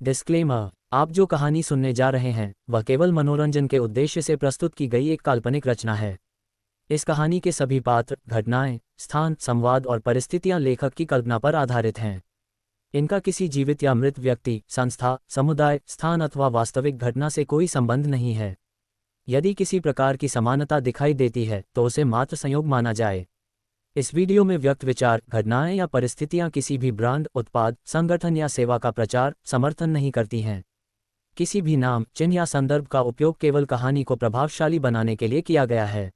Disclaimer, आप जो कहानी सुनने जा रहे हैं वह केवल मनोरंजन के उद्देश्य से प्रस्तुत की गई एक काल्पनिक रचना है। इस कहानी के सभी पात्र, घटनाएं, स्थान, संवाद और परिस्थितियां लेखक की कल्पना पर आधारित हैं। इनका किसी जीवित या मृत व्यक्ति, संस्था, समुदाय, स्थान अथवा वास्तविक घटना से कोई संबंध नहीं है। यदि किसी प्रकार की समानता दिखाई देती है तो उसे मात्र संयोग माना जाए। इस वीडियो में व्यक्त विचार, घटनाएं या परिस्थितियां किसी भी ब्रांड, उत्पाद, संगठन या सेवा का प्रचार, समर्थन नहीं करती हैं। किसी भी नाम, चिन्ह या संदर्भ का उपयोग केवल कहानी को प्रभावशाली बनाने के लिए किया गया है।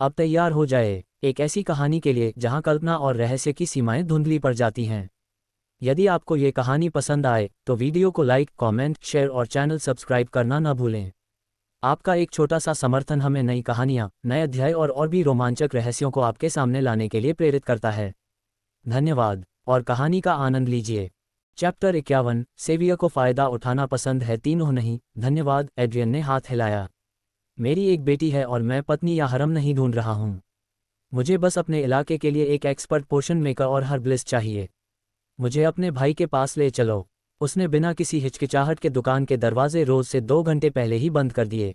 अब तैयार हो जाए एक ऐसी कहानी के लिए जहां कल्पना और रहस्य की सीमाएं धुंधली पड़ जाती हैं। यदि आपको ये कहानी पसंद आए तो वीडियो को लाइक, कमेंट, शेयर और चैनल सब्सक्राइब करना न भूलें। आपका एक छोटा सा समर्थन हमें नई कहानियां, नए अध्याय और भी रोमांचक रहस्यों को आपके सामने लाने के लिए प्रेरित करता है। धन्यवाद और कहानी का आनंद लीजिए। चैप्टर 51, सेवियर को फ़ायदा उठाना पसंद है, तीनों नहीं। धन्यवाद, एड्रियन ने हाथ हिलाया। मेरी एक बेटी है और मैं पत्नी या हरम नहीं ढूंढ रहा हूँ। मुझे बस अपने इलाके के लिए एक एक्सपर्ट पोशन मेकर और हर्बलिस्ट चाहिए। मुझे अपने भाई के पास ले चलो। उसने बिना किसी हिचकिचाहट के दुकान के दरवाजे रोज से 2 घंटे पहले ही बंद कर दिए।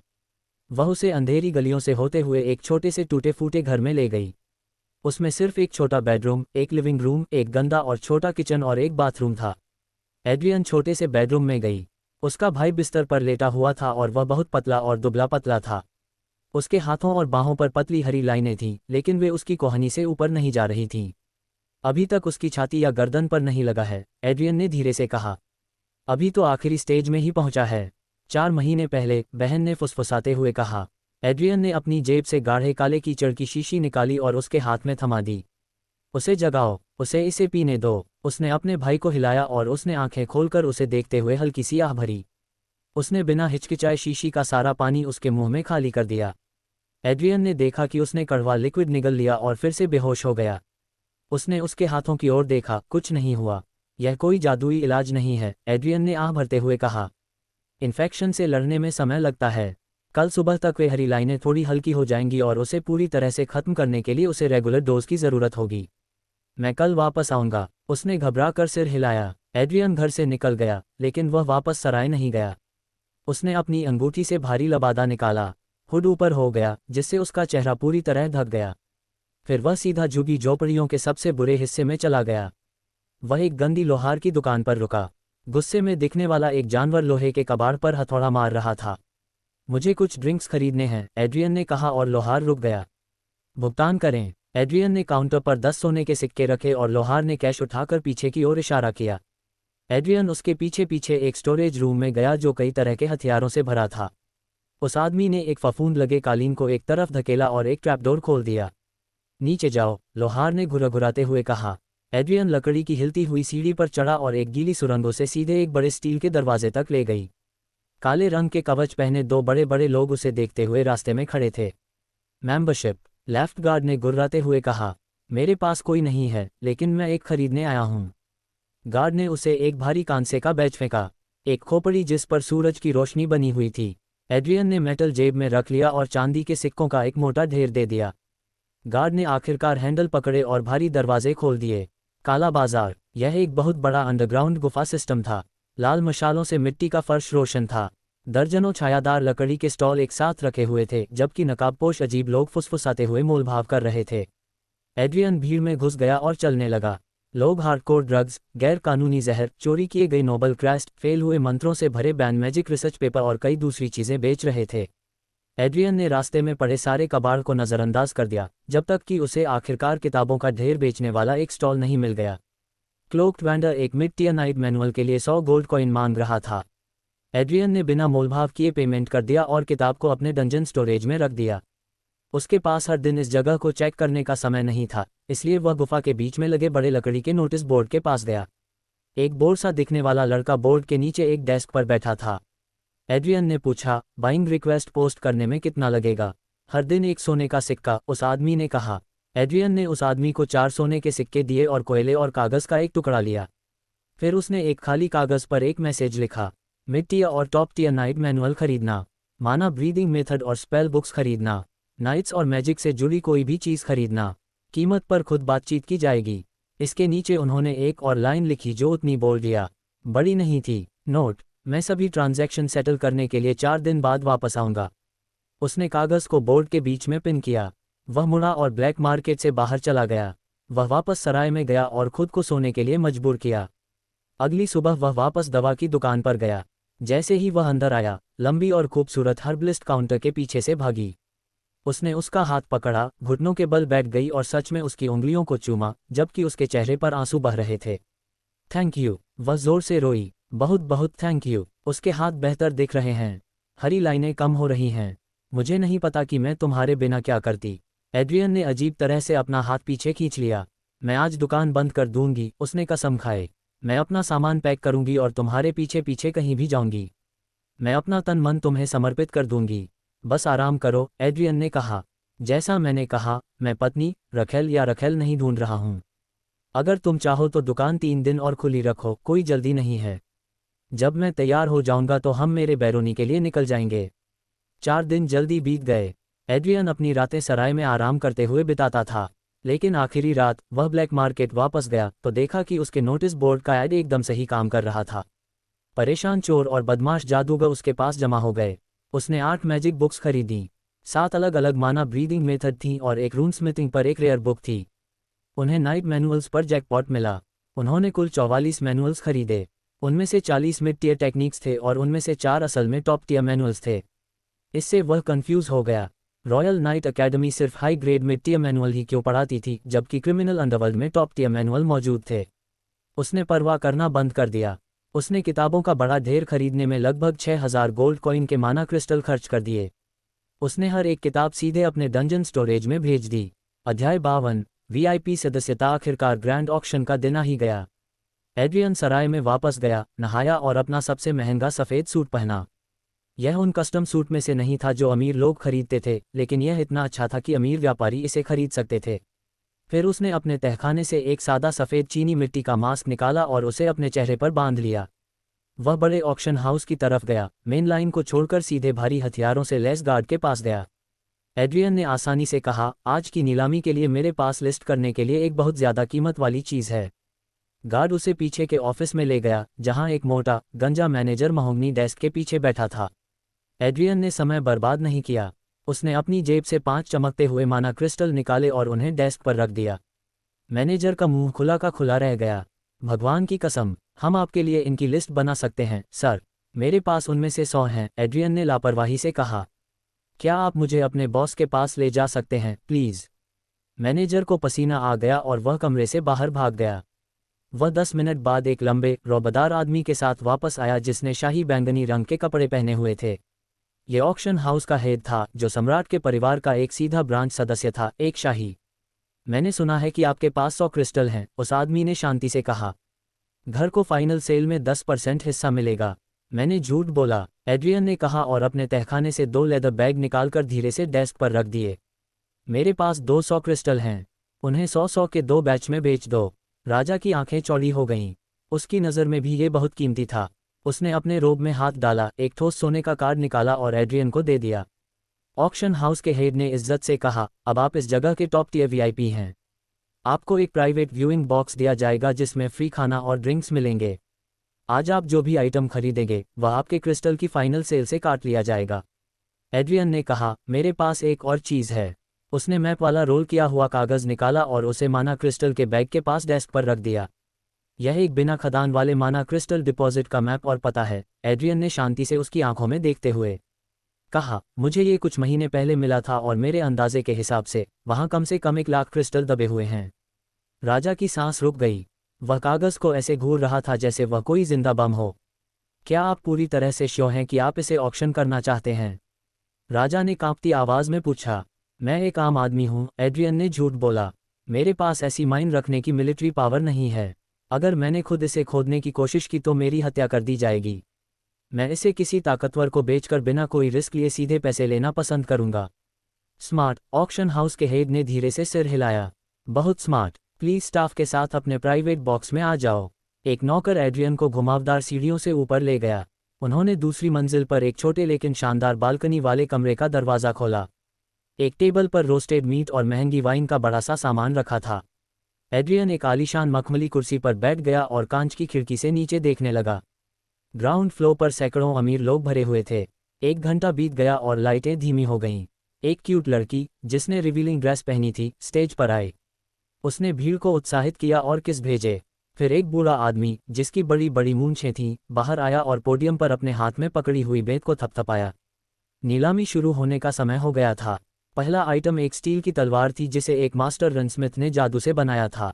वह उसे अंधेरी गलियों से होते हुए एक छोटे से टूटे फूटे घर में ले गई। उसमें सिर्फ एक छोटा बेडरूम, एक लिविंग रूम, एक गंदा और छोटा किचन और एक बाथरूम था। एड्रियन छोटे से बेडरूम में गई। उसका भाई बिस्तर पर लेटा हुआ था और वह बहुत पतला और दुबला पतला था। उसके हाथों और बाहों पर पतली हरी लाइनें थीं, लेकिन वे उसकी कोहनी से ऊपर नहीं जा रही थीं। अभी तक उसकी छाती या गर्दन पर नहीं लगा है, एड्रियन ने धीरे से कहा। अभी तो आखिरी स्टेज में ही पहुंचा है। 4 महीने पहले, बहन ने फुसफुसाते हुए कहा। एड्रियन ने अपनी जेब से गाढ़े काले कीचड़ की शीशी निकाली और उसके हाथ में थमा दी। उसे जगाओ, उसे इसे पीने दो। उसने अपने भाई को हिलाया और उसने आंखें खोलकर उसे देखते हुए हल्की सी आह भरी। उसने बिना हिचकिचाए शीशी का सारा पानी उसके मुंह में खाली कर दिया। एड्रियन ने देखा कि उसने कड़वा लिक्विड निगल लिया और फिर से बेहोश हो गया। उसने उसके हाथों की ओर देखा, कुछ नहीं हुआ। यह कोई जादुई इलाज नहीं है, एड्रियन ने आह भरते हुए कहा। इन्फेक्शन से लड़ने में समय लगता है। कल सुबह तक वे हरी लाइनें थोड़ी हल्की हो जाएंगी और उसे पूरी तरह से खत्म करने के लिए उसे रेगुलर डोज की ज़रूरत होगी। मैं कल वापस आऊँगा। उसने घबराकर सिर हिलाया। एड्रियन घर से निकल गया, लेकिन वह वापस सराय नहीं गया। उसने अपनी अंगूठी से भारी लबादा निकाला। हुड ऊपर हो गया, जिससे उसका चेहरा पूरी तरह ढक गया। फिर वह सीधा झुग्गी झोपड़ियों के सबसे बुरे हिस्से में चला गया। वह एक गंदी लोहार की दुकान पर रुका। गुस्से में दिखने वाला एक जानवर लोहे के कबाड़ पर हथौड़ा मार रहा था। मुझे कुछ ड्रिंक्स खरीदने हैं, एड्रियन ने कहा और लोहार रुक गया। भुगतान करें। एड्रियन ने काउंटर पर 10 सोने के सिक्के रखे और लोहार ने कैश उठाकर पीछे की ओर इशारा किया। एड्रियन उसके पीछे पीछे एक स्टोरेज रूम में गया जो कई तरह के हथियारों से भरा था। उस आदमी ने एक फफूंद लगे कालीन को एक तरफ धकेला और एक ट्रैपडोर खोल दिया। नीचे जाओ, लोहार ने घुरघुराते हुए कहा। एड्रियन लकड़ी की हिलती हुई सीढ़ी पर चढ़ा और एक गीली सुरंगों से सीधे एक बड़े स्टील के दरवाजे तक ले गई। काले रंग के कवच पहने 2 बड़े बड़े लोग उसे देखते हुए रास्ते में खड़े थे। मेंबरशिप, लेफ्ट गार्ड ने गुर्राते हुए कहा। मेरे पास कोई नहीं है, लेकिन मैं एक खरीदने आया हूँ। गार्ड ने उसे एक भारी कांसे का बैज फेंका, एक खोपड़ी जिस पर सूरज की रोशनी बनी हुई थी। एड्रियन ने मेटल जेब में रख लिया और चांदी के सिक्कों का एक मोटा ढेर दे दिया। गार्ड ने आखिरकार हैंडल पकड़े और भारी दरवाजे खोल दिए। काला बाजार, यह एक बहुत बड़ा अंडरग्राउंड गुफा सिस्टम था। लाल मशालों से मिट्टी का फर्श रोशन था। दर्जनों छायादार लकड़ी के स्टॉल एक साथ रखे हुए थे, जबकि नकाबपोश अजीब लोग फुसफुसाते हुए मोलभाव कर रहे थे। एड्रियन भीड़ में घुस गया और चलने लगा। लोग हार्डकोर ड्रग्स, गैर कानूनी जहर, चोरी किए गए नोबल क्रेस्ट, फेल हुए मंत्रों से भरे बैन मैजिक रिसर्च पेपर और कई दूसरी चीज़ें बेच रहे थे। एड्रियन ने रास्ते में पड़े सारे कबाड़ को नज़रअंदाज कर दिया, जब तक कि उसे आखिरकार किताबों का ढेर बेचने वाला एक स्टॉल नहीं मिल गया। क्लोक्ड वेंडर एक मिड टियर नाइट मैनुअल के लिए 100 गोल्ड कॉइन मांग रहा था। एड्रियन ने बिना मोलभाव किए पेमेंट कर दिया और किताब को अपने डंजन स्टोरेज में रख दिया। उसके पास हर दिन इस जगह को चेक करने का समय नहीं था, इसलिए वह गुफा के बीच में लगे बड़े लकड़ी के नोटिस बोर्ड के पास गया। एक बोर सा दिखने वाला लड़का बोर्ड के नीचे एक डेस्क पर बैठा था। एड्रियन ने पूछा, बाइंग रिक्वेस्ट पोस्ट करने में कितना लगेगा? हर दिन 1 सोने का सिक्का, उस आदमी ने कहा। एड्रियन ने उस आदमी को 4 सोने के सिक्के दिए और कोयले और कागज़ का एक टुकड़ा लिया। फिर उसने एक खाली कागज़ पर एक मैसेज लिखा, मिड टियर और टॉप टियर नाइट मैनुअल खरीदना, माना ब्रीदिंग मेथड और स्पेल बुक्स खरीदना, नाइट्स और मैजिक से जुड़ी कोई भी चीज़ खरीदना, कीमत पर खुद बातचीत की जाएगी। इसके नीचे उन्होंने एक और लाइन लिखी जो उतनी बोल दिया, बड़ी नहीं थी, नोट, मैं सभी ट्रांजैक्शन सेटल करने के लिए 4 दिन बाद वापस आऊँगा। उसने कागज़ को बोर्ड के बीच में पिन किया। वह मुड़ा और ब्लैक मार्केट से बाहर चला गया। वह वापस सराय में गया और खुद को सोने के लिए मजबूर किया। अगली सुबह वह वापस दवा की दुकान पर गया। जैसे ही वह अंदर आया, लंबी और खूबसूरत हर्बलिस्ट काउंटर के पीछे से भागी। उसने उसका हाथ पकड़ा, घुटनों के बल बैठ गई और सच में उसकी उंगलियों को चूमा, जबकि उसके चेहरे पर आंसू बह रहे थे। थैंक यू, वह जोर से रोई। बहुत बहुत थैंक यू। उसके हाथ बेहतर दिख रहे हैं। हरी लाइनें कम हो रही हैं। मुझे नहीं पता कि मैं तुम्हारे बिना क्या करती। एड्रियन ने अजीब तरह से अपना हाथ पीछे खींच लिया। मैं आज दुकान बंद कर दूंगी, उसने कसम खाए। मैं अपना सामान पैक करूंगी और तुम्हारे पीछे पीछे कहीं भी जाऊंगी। मैं अपना तन मन तुम्हें समर्पित कर दूंगी। बस आराम करो, एड्रियन ने कहा। जैसा मैंने कहा, मैं पत्नी, रखेल या रखेल नहीं ढूंढ रहा हूं। अगर तुम चाहो तो दुकान 3 दिन और खुली रखो, कोई जल्दी नहीं है। जब मैं तैयार हो जाऊंगा तो हम मेरे बैरोनी के लिए निकल जाएंगे। 4 दिन जल्दी बीत गए। एड्रियन अपनी रातें सराय में आराम करते हुए बिताता था। लेकिन आखिरी रात वह ब्लैक मार्केट वापस गया तो देखा कि उसके नोटिस बोर्ड का ऐड एकदम सही काम कर रहा था। परेशान चोर और बदमाश जादूगर उसके पास जमा हो गए। उसने 8 मैजिक बुक्स खरीदी। 7 अलग अलग माना ब्रीदिंग मेथड थीं और एक रून स्मिथिंग पर एक रेयर बुक थी। उन्हें नाइट मैनुअल्स पर जैकपॉट मिला। उन्होंने कुल 44 मैनुअल्स खरीदे। उनमें से 40 मिड टियर टेक्निक्स थे और उनमें से 4 असल में टॉप टियर मैनुअल्स थे। इससे वह कंफ्यूज हो गया। रॉयल नाइट अकेडमी सिर्फ high grade mid tier manual ही क्यों पढ़ाती थी, जबकि क्रिमिनल अंडरवर्ल्ड में टॉप टियर मैनुअल मौजूद थे। उसने परवाह करना बंद कर दिया। उसने किताबों का बड़ा ढेर खरीदने में लगभग 6000 गोल्ड कॉइन के माना क्रिस्टल खर्च कर दिए। उसने हर एक किताब सीधे अपने डंजन स्टोरेज में भेज दी। अध्याय 52, वीआईपी सदस्यता। आखिरकार ग्रैंड ऑक्शन का दिन आ ही गया। एड्रियन सराय में वापस गया, नहाया और अपना सबसे महंगा सफ़ेद सूट पहना। यह उन कस्टम सूट में से नहीं था जो अमीर लोग खरीदते थे, लेकिन यह इतना अच्छा था कि अमीर व्यापारी इसे खरीद सकते थे। फिर उसने अपने तहखाने से एक सादा सफ़ेद चीनी मिट्टी का मास्क निकाला और उसे अपने चेहरे पर बांध लिया। वह बड़े ऑक्शन हाउस की तरफ गया, मेन लाइन को छोड़कर सीधे भारी हथियारों से लैस गार्ड के पास गया। एड्रियन ने आसानी से कहा, आज की नीलामी के लिए मेरे पास लिस्ट करने के लिए एक बहुत ज़्यादा कीमत वाली चीज़ है। गार्ड उसे पीछे के ऑफिस में ले गया, जहां एक मोटा, गंजा मैनेजर महोगनी डेस्क के पीछे बैठा था। एड्रियन ने समय बर्बाद नहीं किया। उसने अपनी जेब से 5 चमकते हुए माना क्रिस्टल निकाले और उन्हें डेस्क पर रख दिया। मैनेजर का मुंह खुला का खुला रह गया। भगवान की कसम, हम आपके लिए इनकी लिस्ट बना सकते हैं, सर। मेरे पास उनमें से 100 हैं, एड्रियन ने लापरवाही से कहा। क्या आप मुझे अपने बॉस के पास ले जा सकते हैं, प्लीज़? मैनेजर को पसीना आ गया और वह कमरे से बाहर भाग गया। वह 10 मिनट बाद एक लंबे, रौबदार आदमी के साथ वापस आया जिसने शाही बैंगनी रंग के कपड़े पहने हुए थे। ये ऑक्शन हाउस का हेड था, जो सम्राट के परिवार का एक सीधा ब्रांच सदस्य था, एक शाही। मैंने सुना है कि आपके पास 100 क्रिस्टल हैं, उस आदमी ने शांति से कहा। घर को फाइनल सेल में 10% हिस्सा मिलेगा। मैंने झूठ बोला, एड्रियन ने कहा और अपने तहखाने से 2 लेदर बैग निकालकर धीरे से डेस्क पर रख दिए। मेरे पास 200 क्रिस्टल हैं। उन्हें 100-100 के 2 बैच में बेच दो। राजा की आंखें चौड़ी हो गईं। उसकी नज़र में भी ये बहुत कीमती था। उसने अपने रोब में हाथ डाला, एक ठोस सोने का कार्ड निकाला और एड्रियन को दे दिया। ऑक्शन हाउस के हेड ने इज्जत से कहा, अब आप इस जगह के टॉप टियर वीआईपी हैं। आपको एक प्राइवेट व्यूइंग बॉक्स दिया जाएगा जिसमें फ्री खाना और ड्रिंक्स मिलेंगे। आज आप जो भी आइटम खरीदेंगे वह आपके क्रिस्टल की फाइनल सेल से काट लिया जाएगा। एड्रियन ने कहा, मेरे पास एक और चीज़ है। उसने मैप वाला रोल किया हुआ कागज़ निकाला और उसे माना क्रिस्टल के बैग के पास डेस्क पर रख दिया। यह एक बिना खदान वाले माना क्रिस्टल डिपॉजिट का मैप और पता है, एड्रियन ने शांति से उसकी आंखों में देखते हुए कहा। मुझे ये कुछ महीने पहले मिला था और मेरे अंदाजे के हिसाब से वहाँ कम से कम 1 लाख क्रिस्टल दबे हुए हैं। राजा की सांस रुक गई। वह कागज़ को ऐसे घूर रहा था जैसे वह कोई जिंदा बम हो। क्या आप पूरी तरह से श्योर हैं कि आप इसे ऑक्शन करना चाहते हैं? राजा ने कांपती आवाज़ में पूछा। मैं एक आम आदमी हूँ, एड्रियन ने झूठ बोला। मेरे पास ऐसी माइन रखने की मिलिट्री पावर नहीं है। अगर मैंने खुद इसे खोदने की कोशिश की तो मेरी हत्या कर दी जाएगी। मैं इसे किसी ताकतवर को बेचकर बिना कोई रिस्क लिए सीधे पैसे लेना पसंद करूंगा। स्मार्ट, ऑक्शन हाउस के हेड ने धीरे से सिर हिलाया। बहुत स्मार्ट। प्लीज स्टाफ के साथ अपने प्राइवेट बॉक्स में आ जाओ। एक नौकर एड्रियन को घुमावदार सीढ़ियों से ऊपर ले गया। उन्होंने दूसरी मंजिल पर एक छोटे लेकिन शानदार बालकनी वाले कमरे का दरवाज़ा खोला। एक टेबल पर रोस्टेड मीट और महंगी वाइन का बड़ा सा सामान रखा था। एड्रियन एक आलीशान मखमली कुर्सी पर बैठ गया और कांच की खिड़की से नीचे देखने लगा। ग्राउंड फ्लोर पर सैकड़ों अमीर लोग भरे हुए थे। 1 घंटा बीत गया और लाइटें धीमी हो गईं। एक क्यूट लड़की, जिसने रिवीलिंग ड्रेस पहनी थी, स्टेज पर आई। उसने भीड़ को उत्साहित किया और किस भेजे। फिर एक बूढ़ा आदमी, जिसकी बड़ी बड़ी मूंछें थीं, बाहर आया और पोडियम पर अपने हाथ में पकड़ी हुई बेंत को थपथपाया। नीलामी शुरू होने का समय हो गया था। पहला आइटम एक स्टील की तलवार थी जिसे एक मास्टर रनस्मिथ ने जादू से बनाया था।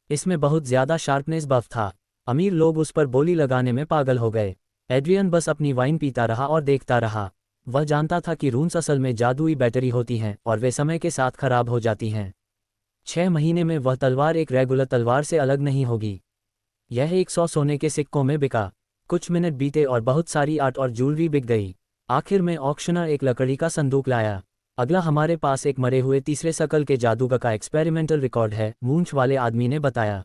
इसमें बहुत ज़्यादा शार्पनेस बफ था। अमीर लोग उस पर बोली लगाने में पागल हो गए। एड्रियन बस अपनी वाइन पीता रहा और देखता रहा। वह जानता था कि रून्स असल में जादुई बैटरी होती हैं और वे समय के साथ खराब हो जाती हैं। 6 महीने में वह तलवार एक रेगुलर तलवार से अलग नहीं होगी। यह 100 सोने के सिक्कों में बिका। कुछ मिनट बीते और बहुत सारी आर्ट और ज्वेलरी बिक गई। आखिर में ऑक्शनर एक लकड़ी का संदूक लाया। अगला हमारे पास एक मरे हुए तीसरे शकल के जादूगर का एक्सपेरिमेंटल रिकॉर्ड है, मूंछ वाले आदमी ने बताया।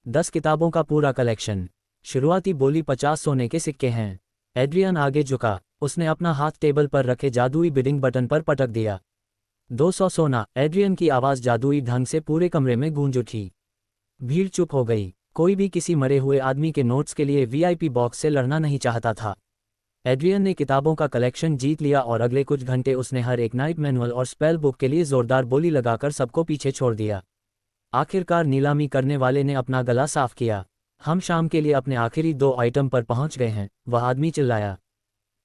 10 किताबों का पूरा कलेक्शन। शुरुआती बोली 50 सोने के सिक्के हैं। एड्रियन आगे झुका। उसने अपना हाथ टेबल पर रखे जादुई बिडिंग बटन पर पटक दिया। 200 सोना। एड्रियन की आवाज़ जादुई ढंग से पूरे कमरे में गूंज उठी। भीड़ चुप हो गई। कोई भी किसी मरे हुए आदमी के नोट्स के लिए वीआईपी बॉक्स से लड़ना नहीं चाहता था। एड्रियन ने किताबों का कलेक्शन जीत लिया और अगले कुछ घंटे उसने हर एक नाइट मैनुअल और स्पेल बुक के लिए जोरदार बोली लगाकर सबको पीछे छोड़ दिया। आखिरकार नीलामी करने वाले ने अपना गला साफ किया। हम शाम के लिए अपने आखिरी 2 आइटम पर पहुंच गए हैं, वह आदमी चिल्लाया।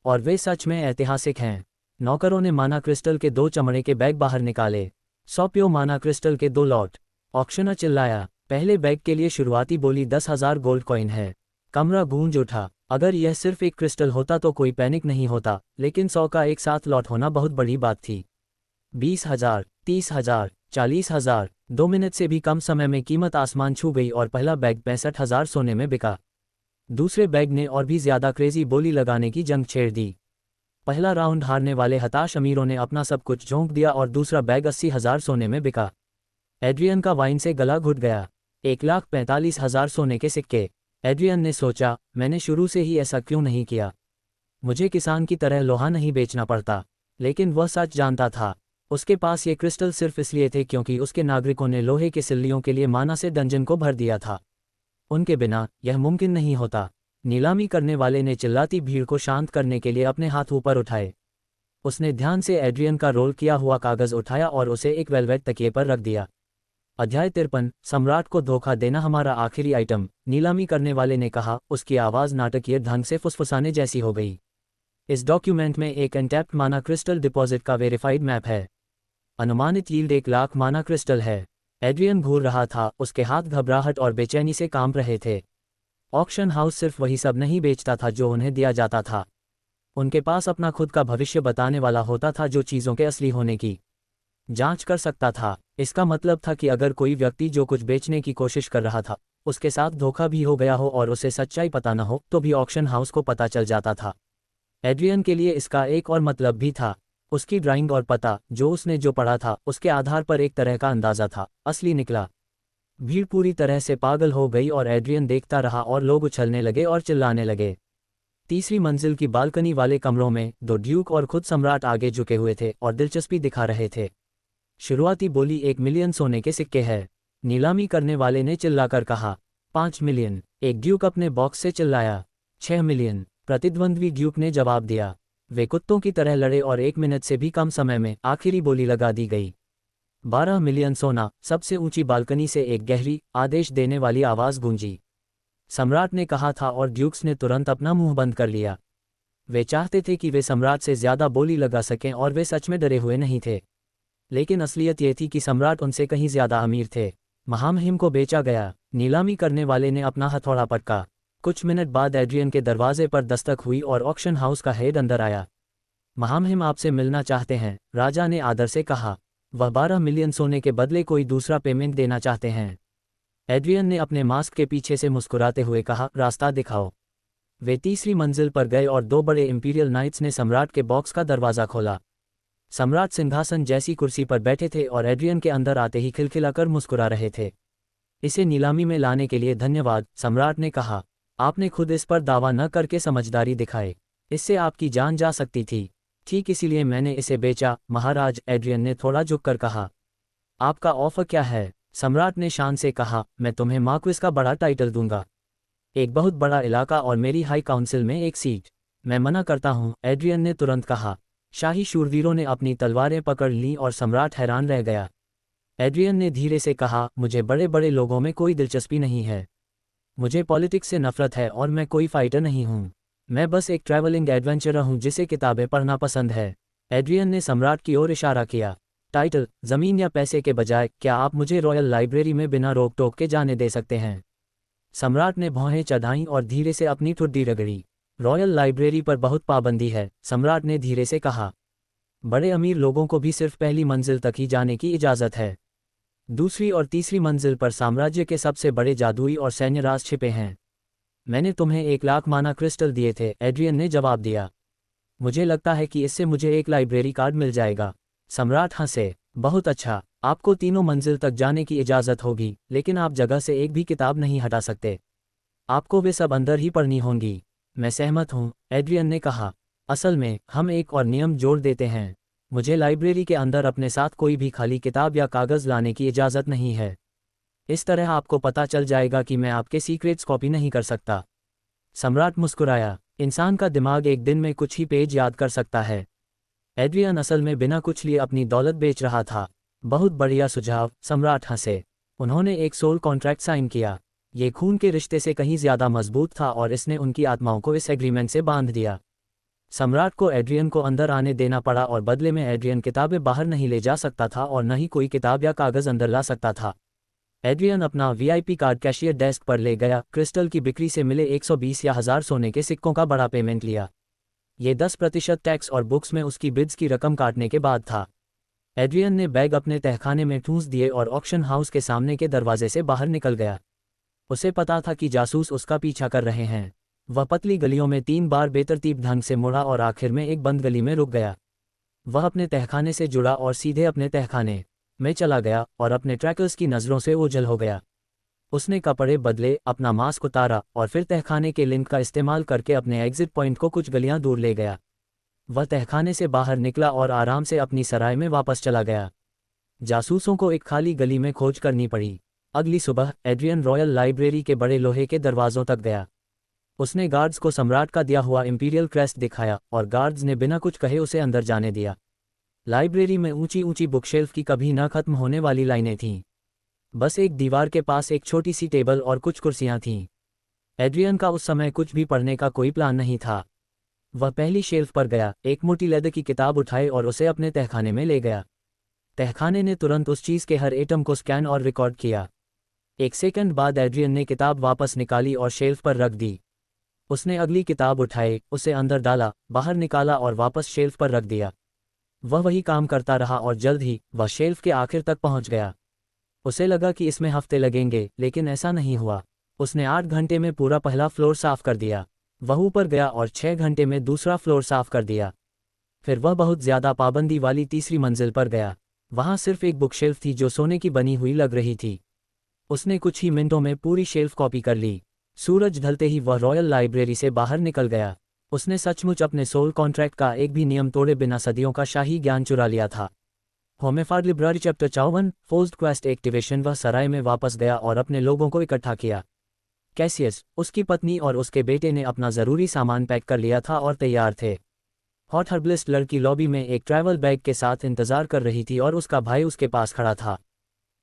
और वे सच में ऐतिहासिक हैं। नौकरों ने माना क्रिस्टल के 2 चमड़े के बैग बाहर निकाले। 100 प्यो माना क्रिस्टल के 2 लॉट। ऑक्शनर चिल्लाया। पहले बैग के लिए शुरुआती बोली 10,000 गोल्ड कॉइन है। कमरा गूंज उठा। अगर यह सिर्फ एक क्रिस्टल होता तो कोई पैनिक नहीं होता, लेकिन 100 का एक साथ लॉट होना बहुत बड़ी बात थी। 20,000, 30,000, 40,000। 2 मिनट से भी कम समय में कीमत आसमान छू गई और पहला बैग 65,000 सोने में बिका। दूसरे बैग ने और भी ज्यादा क्रेजी बोली लगाने की जंग छेड़ दी। पहला राउंड हारने वाले हताश अमीरों ने अपना सब कुछ झोंक दिया और दूसरा बैग 80,000 सोने में बिका। एड्रियन का वाइन से गला घुट गया। 1,45,000 सोने के सिक्के। एड्रियन ने सोचा, मैंने शुरू से ही ऐसा क्यों नहीं किया। मुझे किसान की तरह लोहा नहीं बेचना पड़ता। लेकिन वह सच जानता था। उसके पास ये क्रिस्टल सिर्फ इसलिए थे क्योंकि उसके नागरिकों ने लोहे के सिल्लियों के लिए माना से डंजन को भर दिया था। उनके बिना यह मुमकिन नहीं होता। नीलामी करने वाले ने चिल्लाती भीड़ को शांत करने के लिए अपने हाथ ऊपर उठाए। उसने ध्यान से एड्रियन का रोल किया हुआ कागज उठाया और उसे एक वेलवेट तकिए पर रख दिया। अध्याय 53, सम्राट को धोखा देना हमारा आखिरी आइटम, नीलामी करने वाले ने कहा। उसकी आवाज़ नाटकीय ढंग से फुसफुसाने जैसी हो गई। इस डॉक्यूमेंट में एक अनटैप्ड माना क्रिस्टल डिपॉजिट का वेरीफाइड मैप है। अनुमानित यील्ड 1 लाख माना क्रिस्टल है। एड्रियन घूर रहा था, उसके हाथ घबराहट और बेचैनी से कांप रहे थे। ऑक्शन हाउस सिर्फ वही सब नहीं बेचता था जो उन्हें दिया जाता था। उनके पास अपना खुद का भविष्य बताने वाला होता था जो चीज़ों के असली होने की जांच कर सकता था। इसका मतलब था कि अगर कोई व्यक्ति जो कुछ बेचने की कोशिश कर रहा था, उसके साथ धोखा भी हो गया हो और उसे सच्चाई पता न हो, तो भी ऑक्शन हाउस को पता चल जाता था। एड्रियन के लिए इसका एक और मतलब भी था। उसकी ड्राइंग और पता, जो उसने जो पढ़ा था, उसके आधार पर एक तरह का अंदाज़ा था, असली निकला। भीड़ पूरी तरह से पागल हो गई और एड्रियन देखता रहा और लोग उछलने लगे और चिल्लाने लगे। तीसरी मंजिल की बालकनी वाले कमरों में 2 ड्यूक और खुद सम्राट आगे झुके हुए थे और दिलचस्पी दिखा रहे थे। शुरुआती बोली 1 मिलियन सोने के सिक्के है। नीलामी करने वाले ने चिल्लाकर कहा। 5 मिलियन। एक ड्यूक अपने बॉक्स से चिल्लाया। 6 मिलियन। प्रतिद्वंद्वी ड्यूक ने जवाब दिया। वे कुत्तों की तरह लड़े और 1 मिनट से भी कम समय में आखिरी बोली लगा दी गई। 12 मिलियन सोना। सबसे ऊंची बालकनी से एक गहरी, आदेश देने वाली आवाज़ गूंजी। सम्राट ने कहा था और ड्यूक्स ने तुरंत अपना मुंह बंद कर लिया। वे चाहते थे कि वे सम्राट से ज़्यादा बोली लगा सकें और वे सच में डरे हुए नहीं थे। लेकिन असलियत ये थी कि सम्राट उनसे कहीं ज़्यादा अमीर थे। महामहिम को बेचा गया। नीलामी करने वाले ने अपना हथौड़ा पटका। कुछ मिनट बाद एड्रियन के दरवाजे पर दस्तक हुई और ऑक्शन हाउस का हेड अंदर आया। महामहिम आपसे मिलना चाहते हैं, राजा ने आदर से कहा। वह 12 मिलियन सोने के बदले कोई दूसरा पेमेंट देना चाहते हैं। एड्रियन ने अपने मास्क के पीछे से मुस्कुराते हुए कहा, रास्ता दिखाओ। वे तीसरी मंजिल पर गए और 2 बड़े इंपीरियल नाइट्स ने सम्राट के बॉक्स का दरवाज़ा खोला। सम्राट सिंहासन जैसी कुर्सी पर बैठे थे और एड्रियन के अंदर आते ही खिलखिलाकर मुस्कुरा रहे थे। इसे नीलामी में लाने के लिए धन्यवाद, सम्राट ने कहा। आपने खुद इस पर दावा न करके समझदारी दिखाई। इससे आपकी जान जा सकती थी। ठीक इसीलिए मैंने इसे बेचा, महाराज, एड्रियन ने थोड़ा झुककर कहा। आपका ऑफर क्या है? सम्राट ने शान से कहा, मैं तुम्हें मार्क्विस का बड़ा टाइटल दूंगा। एक बहुत बड़ा इलाका और मेरी हाई काउंसिल में एक सीट। मैं मना करता हूँ, एड्रियन ने तुरंत कहा। शाही शूरवीरों ने अपनी तलवारें पकड़ लीं और सम्राट हैरान रह गया। एड्रियन ने धीरे से कहा, मुझे बड़े बड़े लोगों में कोई दिलचस्पी नहीं है। मुझे पॉलिटिक्स से नफरत है और मैं कोई फाइटर नहीं हूँ। मैं बस एक ट्रैवलिंग एडवेंचरर हूँ जिसे किताबें पढ़ना पसंद है। एड्रियन ने सम्राट की ओर इशारा किया। टाइटल, ज़मीन या पैसे के बजाय क्या आप मुझे रॉयल लाइब्रेरी में बिना रोक टोक के जाने दे सकते हैं? सम्राट ने भौहें चढ़ाईं और धीरे से अपनी ठुड्डी रगड़ी। रॉयल लाइब्रेरी पर बहुत पाबंदी है, सम्राट ने धीरे से कहा। बड़े अमीर लोगों को भी सिर्फ पहली मंजिल तक ही जाने की इजाज़त है। दूसरी और तीसरी मंजिल पर साम्राज्य के सबसे बड़े जादुई और सैन्य राज छिपे हैं। मैंने तुम्हें 1 लाख माना क्रिस्टल दिए थे, एड्रियन ने जवाब दिया। मुझे लगता है कि इससे मुझे एक लाइब्रेरी कार्ड मिल जाएगा। सम्राट हंसे। बहुत अच्छा, आपको तीनों मंजिल तक जाने की इजाज़त होगी, लेकिन आप जगह से एक भी किताब नहीं हटा सकते। आपको वे सब अंदर ही पढ़नी होंगी। मैं सहमत हूँ, एड्रियन ने कहा। असल में हम एक और नियम जोड़ देते हैं। मुझे लाइब्रेरी के अंदर अपने साथ कोई भी खाली किताब या कागज़ लाने की इजाज़त नहीं है। इस तरह आपको पता चल जाएगा कि मैं आपके सीक्रेट्स कॉपी नहीं कर सकता। सम्राट मुस्कुराया। इंसान का दिमाग एक दिन में कुछ ही पेज याद कर सकता है। एड्रियन असल में बिना कुछ लिए अपनी दौलत बेच रहा था। बहुत बढ़िया सुझाव, सम्राट हंसे। उन्होंने एक सोल कॉन्ट्रैक्ट साइन किया। ये खून के रिश्ते से कहीं ज़्यादा मजबूत था और इसने उनकी आत्माओं को इस एग्रीमेंट से बांध दिया। सम्राट को एड्रियन को अंदर आने देना पड़ा और बदले में एड्रियन किताबें बाहर नहीं ले जा सकता था और न ही कोई किताब या कागज़ अंदर ला सकता था। एड्रियन अपना वीआईपी कार्ड कैशियर डेस्क पर ले गया, क्रिस्टल की बिक्री से मिले 120 या 1000 सोने के सिक्कों का बड़ा पेमेंट लिया। ये 10% टैक्स और बुक्स में उसकी बिड्स की रकम काटने के बाद था। एड्रियन ने बैग अपने तहखाने में ठूंस दिए और ऑक्शन हाउस के सामने के दरवाजे से बाहर निकल गया। उसे पता था कि जासूस उसका पीछा कर रहे हैं। वह पतली गलियों में 3 बार बेतरतीब ढंग से मुड़ा और आखिर में एक बंद गली में रुक गया। वह अपने तहखाने से जुड़ा और सीधे अपने तहखाने में चला गया और अपने ट्रैकर्स की नज़रों से ओझल हो गया। उसने कपड़े बदले, अपना मास्क उतारा और फिर तहखाने के लिंक का इस्तेमाल करके अपने एग्जिट पॉइंट को कुछ गलियां दूर ले गया। वह तहखाने से बाहर निकला और आराम से अपनी सराय में वापस चला गया। जासूसों को एक खाली गली में खोज करनी पड़ी। अगली सुबह एड्रियन रॉयल लाइब्रेरी के बड़े लोहे के दरवाज़ों तक गया। उसने गार्ड्स को सम्राट का दिया हुआ इंपीरियल क्रेस्ट दिखाया और गार्ड्स ने बिना कुछ कहे उसे अंदर जाने दिया। लाइब्रेरी में ऊंची ऊंची बुकशेल्फ की कभी न खत्म होने वाली लाइनें थीं। बस एक दीवार के पास एक छोटी सी टेबल और कुछ कुर्सियां थीं। एड्रियन का उस समय कुछ भी पढ़ने का कोई प्लान नहीं था। वह पहली शेल्फ पर गया, एक मोटी लेदर की किताब उठाई और उसे अपने तहखाने में ले गया। तहखाने ने तुरंत उस चीज़ के हर एटम को स्कैन और रिकॉर्ड किया। 1 सेकंड बाद एड्रियन ने किताब वापस निकाली और शेल्फ पर रख दी। उसने अगली किताब उठाई, उसे अंदर डाला, बाहर निकाला और वापस शेल्फ पर रख दिया। वह वही काम करता रहा और जल्द ही वह शेल्फ के आखिर तक पहुंच गया। उसे लगा कि इसमें हफ्ते लगेंगे, लेकिन ऐसा नहीं हुआ। उसने 8 घंटे में पूरा पहला फ्लोर साफ कर दिया। वह ऊपर गया और 6 घंटे में दूसरा फ्लोर साफ कर दिया। फिर वह बहुत ज़्यादा पाबंदी वाली तीसरी मंजिल पर गया। वहाँ सिर्फ एक बुक शेल्फ थी जो सोने की बनी हुई लग रही थी। उसने कुछ ही मिनटों में पूरी शेल्फ कॉपी कर ली। सूरज ढलते ही वह रॉयल लाइब्रेरी से बाहर निकल गया। उसने सचमुच अपने सोल कॉन्ट्रैक्ट का एक भी नियम तोड़े बिना सदियों का शाही ज्ञान चुरा लिया था। होमेफार्ड लिब्रारी चैप्टर 54 फोर्स्ड क्वेस्ट एक्टिवेशन। वह सराय में वापस गया और अपने लोगों को इकट्ठा किया। कैसियस, उसकी पत्नी और उसके बेटे ने अपना ज़रूरी सामान पैक कर लिया था और तैयार थे। हॉट हर्बलिस्ट लड़की लॉबी में एक ट्रैवल बैग के साथ इंतज़ार कर रही थी और उसका भाई उसके पास खड़ा था।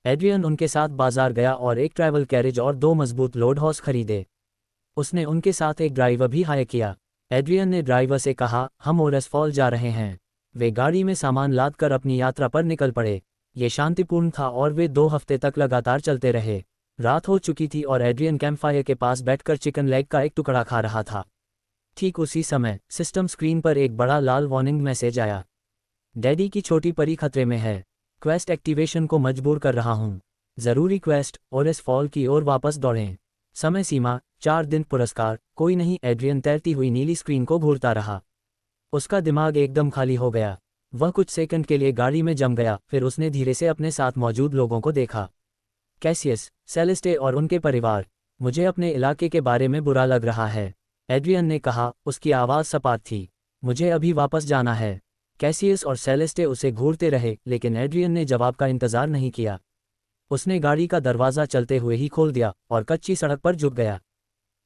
एड्रियन उनके साथ बाजार गया और एक ट्रैवल कैरेज और 2 मजबूत लोड हॉर्स खरीदे। उसने उनके साथ एक ड्राइवर भी हायर किया। एड्रियन ने ड्राइवर से कहा, हम ओरेसफॉल जा रहे हैं। वे गाड़ी में सामान लाद कर अपनी यात्रा पर निकल पड़े। ये शांतिपूर्ण था और वे 2 हफ्ते तक लगातार चलते रहे। रात हो चुकी थी और एड्रियन कैंपफायर के पास बैठकर चिकन लेग का एक टुकड़ा खा रहा था। ठीक उसी समय सिस्टम स्क्रीन पर एक बड़ा लाल वार्निंग मैसेज आया। डैडी की छोटी परी खतरे में है। क्वेस्ट एक्टिवेशन को मजबूर कर रहा हूँ। ज़रूरी क्वेस्ट, ओरेसफॉल की ओर वापस दौड़ें। समय सीमा 4 दिन। पुरस्कार कोई नहीं। एड्रियन तैरती हुई नीली स्क्रीन को घूरता रहा। उसका दिमाग एकदम खाली हो गया। वह कुछ सेकंड के लिए गाड़ी में जम गया, फिर उसने धीरे से अपने साथ मौजूद लोगों को देखा। कैसियस, सेलेस्टे और उनके परिवार। मुझे अपने इलाके के बारे में बुरा लग रहा है, एड्रियन ने कहा। उसकी आवाज़ सपाट थी। मुझे अभी वापस जाना है। कैसियस और सेलेस्टे उसे घूरते रहे, लेकिन एड्रियन ने जवाब का इंतज़ार नहीं किया। उसने गाड़ी का दरवाज़ा चलते हुए ही खोल दिया और कच्ची सड़क पर झुक गया।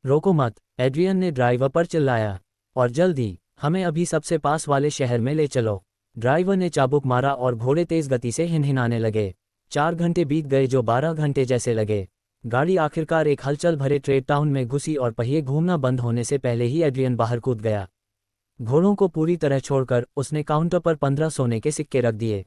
रोको मत, एड्रियन ने ड्राइवर पर चिल्लाया। और जल्दी, हमें अभी सबसे पास वाले शहर में ले चलो। ड्राइवर ने चाबुक मारा और घोड़े तेज गति से हिनहिनाने लगे। 4 घंटे बीत गए जो 12 घंटे जैसे लगे। गाड़ी आखिरकार एक हलचल भरे ट्रेड टाउन में घुसी और पहिए घूमना बंद होने से पहले ही एड्रियन बाहर कूद गया। घोड़ों को पूरी तरह छोड़कर उसने काउंटर पर 15 सोने के सिक्के रख दिए।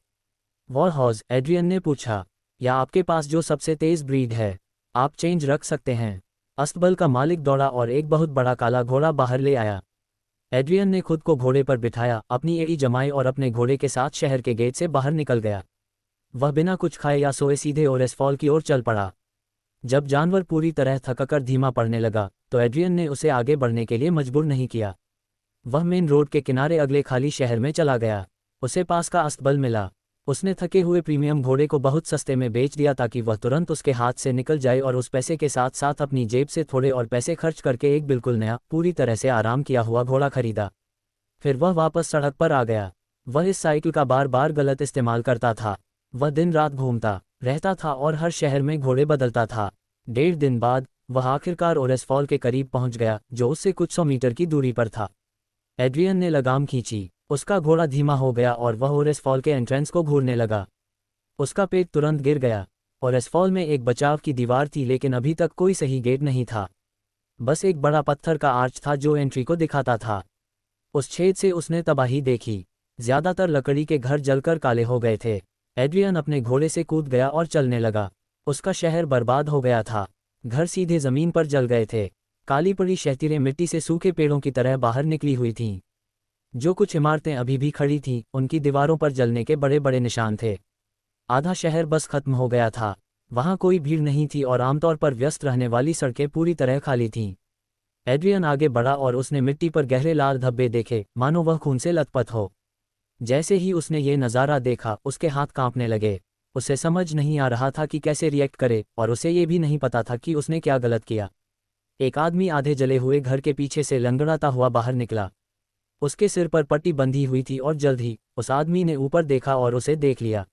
वॉरहॉर्स, एड्रियन ने पूछा, या आपके पास जो सबसे तेज ब्रीड है, आप चेंज रख सकते हैं। अस्तबल का मालिक दौड़ा और एक बहुत बड़ा काला घोड़ा बाहर ले आया। एड्रियन ने खुद को घोड़े पर बिठाया, अपनी एड़ी जमाई और अपने घोड़े के साथ शहर के गेट से बाहर निकल गया। वह बिना कुछ खाए या सोए सीधे ओरेसफॉल की ओर चल पड़ा। जब जानवर पूरी तरह थककर धीमा पड़ने लगा तो एड्रियन ने उसे आगे बढ़ने के लिए मजबूर नहीं किया। वह मेन रोड के किनारे अगले खाली शहर में चला गया। उसे पास का अस्तबल मिला। उसने थके हुए प्रीमियम घोड़े को बहुत सस्ते में बेच दिया ताकि वह तुरंत उसके हाथ से निकल जाए और उस पैसे के साथ साथ अपनी जेब से थोड़े और पैसे खर्च करके एक बिल्कुल नया, पूरी तरह से आराम किया हुआ घोड़ा खरीदा। फिर वह वापस सड़क पर आ गया। वह इस साइकिल का बार बार गलत इस्तेमाल करता था। वह दिन रात घूमता रहता था और हर शहर में घोड़े बदलता था। 1.5 दिन बाद वह आखिरकार ओरेसफॉल के करीब पहुंच गया, जो उससे कुछ 100 मीटर की दूरी पर था। एड्रियन ने लगाम खींची। उसका घोड़ा धीमा हो गया और वह ओरेसफॉल के एंट्रेंस को घूरने लगा। उसका पेट तुरंत गिर गया। ओरेसफॉल में एक बचाव की दीवार थी लेकिन अभी तक कोई सही गेट नहीं था। बस एक बड़ा पत्थर का आर्च था जो एंट्री को दिखाता था। उस छेद से उसने तबाही देखी। ज्यादातर लकड़ी के घर जलकर काले हो गए थे। एड्रियन अपने घोड़े से कूद गया और चलने लगा। उसका शहर बर्बाद हो गया था। घर सीधे जमीन पर जल गए थे। काली पड़ी शहतीरें मिट्टी से सूखे पेड़ों की तरह बाहर निकली हुई थीं। जो कुछ इमारतें अभी भी खड़ी थीं, उनकी दीवारों पर जलने के बड़े बड़े निशान थे। आधा शहर बस खत्म हो गया था। वहां कोई भीड़ नहीं थी और आमतौर पर व्यस्त रहने वाली सड़कें पूरी तरह खाली थीं। एड्रियन आगे बढ़ा और उसने मिट्टी पर गहरे लाल धब्बे देखे, मानो वह खून से लथपथ हो। जैसे ही उसने ये नज़ारा देखा, उसके हाथ कांपने लगे। उसे समझ नहीं आ रहा था कि कैसे रिएक्ट करे और उसे ये भी नहीं पता था कि उसने क्या गलत किया। एक आदमी आधे जले हुए घर के पीछे से लंगड़ाता हुआ बाहर निकला। उसके सिर पर पट्टी बंधी हुई थी और जल्द ही उस आदमी ने ऊपर देखा और उसे देख लिया।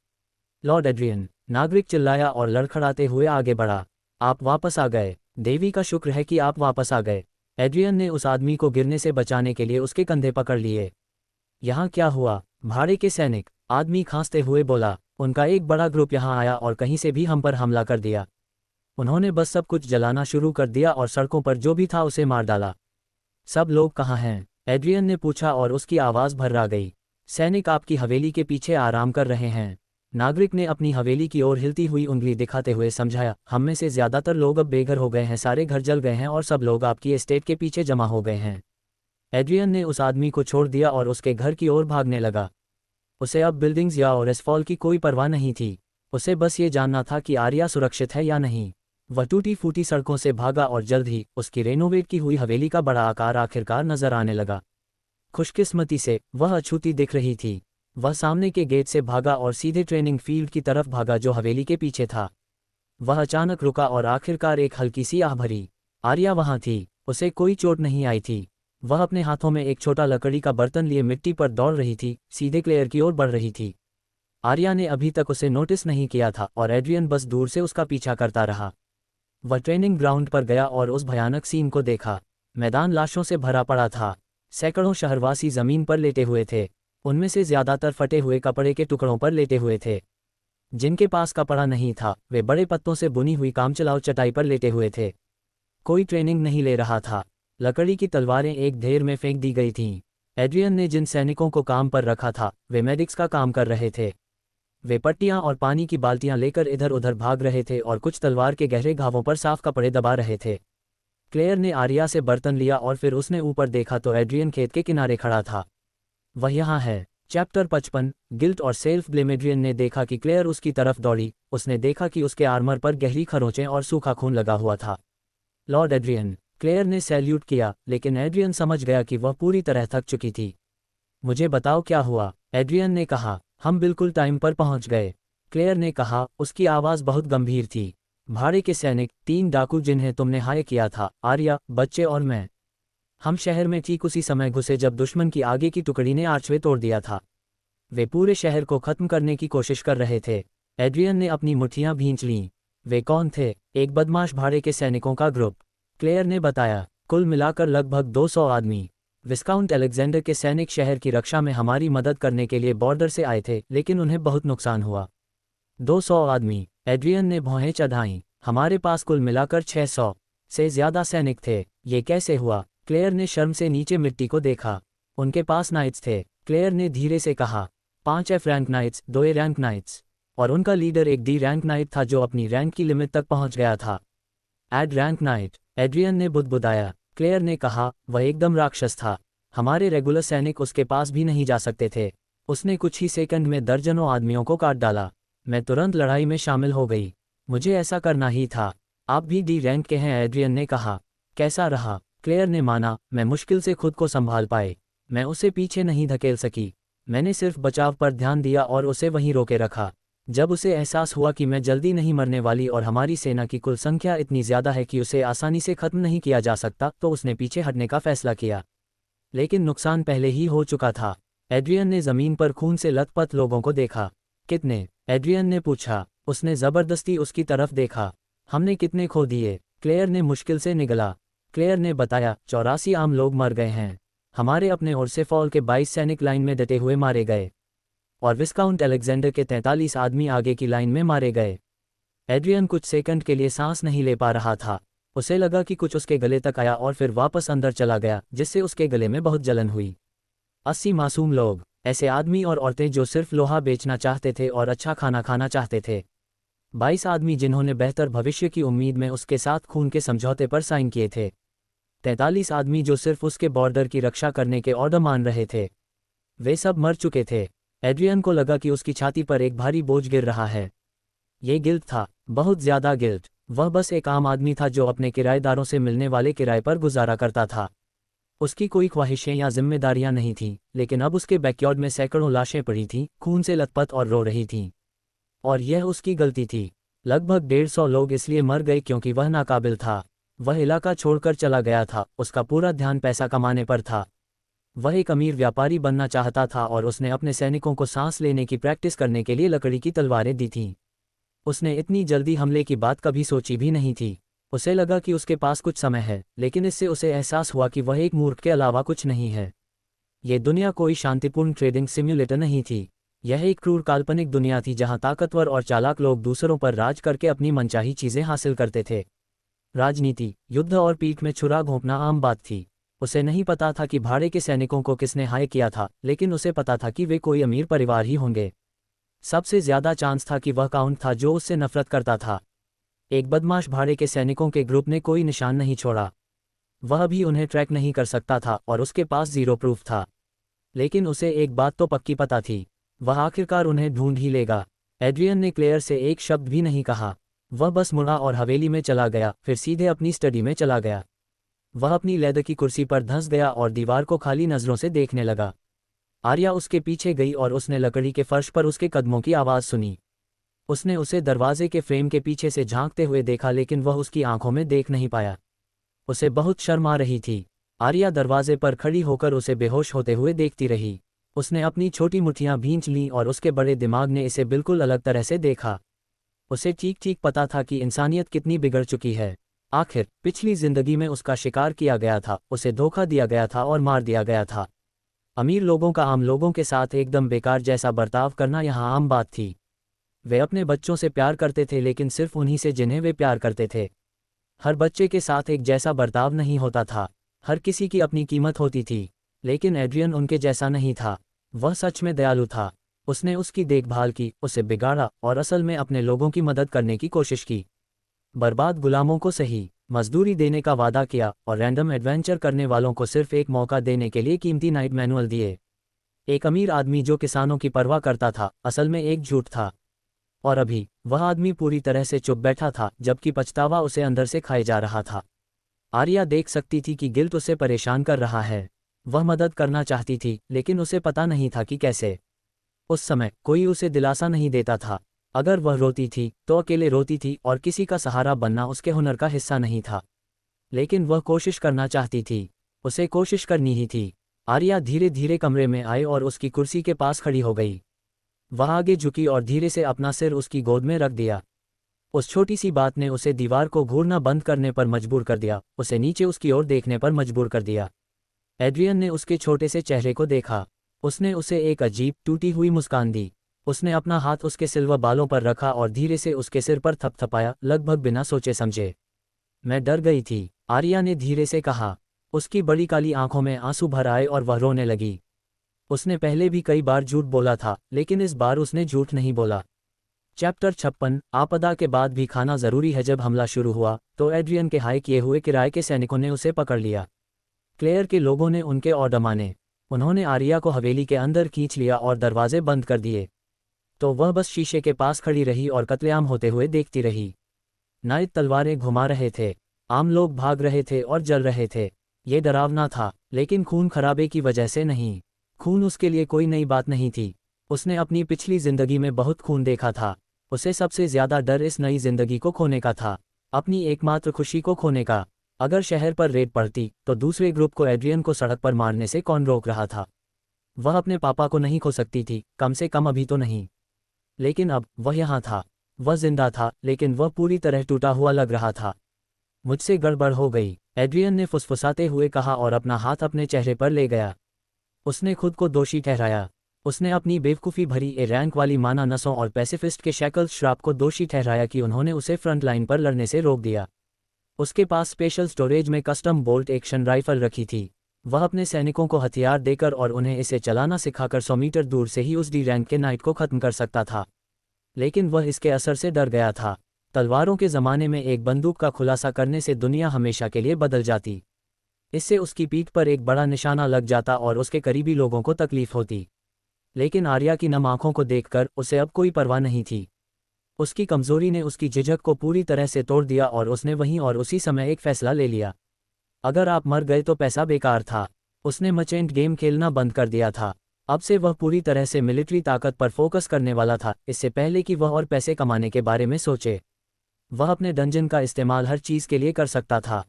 लॉर्ड एड्रियन, नागरिक चिल्लाया और लड़खड़ाते हुए आगे बढ़ा। आप वापस आ गए। देवी का शुक्र है कि आप वापस आ गए। एड्रियन ने उस आदमी को गिरने से बचाने के लिए उसके कंधे पकड़ लिए। यहाँ क्या हुआ? भाड़े के सैनिक, आदमी खांसते हुए बोला। उनका एक बड़ा ग्रुप यहाँ आया और कहीं से भी हम पर हमला कर दिया। उन्होंने बस सब कुछ जलाना शुरू कर दिया और सड़कों पर जो भी था उसे मार डाला। सब लोग कहाँ हैं? एड्रियन ने पूछा और उसकी आवाज़ भर्रा गई। सैनिक आपकी हवेली के पीछे आराम कर रहे हैं। नागरिक ने अपनी हवेली की ओर हिलती हुई उंगली दिखाते हुए समझाया। हम में से ज़्यादातर लोग अब बेघर हो गए हैं, सारे घर जल गए हैं और सब लोग आपकी एस्टेट के पीछे जमा हो गए हैं। एड्रियन ने उस आदमी को छोड़ दिया और उसके घर की ओर भागने लगा। उसे अब बिल्डिंग्स या ओरेसफॉल की कोई परवाह नहीं थी। उसे बस ये जानना था कि आर्या सुरक्षित है या नहीं। वह टूटी फूटी सड़कों से भागा और जल्द ही उसकी रेनोवेट की हुई हवेली का बड़ा आकार आखिरकार नजर आने लगा। खुशकिस्मती से वह अछूती दिख रही थी। वह सामने के गेट से भागा और सीधे ट्रेनिंग फील्ड की तरफ भागा जो हवेली के पीछे था। वह अचानक रुका और आखिरकार एक हल्की सी आह भरी। आर्या वहां थी। उसे कोई चोट नहीं आई थी। वह अपने हाथों में एक छोटा लकड़ी का बर्तन लिए मिट्टी पर दौड़ रही थी, सीधे क्लेयर की ओर बढ़ रही थी। आर्या ने अभी तक उसे नोटिस नहीं किया था और एड्रियन बस दूर से उसका पीछा करता रहा। वह ट्रेनिंग ग्राउंड पर गया और उस भयानक सीन को देखा। मैदान लाशों से भरा पड़ा था। सैकड़ों शहरवासी जमीन पर लेटे हुए थे। उनमें से ज्यादातर फटे हुए कपड़े के टुकड़ों पर लेटे हुए थे। जिनके पास कपड़ा नहीं था वे बड़े पत्तों से बुनी हुई कामचलाऊ चटाई पर लेटे हुए थे। कोई ट्रेनिंग नहीं ले रहा था। लकड़ी की तलवारें एक ढेर में फेंक दी गई थीं। एड्रियन ने जिन सैनिकों को काम पर रखा था वे मेडिक्स का काम कर रहे थे। वे पट्टियां और पानी की बाल्टियां लेकर इधर उधर भाग रहे थे और कुछ तलवार के गहरे घावों पर साफ कपड़े दबा रहे थे। क्लेयर ने आर्या से बर्तन लिया और फिर उसने ऊपर देखा तो एड्रियन खेत के किनारे खड़ा था। वह यहाँ है। चैप्टर 55 गिल्ट और सेल्फ ब्लेम। एड्रियन ने देखा कि क्लेयर उसकी तरफ दौड़ी। उसने देखा कि उसके आर्मर पर गहरी खरोंचें और सूखा खून लगा हुआ था। लॉर्ड एड्रियन, क्लेयर ने सैल्यूट किया, लेकिन एड्रियन समझ गया कि वह पूरी तरह थक चुकी थी। मुझे बताओ क्या हुआ? एड्रियन ने कहा। हम बिल्कुल टाइम पर पहुंच गए, क्लेयर ने कहा। उसकी आवाज़ बहुत गंभीर थी। भाड़े के सैनिक, 3 डाकू जिन्हें तुमने हायर किया था, आर्या, बच्चे और मैं। हम शहर में ठीक उसी समय घुसे जब दुश्मन की आगे की टुकड़ी ने आर्चवे तोड़ दिया था। वे पूरे शहर को खत्म करने की कोशिश कर रहे थे। एड्रियन ने अपनी मुट्ठियां भींच लीं। वे कौन थे? एक बदमाश भाड़े के सैनिकों का ग्रुप, क्लेयर ने बताया। कुल मिलाकर लगभग 200 आदमी। विस्काउंट अलेक्जेंडर के सैनिक शहर की रक्षा में हमारी मदद करने के लिए बॉर्डर से आए थे, लेकिन उन्हें बहुत नुकसान हुआ। 200 आदमी, एड्रियन ने भौहें चढ़ाईं। हमारे पास कुल मिलाकर 600 से ज्यादा सैनिक थे। ये कैसे हुआ? क्लेयर ने शर्म से नीचे मिट्टी को देखा। उनके पास नाइट्स थे, क्लेयर ने धीरे से कहा। 5 F rank knights, 2 A rank knights, और उनका लीडर एक D रैंक नाइट था जो अपनी रैंक की लिमिट तक पहुंच गया था। एड रैंक नाइट, एड्रियन ने बुदबुदाया। क्लेयर ने कहा, वह एकदम राक्षस था। हमारे रेगुलर सैनिक उसके पास भी नहीं जा सकते थे। उसने कुछ ही सेकंड में दर्जनों आदमियों को काट डाला। मैं तुरंत लड़ाई में शामिल हो गई। मुझे ऐसा करना ही था। आप भी D रैंक के हैं, एड्रियन ने कहा। कैसा रहा? क्लेयर ने माना। मैं मुश्किल से खुद को संभाल पाए। मैं उसे पीछे नहीं धकेल सकी। मैंने सिर्फ बचाव पर ध्यान दिया और उसे वहीं रोके रखा। जब उसे एहसास हुआ कि मैं जल्दी नहीं मरने वाली और हमारी सेना की कुल संख्या इतनी ज्यादा है कि उसे आसानी से खत्म नहीं किया जा सकता, तो उसने पीछे हटने का फैसला किया। लेकिन नुकसान पहले ही हो चुका था। एड्रियन ने जमीन पर खून से लथपथ लोगों को देखा। कितने? एड्रियन ने पूछा। उसने जबरदस्ती उसकी तरफ देखा। हमने कितने खो दिए? क्लेयर ने मुश्किल से निगला। क्लेयर ने बताया, 84 आम लोग मर गए हैं। हमारे अपने ओर्सेफॉल के 22 सैनिक लाइन में डटे हुए मारे गए, और विस्काउंट अलेक्जेंडर के 43 आदमी आगे की लाइन में मारे गए। एड्रियन कुछ सेकंड के लिए सांस नहीं ले पा रहा था। उसे लगा कि कुछ उसके गले तक आया और फिर वापस अंदर चला गया, जिससे उसके गले में बहुत जलन हुई। 80 मासूम लोग, ऐसे आदमी और औरतें जो सिर्फ लोहा बेचना चाहते थे और अच्छा खाना खाना चाहते थे। 22 आदमी जिन्होंने बेहतर भविष्य की उम्मीद में उसके साथ खून के समझौते पर साइन किए थे। 43 आदमी जो सिर्फ उसके बॉर्डर की रक्षा करने के ऑर्डर मान रहे थे। वे सब मर चुके थे। एड्रियन को लगा कि उसकी छाती पर एक भारी बोझ गिर रहा है। ये गिल्ट था, बहुत ज्यादा गिल्ट। वह बस एक आम आदमी था जो अपने किराएदारों से मिलने वाले किराए पर गुजारा करता था। उसकी कोई ख्वाहिशें या जिम्मेदारियां नहीं थीं, लेकिन अब उसके बैकयार्ड में सैकड़ों लाशें पड़ी थीं, खून से लथपथ और रो रही थीं। और यह उसकी गलती थी। लगभग 150 लोग इसलिए मर गए क्योंकि वह नाकाबिल था। वह इलाका छोड़कर चला गया था। उसका पूरा ध्यान पैसा कमाने पर था। वह एक अमीर व्यापारी बनना चाहता था और उसने अपने सैनिकों को सांस लेने की प्रैक्टिस करने के लिए लकड़ी की तलवारें दी थीं। उसने इतनी जल्दी हमले की बात कभी सोची भी नहीं थी। उसे लगा कि उसके पास कुछ समय है, लेकिन इससे उसे एहसास हुआ कि वह एक मूर्ख के अलावा कुछ नहीं है। ये दुनिया कोई शांतिपूर्ण ट्रेडिंग सिम्युलेटर नहीं थी। यह एक क्रूर काल्पनिक दुनिया थी जहां ताकतवर और चालाक लोग दूसरों पर राज करके अपनी मनचाही चीजें हासिल करते थे। राजनीति, युद्ध और पीठ में छुरा घोंपना आम बात थी। उसे नहीं पता था कि भाड़े के सैनिकों को किसने हायर किया था, लेकिन उसे पता था कि वे कोई अमीर परिवार ही होंगे। सबसे ज्यादा चांस था कि वह काउंट था जो उससे नफरत करता था। एक बदमाश भाड़े के सैनिकों के ग्रुप ने कोई निशान नहीं छोड़ा। वह भी उन्हें ट्रैक नहीं कर सकता था और उसके पास जीरो प्रूफ था। लेकिन उसे एक बात तो पक्की पता थी, वह आखिरकार उन्हें ढूंढ ही लेगा। एड्रियन ने क्लेयर से एक शब्द भी नहीं कहा। वह बस मुड़ा और हवेली में चला गया, फिर सीधे अपनी स्टडी में चला गया। वह अपनी लेदर की कुर्सी पर धंस गया और दीवार को खाली नजरों से देखने लगा। आर्या उसके पीछे गई और उसने लकड़ी के फर्श पर उसके कदमों की आवाज़ सुनी। उसने उसे दरवाजे के फ्रेम के पीछे से झांकते हुए देखा, लेकिन वह उसकी आंखों में देख नहीं पाया। उसे बहुत शर्म आ रही थी। आर्या दरवाजे पर खड़ी होकर उसे बेहोश होते हुए देखती रही। उसने अपनी छोटी मुट्ठियां भींच लीं और उसके बड़े दिमाग ने इसे बिल्कुल अलग तरह से देखा। उसे ठीक ठीक पता था कि इंसानियत कितनी बिगड़ चुकी है। आखिर पिछली जिंदगी में उसका शिकार किया गया था, उसे धोखा दिया गया था और मार दिया गया था। अमीर लोगों का आम लोगों के साथ एकदम बेकार जैसा बर्ताव करना यहाँ आम बात थी। वे अपने बच्चों से प्यार करते थे, लेकिन सिर्फ उन्हीं से जिन्हें वे प्यार करते थे। हर बच्चे के साथ एक जैसा बर्ताव नहीं होता था। हर किसी की अपनी कीमत होती थी, लेकिन एड्रियन उनके जैसा नहीं था। वह सच में दयालु था। उसने उसकी देखभाल की, उसे बिगाड़ा और असल में अपने लोगों की मदद करने की कोशिश की। बर्बाद गुलामों को सही मजदूरी देने का वादा किया और रैंडम एडवेंचर करने वालों को सिर्फ एक मौका देने के लिए कीमती नाइट मैनुअल दिए। एक अमीर आदमी जो किसानों की परवाह करता था, असल में एक झूठ था। और अभी वह आदमी पूरी तरह से चुप बैठा था, जबकि पछतावा उसे अंदर से खाए जा रहा था। आर्या देख सकती थी कि गिल्ट उसे परेशान कर रहा है। वह मदद करना चाहती थी, लेकिन उसे पता नहीं था कि कैसे। उस समय कोई उसे दिलासा नहीं देता था। अगर वह रोती थी तो अकेले रोती थी और किसी का सहारा बनना उसके हुनर का हिस्सा नहीं था। लेकिन वह कोशिश करना चाहती थी। उसे कोशिश करनी ही थी। आर्या धीरे धीरे कमरे में आई और उसकी कुर्सी के पास खड़ी हो गई। वह आगे झुकी और धीरे से अपना सिर उसकी गोद में रख दिया। उस छोटी सी बात ने उसे दीवार को घूरना बंद करने पर मजबूर कर दिया, उसे नीचे उसकी ओर देखने पर मजबूर कर दिया। एड्रियन ने उसके छोटे से चेहरे को देखा। उसने उसे एक अजीब टूटी हुई मुस्कान दी। उसने अपना हाथ उसके सिल्वर बालों पर रखा और धीरे से उसके सिर पर थपथपाया, लगभग बिना सोचे समझे। मैं डर गई थी, आर्या ने धीरे से कहा। उसकी बड़ी काली आंखों में आंसू भर आए और वह रोने लगी। उसने पहले भी कई बार झूठ बोला था, लेकिन इस बार उसने झूठ नहीं बोला। चैप्टर 56 आपदा के बाद भी खाना जरूरी है। जब हमला शुरू हुआ तो एड्रियन के हाई किए हुए किराए के सैनिकों ने उसे पकड़ लिया। क्लेयर के लोगों ने उनके ऑर्डर माने। उन्होंने आर्या को हवेली के अंदर खींच लिया और दरवाजे बंद कर दिए। तो वह बस शीशे के पास खड़ी रही और कत्लेआम होते हुए देखती रही। नाइट तलवारें घुमा रहे थे, आम लोग भाग रहे थे और जल रहे थे। ये डरावना था, लेकिन खून खराबे की वजह से नहीं। खून उसके लिए कोई नई बात नहीं थी। उसने अपनी पिछली जिंदगी में बहुत खून देखा था। उसे सबसे ज्यादा डर इस नई जिंदगी को खोने का था, अपनी एकमात्र खुशी को खोने का। अगर शहर पर रेड पड़ती तो दूसरे ग्रुप को एड्रियन को सड़क पर मारने से कौन रोक रहा था? वह अपने पापा को नहीं खो सकती थी, कम से कम अभी तो नहीं। लेकिन अब वह यहाँ था। वह जिंदा था, लेकिन वह पूरी तरह टूटा हुआ लग रहा था। मुझसे गड़बड़ हो गई, एड्रियन ने फुसफुसाते हुए कहा और अपना हाथ अपने चेहरे पर ले गया। उसने खुद को दोषी ठहराया। उसने अपनी बेवकूफ़ी भरी ए रैंक वाली माना नसों और पैसिफिस्ट के शैकल श्राप को दोषी ठहराया कि उन्होंने उसे फ्रंट लाइन पर लड़ने से रोक दिया। उसके पास स्पेशल स्टोरेज में कस्टम बोल्ट एक्शन राइफल रखी थी। वह अपने सैनिकों को हथियार देकर और उन्हें इसे चलाना सिखाकर 100 मीटर दूर से ही उस डी रैंक के नाइट को खत्म कर सकता था। लेकिन वह इसके असर से डर गया था। तलवारों के ज़माने में एक बंदूक का खुलासा करने से दुनिया हमेशा के लिए बदल जाती। इससे उसकी पीठ पर एक बड़ा निशाना लग जाता और उसके करीबी लोगों को तकलीफ होती। लेकिन आर्या की नम आंखों को देखकर उसे अब कोई परवाह नहीं थी। उसकी कमजोरी ने उसकी झिझक को पूरी तरह से तोड़ दिया और उसने वहीं और उसी समय एक फैसला ले लिया। अगर आप मर गए तो पैसा बेकार था। उसने मचेंट गेम खेलना बंद कर दिया था। अब से वह पूरी तरह से मिलिट्री ताकत पर फोकस करने वाला था, इससे पहले कि वह और पैसे कमाने के बारे में सोचे। वह अपने डंजन का इस्तेमाल हर चीज़ के लिए कर सकता था।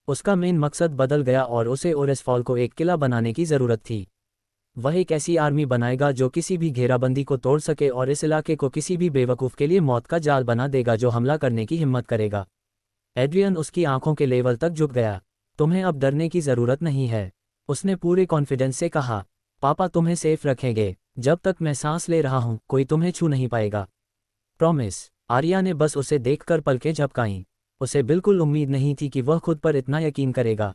उसका मेन मकसद बदल गया और उसे ओरेसफॉल को एक किला बनाने की ज़रूरत थी। वह एक ऐसी आर्मी बनाएगा जो किसी भी घेराबंदी को तोड़ सके और इस इलाके को किसी भी बेवकूफ़ के लिए मौत का जाल बना देगा जो हमला करने की हिम्मत करेगा। एड्रियन उसकी आंखों के लेवल तक झुक गया। तुम्हें अब डरने की ज़रूरत नहीं है, उसने पूरे कॉन्फिडेंस से कहा। पापा तुम्हें सेफ रखेंगे। जब तक मैं सांस ले रहा हूं कोई तुम्हें छू नहीं पाएगा। प्रॉमिस। आर्या ने बस उसे देखकर पलकें झपकाईं। उसे बिल्कुल उम्मीद नहीं थी कि वह खुद पर इतना यकीन करेगा।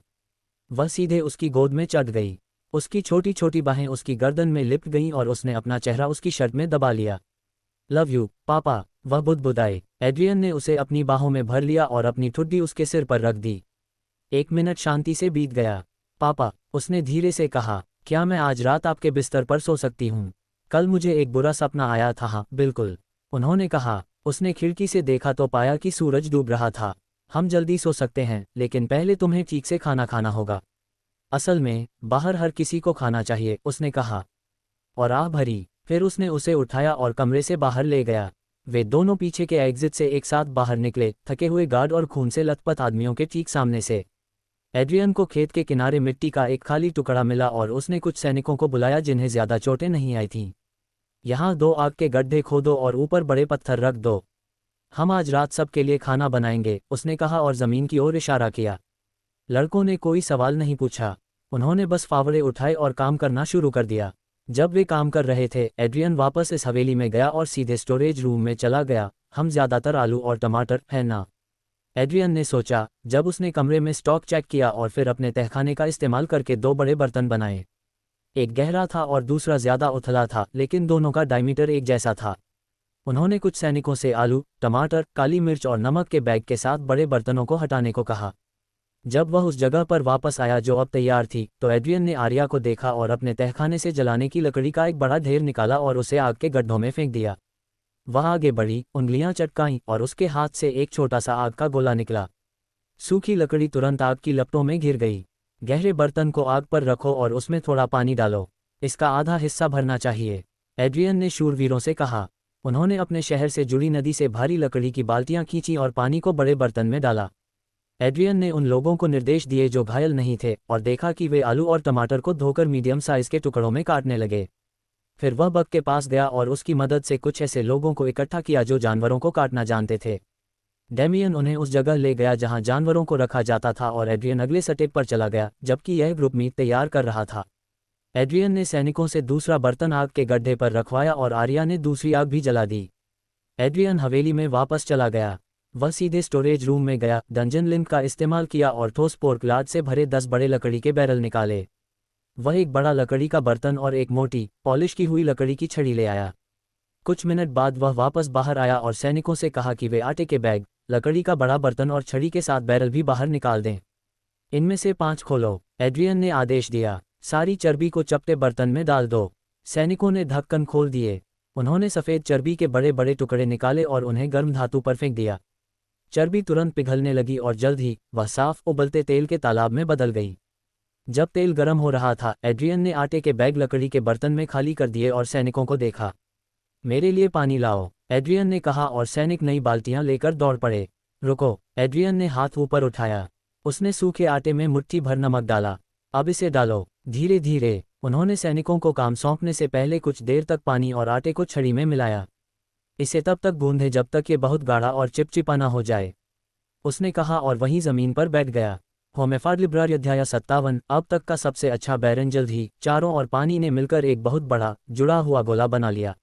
वह सीधे उसकी गोद में चढ़ गई। उसकी छोटी छोटी बाहें उसकी गर्दन में लिपट गईं और उसने अपना चेहरा उसकी शर्ट में दबा लिया। लव यू पापा, वह बुदबुदाए। एड्रियन ने उसे अपनी बाहों में भर लिया और अपनी ठुड्डी उसके सिर पर रख दी। 1 मिनट शांति से बीत गया। पापा, उसने धीरे से कहा, क्या मैं आज रात आपके बिस्तर पर सो सकती हूँ? कल मुझे एक बुरा सपना आया था। हाँ बिल्कुल, उन्होंने कहा। उसने खिड़की से देखा तो पाया कि सूरज डूब रहा था। हम जल्दी सो सकते हैं, लेकिन पहले तुम्हें ठीक से खाना खाना होगा। असल में बाहर हर किसी को खाना चाहिए, उसने कहा और आह भरी। फिर उसने उसे उठाया और कमरे से बाहर ले गया। वे दोनों पीछे के एग्जिट से एक साथ बाहर निकले, थके हुए गार्ड और खून से लथपथ आदमियों के ठीक सामने से। एड्रियन को खेत के किनारे मिट्टी का एक खाली टुकड़ा मिला और उसने कुछ सैनिकों को बुलाया जिन्हें ज्यादा चोटें नहीं आई थीं। यहाँ 2 आग के गड्ढे खोदो और ऊपर बड़े पत्थर रख दो। हम आज रात सबके लिए खाना बनाएंगे, उसने कहा और ज़मीन की ओर इशारा किया। लड़कों ने कोई सवाल नहीं पूछा। उन्होंने बस फावड़े उठाए और काम करना शुरू कर दिया। जब वे काम कर रहे थे, एड्रियन वापस इस हवेली में गया और सीधे स्टोरेज रूम में चला गया। हम ज़्यादातर आलू और टमाटर है ना? एड्रियन ने सोचा, जब उसने कमरे में स्टॉक चेक किया और फिर अपने तहखाने का इस्तेमाल करके 2 बड़े बर्तन बनाए। एक गहरा था और दूसरा ज़्यादा उथला था, लेकिन दोनों का डायमीटर एक जैसा था। उन्होंने कुछ सैनिकों से आलू, टमाटर, काली मिर्च और नमक के बैग के साथ बड़े बर्तनों को हटाने को कहा। जब वह उस जगह पर वापस आया जो अब तैयार थी, तो एड्रियन ने आर्या को देखा और अपने तहखाने से जलाने की लकड़ी का एक बड़ा ढेर निकाला और उसे आग के गड्ढों में फेंक दिया। वह आगे बढ़ी, उंगलियां चटकाईं और उसके हाथ से एक छोटा सा आग का गोला निकला। सूखी लकड़ी तुरंत आग की लपटों में घिर गई। गहरे बर्तन को आग पर रखो और उसमें थोड़ा पानी डालो। इसका आधा हिस्सा भरना चाहिए, एड्रियन ने शूरवीरों से कहा। उन्होंने अपने शहर से जुड़ी नदी से भारी लकड़ी की बाल्टियां खींची और पानी को बड़े बर्तन में डाला। एड्रियन ने उन लोगों को निर्देश दिए जो घायल नहीं थे और देखा कि वे आलू और टमाटर को धोकर मीडियम साइज के टुकड़ों में काटने लगे। फिर वह बग के पास गया और उसकी मदद से कुछ ऐसे लोगों को इकट्ठा किया जो जानवरों को काटना जानते थे। डेमियन उन्हें उस जगह ले गया जहां जानवरों को रखा जाता था और एड्रियन अगले स्टेप पर चला गया जबकि यह ग्रुप मीट तैयार कर रहा था। एड्रियन ने सैनिकों से दूसरा बर्तन आग के गड्ढे पर रखवाया और आर्या ने दूसरी आग भी जला दी। एड्रियन हवेली में वापस चला गया। वह सीधे स्टोरेज रूम में गया, डंजन लिंक का इस्तेमाल किया और ठोस पोर्क लाड से भरे 10 बड़े लकड़ी के बैरल निकाले। वह एक बड़ा लकड़ी का बर्तन और एक मोटी, पॉलिश की हुई लकड़ी की छड़ी ले आया। कुछ मिनट बाद वह वापस बाहर आया और सैनिकों से कहा कि वे आटे के बैग, लकड़ी का बड़ा बर्तन और छड़ी के साथ बैरल भी बाहर निकाल दें। इनमें से 5 खोलो, एड्रियन ने आदेश दिया। सारी चर्बी को चपटे बर्तन में डाल दो। सैनिकों ने ढक्कन खोल दिए। उन्होंने सफ़ेद चर्बी के बड़े बड़े टुकड़े निकाले और उन्हें गर्म धातु पर फेंक दिया। चर्बी तुरंत पिघलने लगी और जल्द ही वह साफ उबलते तेल के तालाब में बदल गई। जब तेल गर्म हो रहा था, एड्रियन ने आटे के बैग लकड़ी के बर्तन में खाली कर दिए और सैनिकों को देखा। मेरे लिए पानी लाओ, एड्रियन ने कहा और सैनिक नई बाल्टियां लेकर दौड़ पड़े। रुको, एड्रियन ने हाथ ऊपर उठाया। उसने सूखे आटे में मुट्ठी भर नमक डाला। अब इसे डालो, धीरे धीरे। उन्होंने सैनिकों को काम सौंपने से पहले कुछ देर तक पानी और आटे को छड़ी में मिलाया। इसे तब तक गूंधे जब तक ये बहुत गाढ़ा और चिपचिपा न हो जाए, उसने कहा और वहीं ज़मीन पर बैठ गया। होमेफाड लिब्रारी अध्याय 57। अब तक का सबसे अच्छा बैरन जल्द ही चारों और पानी ने मिलकर एक बहुत बड़ा जुड़ा हुआ गोला बना लिया।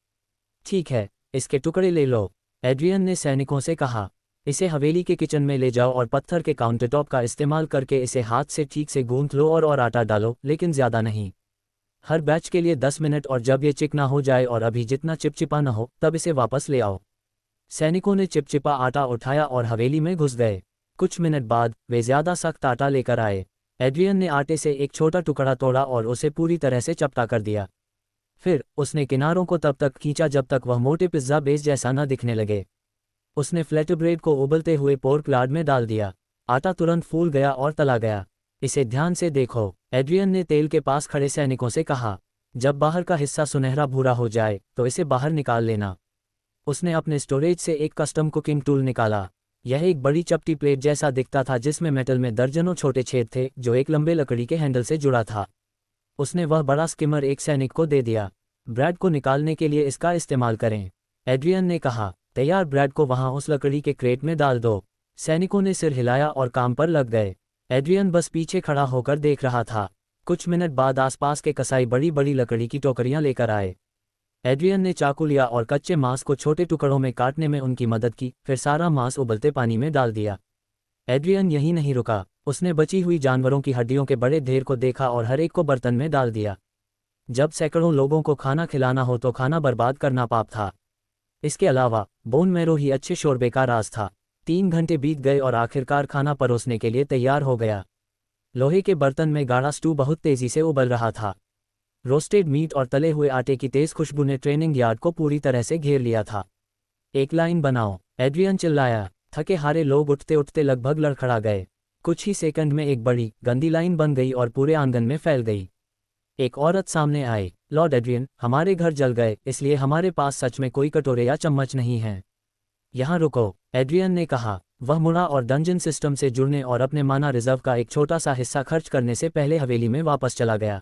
ठीक है, इसके टुकड़े ले लो, एड्रियन ने सैनिकों से कहा। इसे हवेली के किचन में ले जाओ और पत्थर के काउंटरटॉप का इस्तेमाल करके इसे हाथ से ठीक से गूंथ लो और आटा डालो, लेकिन ज़्यादा नहीं। हर बैच के लिए 10 मिनट, और जब ये चिकना हो जाए और अभी जितना चिपचिपा न हो तब इसे वापस ले आओ। सैनिकों ने चिपचिपा आटा उठाया और हवेली में घुस गए। कुछ मिनट बाद वे ज़्यादा सख्त आटा लेकर आए। एड्रियन ने आटे से एक छोटा टुकड़ा तोड़ा और उसे पूरी तरह से चपटा कर दिया। फिर उसने किनारों को तब तक खींचा जब तक वह मोटे पिज्ज़ा बेस जैसा न दिखने लगे। उसने फ्लैटब्रेड को उबलते हुए पोर्क लाड में डाल दिया। आटा तुरंत फूल गया और तला गया। इसे ध्यान से देखो, एड्रियन ने तेल के पास खड़े सैनिकों से कहा। जब बाहर का हिस्सा सुनहरा भूरा हो जाए तो इसे बाहर निकाल लेना। उसने अपने स्टोरेज से एक कस्टम कुकिंग टूल निकाला। यह एक बड़ी चपटी प्लेट जैसा दिखता था जिसमें मेटल में दर्जनों छोटे छेद थे जो एक लंबे लकड़ी के हैंडल से जुड़ा था। उसने वह बड़ा स्किमर एक सैनिक को दे दिया। ब्रेड को निकालने के लिए इसका इस्तेमाल करें, एड्रियन ने कहा। तैयार ब्रेड को वहां उस लकड़ी के क्रेट में डाल दो। सैनिकों ने सिर हिलाया और काम पर लग गए। एड्रियन बस पीछे खड़ा होकर देख रहा था। कुछ मिनट बाद आसपास के कसाई बड़ी बड़ी लकड़ी की टोकरियां लेकर आए। एड्रियन ने चाकू लिया और कच्चे मांस को छोटे टुकड़ों में काटने में उनकी मदद की, फिर सारा मांस उबलते पानी में डाल दिया। एड्रियन यहीं नहीं रुका। उसने बची हुई जानवरों की हड्डियों के बड़े ढेर को देखा और हर एक को बर्तन में डाल दिया। जब सैकड़ों लोगों को खाना खिलाना हो तो खाना बर्बाद करना पाप था। इसके अलावा बोन मैरो ही अच्छे शोरबे का राज था। 3 घंटे बीत गए और आखिरकार खाना परोसने के लिए तैयार हो गया। लोहे के बर्तन में गाढ़ा स्टू बहुत तेजी से उबल रहा था। रोस्टेड मीट और तले हुए आटे की तेज खुशबू ने ट्रेनिंग यार्ड को पूरी तरह से घेर लिया था। एक लाइन बनाओ, एड्रियन चिल्लाया। थके हारे लोग उठते उठते लगभग लड़खड़ा गए। कुछ ही सेकंड में एक बड़ी गंदी लाइन बन गई और पूरे आंगन में फैल गई। एक औरत सामने आई। लॉर्ड एड्रियन, हमारे घर जल गए, इसलिए हमारे पास सच में कोई कटोरे या चम्मच नहीं हैं। यहाँ रुको, एड्रियन ने कहा। वह मुड़ा और डंजन सिस्टम से जुड़ने और अपने माना रिजर्व का एक छोटा सा हिस्सा खर्च करने से पहले हवेली में वापस चला गया।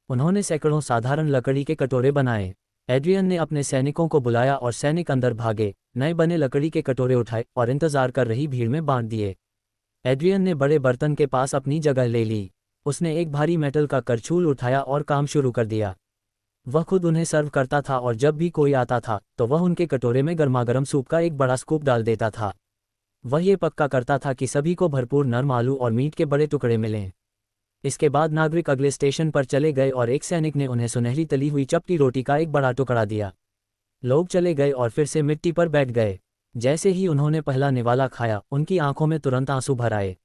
उन्होंने सैकड़ों साधारण लकड़ी के कटोरे बनाए। एड्रियन ने अपने सैनिकों को बुलाया और सैनिक अंदर भागे, नए बने लकड़ी के कटोरे उठाए और इंतजार कर रही भीड़ में बांट दिए। एड्रियन ने बड़े बर्तन के पास अपनी जगह ले ली। उसने एक भारी मेटल का करछूल उठाया और काम शुरू कर दिया। वह खुद उन्हें सर्व करता था और जब भी कोई आता था तो वह उनके कटोरे में गर्मागर्म सूप का एक बड़ा स्कूप डाल देता था। वह ये पक्का करता था कि सभी को भरपूर नरम आलू और मीट के बड़े टुकड़े मिलें। इसके बाद नागरिक अगले स्टेशन पर चले गए और एक सैनिक ने उन्हें सुनहरी तली हुई चपटी रोटी का एक बड़ा टुकड़ा दिया। लोग चले गए और फिर से मिट्टी पर बैठ गए। जैसे ही उन्होंने पहला निवाला खाया, उनकी आंखों में तुरंत आंसू भर आए।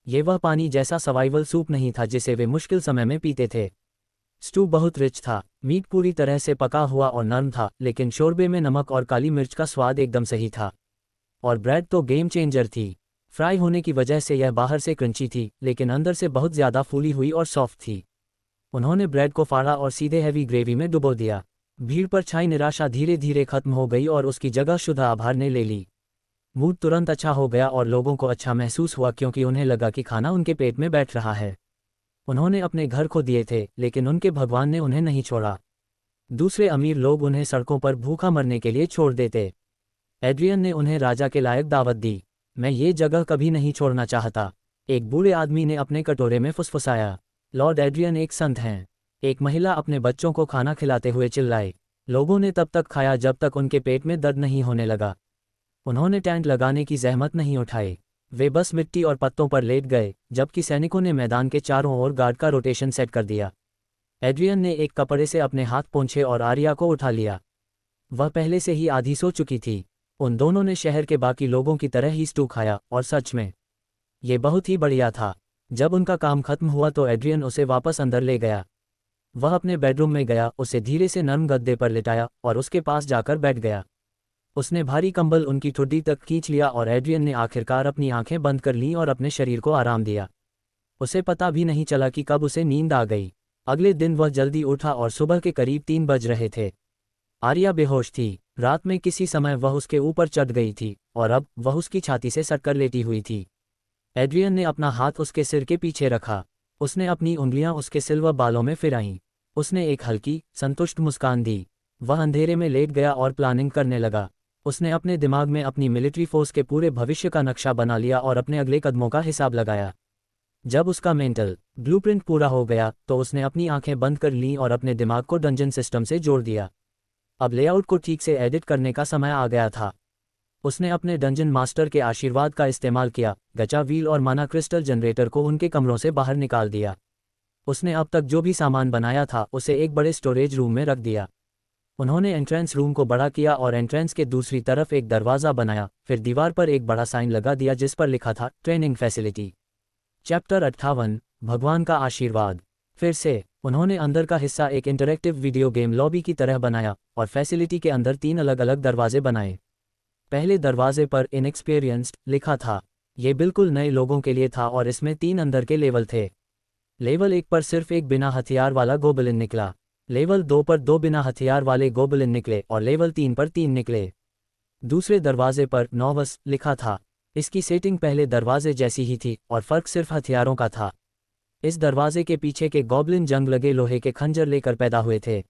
ये वह पानी जैसा सर्वाइवल सूप नहीं था जिसे वे मुश्किल समय में पीते थे। स्टू बहुत रिच था। मीट पूरी तरह से पका हुआ और नरम था, लेकिन शोरबे में नमक और काली मिर्च का स्वाद एकदम सही था। और ब्रेड तो गेम चेंजर थी। फ्राई होने की वजह से यह बाहर से क्रंची थी, लेकिन अंदर से बहुत ज़्यादा फूली हुई और सॉफ्ट थी। उन्होंने ब्रेड को फाड़ा और सीधे हैवी ग्रेवी में डुबो दिया। भीड़ पर छाई निराशा धीरे धीरे खत्म हो गई और उसकी जगह शुद्ध आभार ने ले ली। मूड तुरंत अच्छा हो गया और लोगों को अच्छा महसूस हुआ क्योंकि उन्हें लगा कि खाना उनके पेट में बैठ रहा है। उन्होंने अपने घर खो दिए थे, लेकिन उनके भगवान ने उन्हें नहीं छोड़ा। दूसरे अमीर लोग उन्हें सड़कों पर भूखा मरने के लिए छोड़ देते। एड्रियन ने उन्हें राजा के लायक दावत दी। मैं ये जगह कभी नहीं छोड़ना चाहता, एक बूढ़े आदमी ने अपने कटोरे में फुसफुसाया। लॉर्ड एड्रियन एक संत हैं। एक महिला अपने बच्चों को खाना खिलाते हुए चिल्लाई। लोगों ने तब तक खाया जब तक उनके पेट में दर्द नहीं होने लगा। उन्होंने टेंट लगाने की जहमत नहीं उठाई। वे बस मिट्टी और पत्तों पर लेट गए, जबकि सैनिकों ने मैदान के चारों ओर गार्ड का रोटेशन सेट कर दिया। एड्रियन ने एक कपड़े से अपने हाथ पोंछे और आर्या को उठा लिया। वह पहले से ही आधी सो चुकी थी। उन दोनों ने शहर के बाकी लोगों की तरह ही स्टू खाया, और सच में ये बहुत ही बढ़िया था। जब उनका काम खत्म हुआ तो एड्रियन उसे वापस अंदर ले गया। वह अपने बेडरूम में गया, उसे धीरे से नर्म गद्दे पर लिटाया और उसके पास जाकर बैठ गया। उसने भारी कंबल उनकी ठुड्डी तक खींच लिया और एड्रियन ने आखिरकार अपनी आंखें बंद कर लीं और अपने शरीर को आराम दिया। उसे पता भी नहीं चला कि कब उसे नींद आ गई। अगले दिन वह जल्दी उठा और सुबह के करीब 3 बज रहे थे। आर्या बेहोश थी। रात में किसी समय वह उसके ऊपर चढ़ गई थी और अब वह उसकी छाती से सटकर लेटी हुई थी। एड्रियन ने अपना हाथ उसके सिर के पीछे रखा। उसने अपनी उंगलियां उसके सिल्वर बालों में फिराईं। उसने एक हल्की, संतुष्ट मुस्कान दी। वह अंधेरे में लेट गया और प्लानिंग करने लगा। उसने अपने दिमाग में अपनी मिलिट्री फोर्स के पूरे भविष्य का नक्शा बना लिया और अपने अगले कदमों का हिसाब लगाया। जब उसका मेंटल ब्लूप्रिंट पूरा हो गया तो उसने अपनी आंखें बंद कर लीं और अपने दिमाग को डंजन सिस्टम से जोड़ दिया। अब लेआउट को ठीक से एडिट करने का समय आ गया था। उसने अपने डंजन मास्टर के आशीर्वाद का इस्तेमाल किया, गचा व्हील और माना क्रिस्टल जनरेटर को उनके कमरों से बाहर निकाल दिया। उसने अब तक जो भी सामान बनाया था उसे एक बड़े स्टोरेज रूम में रख दिया। उन्होंने एंट्रेंस रूम को बड़ा किया और एंट्रेंस के दूसरी तरफ एक दरवाज़ा बनाया। फिर दीवार पर एक बड़ा साइन लगा दिया जिस पर लिखा था ट्रेनिंग फैसिलिटी। चैप्टर 58 भगवान का आशीर्वाद। फिर से उन्होंने अंदर का हिस्सा एक इंटरैक्टिव वीडियो गेम लॉबी की तरह बनाया और फैसिलिटी के अंदर 3 अलग अलग दरवाजे बनाए। पहले दरवाजे पर इनएक्सपीरियंस्ड लिखा था। ये बिल्कुल नए लोगों के लिए था और इसमें 3 अंदर के लेवल थे। लेवल 1 पर सिर्फ एक बिना हथियार वाला गोबलिन निकला। लेवल 2 पर 2 बिना हथियार वाले गोबलिन निकले और लेवल 3 पर 3 निकले। दूसरे दरवाजे पर नॉवस लिखा था। इसकी सेटिंग पहले दरवाजे जैसी ही थी और फर्क सिर्फ हथियारों का था। इस दरवाजे के पीछे के गॉबलिन जंग लगे लोहे के खंजर लेकर पैदा हुए थे।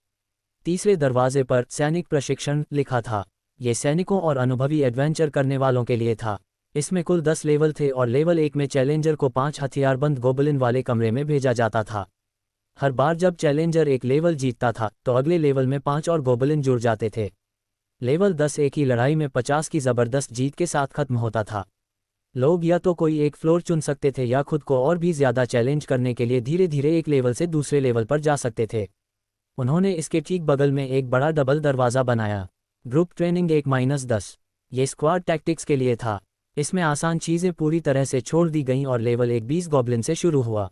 तीसरे दरवाजे पर सैनिक प्रशिक्षण लिखा था। ये सैनिकों और अनुभवी एडवेंचर करने वालों के लिए था। इसमें कुल 10 लेवल थे और लेवल 1 में चैलेंजर को 5 हथियारबंद गोबलिन वाले कमरे में भेजा जाता था। हर बार जब चैलेंजर एक लेवल जीतता था तो अगले लेवल में 5 और गोबलिन जुड़ जाते थे। लेवल 10 एक ही लड़ाई में 50 की ज़बरदस्त जीत के साथ खत्म होता था। लोग या तो कोई एक फ्लोर चुन सकते थे या खुद को और भी ज़्यादा चैलेंज करने के लिए धीरे धीरे एक लेवल से दूसरे लेवल पर जा सकते थे। उन्होंने इसके ठीक बगल में एक बड़ा डबल दरवाज़ा बनाया। Group training 1-10। ये स्क्वाड टैक्टिक्स के लिए था। इसमें आसान चीज़ें पूरी तरह से छोड़ दी गईं और लेवल 1 20 गॉबलिन से शुरू हुआ।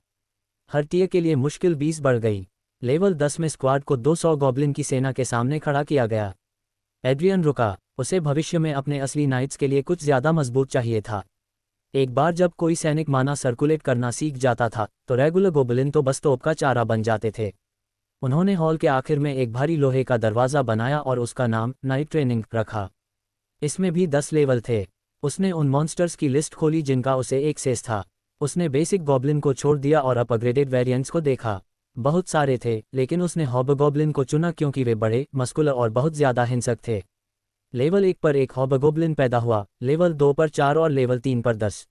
हर टियर के लिए मुश्किल 20 बढ़ गई। लेवल 10 में स्क्वाड को 200 गॉबलिन की सेना के सामने खड़ा किया गया। एड्रियन रुका। उसे भविष्य में अपने असली नाइट्स के लिए कुछ ज़्यादा मजबूत चाहिए था। एक बार जब कोई सैनिक माना सर्कुलेट करना सीख जाता था तो रेगुलर गोबलिन तो बस तोप का चारा बन जाते थे। उन्होंने हॉल के आखिर में एक भारी लोहे का दरवाज़ा बनाया और उसका नाम नाइट ट्रेनिंग रखा। इसमें भी 10 लेवल थे। उसने उन मॉन्स्टर्स की लिस्ट खोली जिनका उसे एक्सेस था। उसने बेसिक गॉबलिन को छोड़ दिया और अपग्रेडेड वेरिएंट्स को देखा। बहुत सारे थे, लेकिन उसने हॉबगॉबलिन को चुना क्योंकि वे बड़े, मस्कुलर और बहुत ज़्यादा हिंसक थे। लेवल 1 पर एक हॉबगॉबलिन पैदा हुआ, लेवल 2 पर 4 और लेवल 3 पर 10।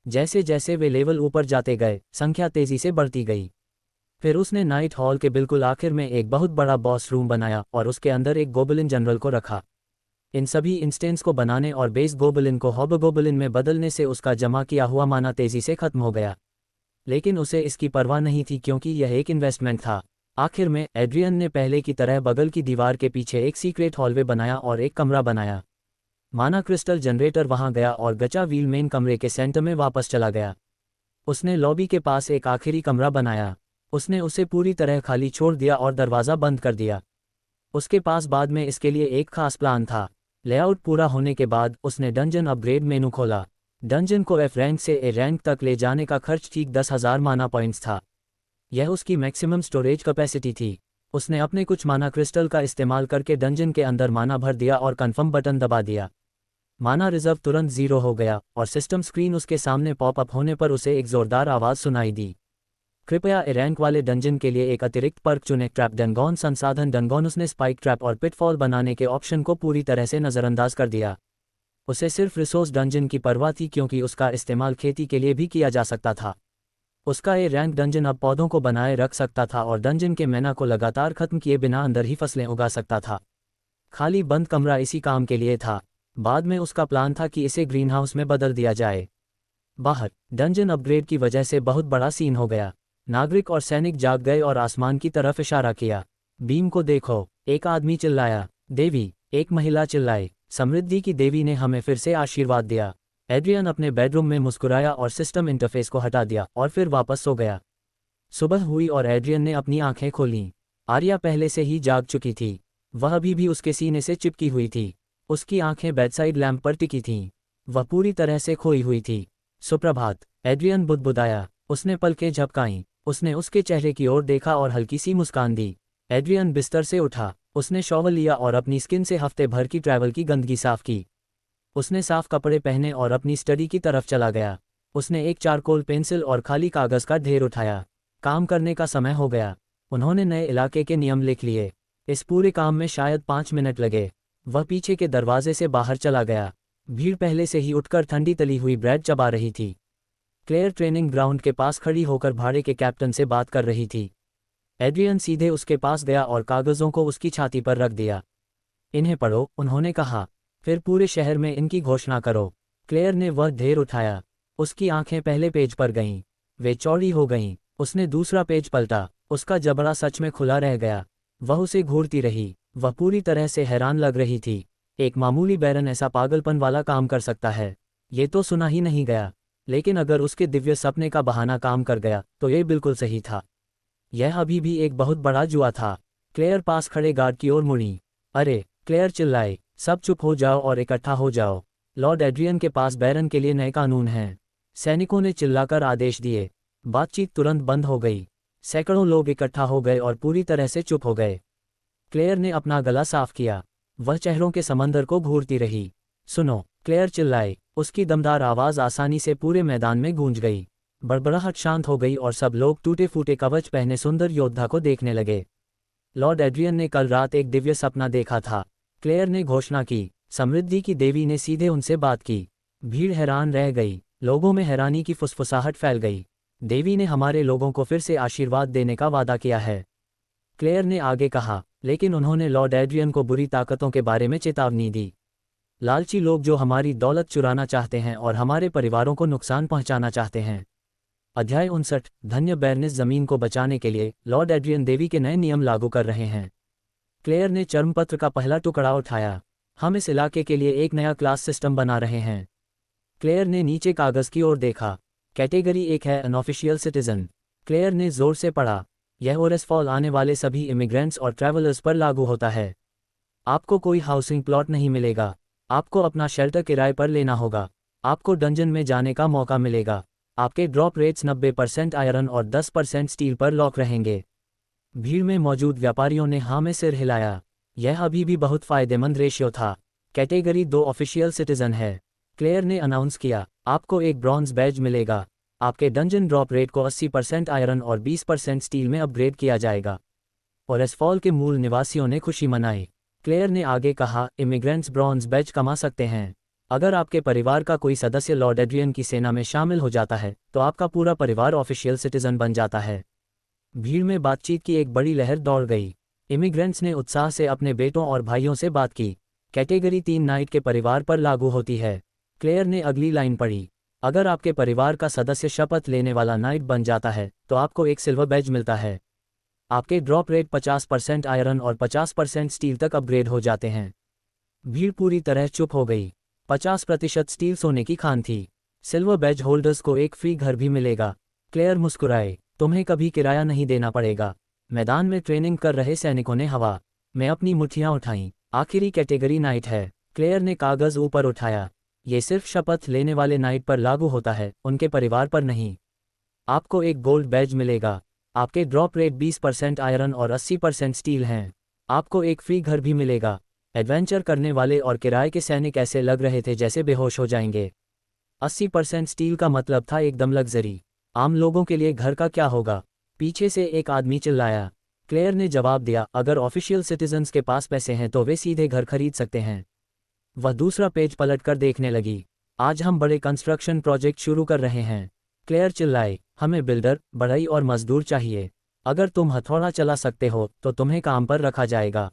जैसे जैसे वे लेवल ऊपर जाते गए, संख्या तेज़ी से बढ़ती गई। फिर उसने नाइट हॉल के बिल्कुल आखिर में एक बहुत बड़ा बॉस रूम बनाया और उसके अंदर एक गोबलिन जनरल को रखा। इन सभी इंस्टेंस को बनाने और बेस गोबलिन को हॉबगॉबलिन में बदलने से उसका जमा किया हुआ माना तेज़ी से खत्म हो गया। लेकिन उसे इसकी परवाह नहीं थी क्योंकि यह एक इन्वेस्टमेंट था। आखिर में एड्रियन ने पहले की तरह बगल की दीवार के पीछे एक सीक्रेट हॉलवे बनाया और एक कमरा बनाया। माना क्रिस्टल जनरेटर वहां गया और गचा व्हील मेन कमरे के सेंटर में वापस चला गया। उसने लॉबी के पास एक आखिरी कमरा बनाया। उसने उसे पूरी तरह खाली छोड़ दिया और दरवाज़ा बंद कर दिया। उसके पास बाद में इसके लिए एक खास प्लान था। लेआउट पूरा होने के बाद उसने डंजन अपग्रेड मेनू खोला। डंजन को F रैंक से A रैंक तक ले जाने का खर्च ठीक 10,000 माना पॉइंट्स था। यह उसकी मैक्सिमम स्टोरेज कैपेसिटी थी। उसने अपने कुछ माना क्रिस्टल का इस्तेमाल करके डंजन के अंदर माना भर दिया और कन्फर्म बटन दबा दिया। माना रिजर्व तुरंत 0 हो गया और सिस्टम स्क्रीन उसके सामने पॉपअप होने पर उसे एक ज़ोरदार आवाज़ सुनाई दी। कृपया A रैंक वाले डंजन के लिए एक अतिरिक्त पर्क चुनें। ट्रैप डंगॉन संसाधन डंगॉन। उसने स्पाइक ट्रैप और पिटफॉल बनाने के ऑप्शन को पूरी तरह से नज़रअंदाज कर दिया। उसे सिर्फ रिसोर्स डंजन की परवाह थी क्योंकि उसका इस्तेमाल खेती के लिए भी किया जा सकता था। उसका ए रैंक डंजन अब पौधों को बनाए रख सकता था और डंजन के मैना को लगातार खत्म किए बिना अंदर ही फसलें उगा सकता था। खाली बंद कमरा इसी काम के लिए था। बाद में उसका प्लान था कि इसे ग्रीनहाउस में बदल दिया जाए। बाहर डंजन अपग्रेड की वजह से बहुत बड़ा सीन हो गया। नागरिक और सैनिक जाग गए और आसमान की तरफ इशारा किया। बीम को देखो, एक आदमी चिल्लाया। देवी, एक महिला चिल्लाई। समृद्धि की देवी ने हमें फिर से आशीर्वाद दिया। एड्रियन अपने बेडरूम में मुस्कुराया और सिस्टम इंटरफेस को हटा दिया और फिर वापस सो गया। सुबह हुई और एड्रियन ने अपनी आंखें खोलीं। आर्या पहले से ही जाग चुकी थी। वह अभी भी उसके सीने से चिपकी हुई थी। उसकी आंखें बेडसाइड लैंप पर टिकी थीं। वह पूरी तरह से खोई हुई थी। सुप्रभात, एड्रियन बुदबुदाया। उसने पलकें झपकाईं। उसने उसके चेहरे की ओर देखा और हल्की सी मुस्कान दी। एड्रियन बिस्तर से उठा। उसने शॉवर लिया और अपनी स्किन से हफ्ते भर की ट्रैवल की गंदगी साफ की। उसने साफ कपड़े पहने और अपनी स्टडी की तरफ चला गया। उसने एक चारकोल पेंसिल और खाली कागज का ढेर उठाया। काम करने का समय हो गया। उन्होंने नए इलाके के नियम लिख लिए। इस पूरे काम में शायद 5 मिनट लगे। वह पीछे के दरवाजे से बाहर चला गया। भीड़ पहले से ही उठकर ठंडी तली हुई ब्रेड चबा रही थी। क्लेयर ट्रेनिंग ग्राउंड के पास खड़ी होकर भाड़े के कैप्टन से बात कर रही थी। एड्रियन सीधे उसके पास गया और कागजों को उसकी छाती पर रख दिया। इन्हें पढ़ो, उन्होंने कहा। फिर पूरे शहर में इनकी घोषणा करो। क्लेयर ने वह ढेर उठाया। उसकी आंखें पहले पेज पर गईं। वे चौड़ी हो गईं। उसने दूसरा पेज पलटा। उसका जबड़ा सच में खुला रह गया। वह उसे घूरती रही। वह पूरी तरह से हैरान लग रही थी। एक मामूली बैरन ऐसा पागलपन वाला काम कर सकता है? ये तो सुना ही नहीं गया। लेकिन अगर उसके दिव्य सपने का बहाना काम कर गया तो ये बिल्कुल सही था। यह अभी भी एक बहुत बड़ा जुआ था। क्लेयर पास खड़े गार्ड की ओर मुड़ी। अरे, क्लेयर चिल्लाई, सब चुप हो जाओ और इकट्ठा हो जाओ। लॉर्ड एड्रियन के पास बैरन के लिए नए कानून हैं। सैनिकों ने चिल्लाकर आदेश दिए। बातचीत तुरंत बंद हो गई। सैकड़ों लोग इकट्ठा हो गए और पूरी तरह से चुप हो गए। क्लेयर ने अपना गला साफ किया। वह चेहरों के समंदर को घूरती रही। सुनो, क्लेयर चिल्लाई। उसकी दमदार आवाज़ आसानी से पूरे मैदान में गूंज गई। बड़बड़ाहट शांत हो गई और सब लोग टूटे फूटे कवच पहने सुंदर योद्धा को देखने लगे। लॉर्ड एड्रियन ने कल रात एक दिव्य सपना देखा था। क्लेयर ने घोषणा की। समृद्धि की देवी ने सीधे उनसे बात की। भीड़ हैरान रह गई। लोगों में हैरानी की फुसफुसाहट फैल गई। देवी ने हमारे लोगों को फिर से आशीर्वाद देने का वादा किया है, क्लेयर ने आगे कहा। लेकिन उन्होंने लॉर्ड एड्रियन को बुरी ताकतों के बारे में चेतावनी दी। लालची लोग जो हमारी दौलत चुराना चाहते हैं और हमारे परिवारों को नुकसान पहुंचाना चाहते हैं। अध्याय 59। धन्य बैरनिस जमीन को बचाने के लिए लॉर्ड एड्रियन देवी के नए नियम लागू कर रहे हैं। क्लेयर ने चर्मपत्र का पहला टुकड़ा उठाया। हम इस इलाके के लिए एक नया क्लास सिस्टम बना रहे हैं। क्लेयर ने नीचे कागज की ओर देखा। कैटेगरी 1 है अनऑफिशियल सिटीजन। क्लेयर ने जोर से पढ़ा। यह ओरेसफॉल आने वाले सभी इमिग्रेंट्स और ट्रैवलर्स पर लागू होता है। आपको कोई हाउसिंग प्लॉट नहीं मिलेगा। आपको अपना शेल्टर किराए पर लेना होगा। आपको डंजन में जाने का मौका मिलेगा। आपके ड्रॉप रेट्स 90% आयरन और 10% स्टील पर लॉक रहेंगे। भीड़ में मौजूद व्यापारियों ने हाँ में सिर हिलाया। यह अभी भी बहुत फायदेमंद रेशियो था। कैटेगरी 2 ऑफिशियल सिटीजन है। क्लेयर ने अनाउंस किया। आपको एक ब्रॉन्ज बैज मिलेगा। आपके डंजन ड्रॉप रेट को 80% आयरन और 20% स्टील में अपग्रेड किया जाएगा। ओरेसफॉल के मूल निवासियों ने खुशी मनाई। क्लेयर ने आगे कहा, इमिग्रेंट्स ब्रॉन्ज बैज कमा सकते हैं। अगर आपके परिवार का कोई सदस्य लॉर्ड एड्रियन की सेना में शामिल हो जाता है तो आपका पूरा परिवार ऑफिशियल सिटीजन बन जाता है। भीड़ में बातचीत की एक बड़ी लहर दौड़ गई। इमिग्रेंट्स ने उत्साह से अपने बेटों और भाइयों से बात की। कैटेगरी 3 नाइट के परिवार पर लागू होती है। क्लेयर ने अगली लाइन पढ़ी। अगर आपके परिवार का सदस्य शपथ लेने वाला नाइट बन जाता है तो आपको एक सिल्वर बैज मिलता है। आपके ड्रॉप रेट 50% आयरन और 50% स्टील तक अपग्रेड हो जाते हैं। भीड़ पूरी तरह चुप हो गई। 50% स्टील सोने की खान थी। सिल्वर बैज होल्डर्स को एक फ्री घर भी मिलेगा। क्लेयर मुस्कुराए। तुम्हें कभी किराया नहीं देना पड़ेगा। मैदान में ट्रेनिंग कर रहे सैनिकों ने हवा में अपनी मुट्ठियां उठाईं। आखिरी कैटेगरी नाइट है। क्लेयर ने कागज ऊपर उठाया। ये सिर्फ शपथ लेने वाले नाइट पर लागू होता है, उनके परिवार पर नहीं। आपको एक गोल्ड बैज मिलेगा। आपके ड्रॉप रेट 20% आयरन और 80% स्टील हैं। आपको एक फ्री घर भी मिलेगा। एडवेंचर करने वाले और किराए के सैनिक ऐसे लग रहे थे जैसे बेहोश हो जाएंगे। 80% स्टील का मतलब था एकदम लग्जरी। आम लोगों के लिए घर का क्या होगा? पीछे से एक आदमी चिल्लाया। क्लेयर ने जवाब दिया, अगर ऑफिशियल सिटीजन्स के पास पैसे हैं तो वे सीधे घर खरीद सकते हैं। वह दूसरा पेज पलट कर देखने लगी। आज हम बड़े कंस्ट्रक्शन प्रोजेक्ट शुरू कर रहे हैं। क्लेयर चिल्लाई, हमें बिल्डर, बढ़ई और मजदूर चाहिए। अगर तुम हथौड़ा चला सकते हो तो तुम्हें काम पर रखा जाएगा।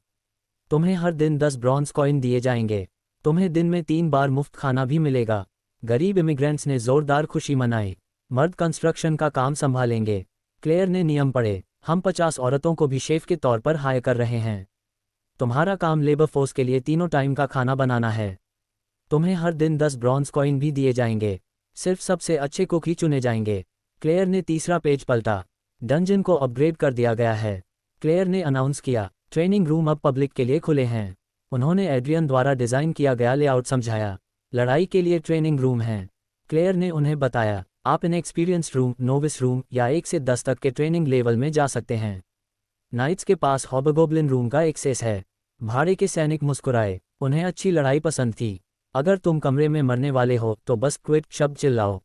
तुम्हें हर दिन 10 ब्रॉन्ज कॉइन दिए जाएंगे। तुम्हें दिन में 3 बार मुफ्त खाना भी मिलेगा। गरीब इमिग्रेंट्स ने जोरदार खुशी मनाई। मर्द कंस्ट्रक्शन का काम संभालेंगे। क्लेयर ने नियम पढ़े। हम 50 औरतों को भी शेफ के तौर पर हायर कर रहे हैं। तुम्हारा काम लेबर फोर्स के लिए 3 टाइम का खाना बनाना है। तुम्हें हर दिन 10 ब्रॉन्ज कॉइन भी दिए जाएंगे। सिर्फ सबसे अच्छे कुक ही चुने जाएंगे। क्लेयर ने तीसरा पेज पलटा। डंजन को अपग्रेड कर दिया गया है। क्लेयर ने अनाउंस किया। ट्रेनिंग रूम अब पब्लिक के लिए खुले हैं। उन्होंने एड्रियन द्वारा डिज़ाइन किया गया लेआउट समझाया। लड़ाई के लिए ट्रेनिंग रूम हैं। क्लेयर ने उन्हें बताया, आप इनएक्सपीरियंस्ड रूम, नोविस रूम या 1 से 10 तक के ट्रेनिंग लेवल में जा सकते हैं। नाइट्स के पास हॉबगोब्लिन रूम का एक्सेस है। भाड़े के सैनिक मुस्कुराए। उन्हें अच्छी लड़ाई पसंद थी। अगर तुम कमरे में मरने वाले हो तो बस क्विट शब्द चिल्लाओ।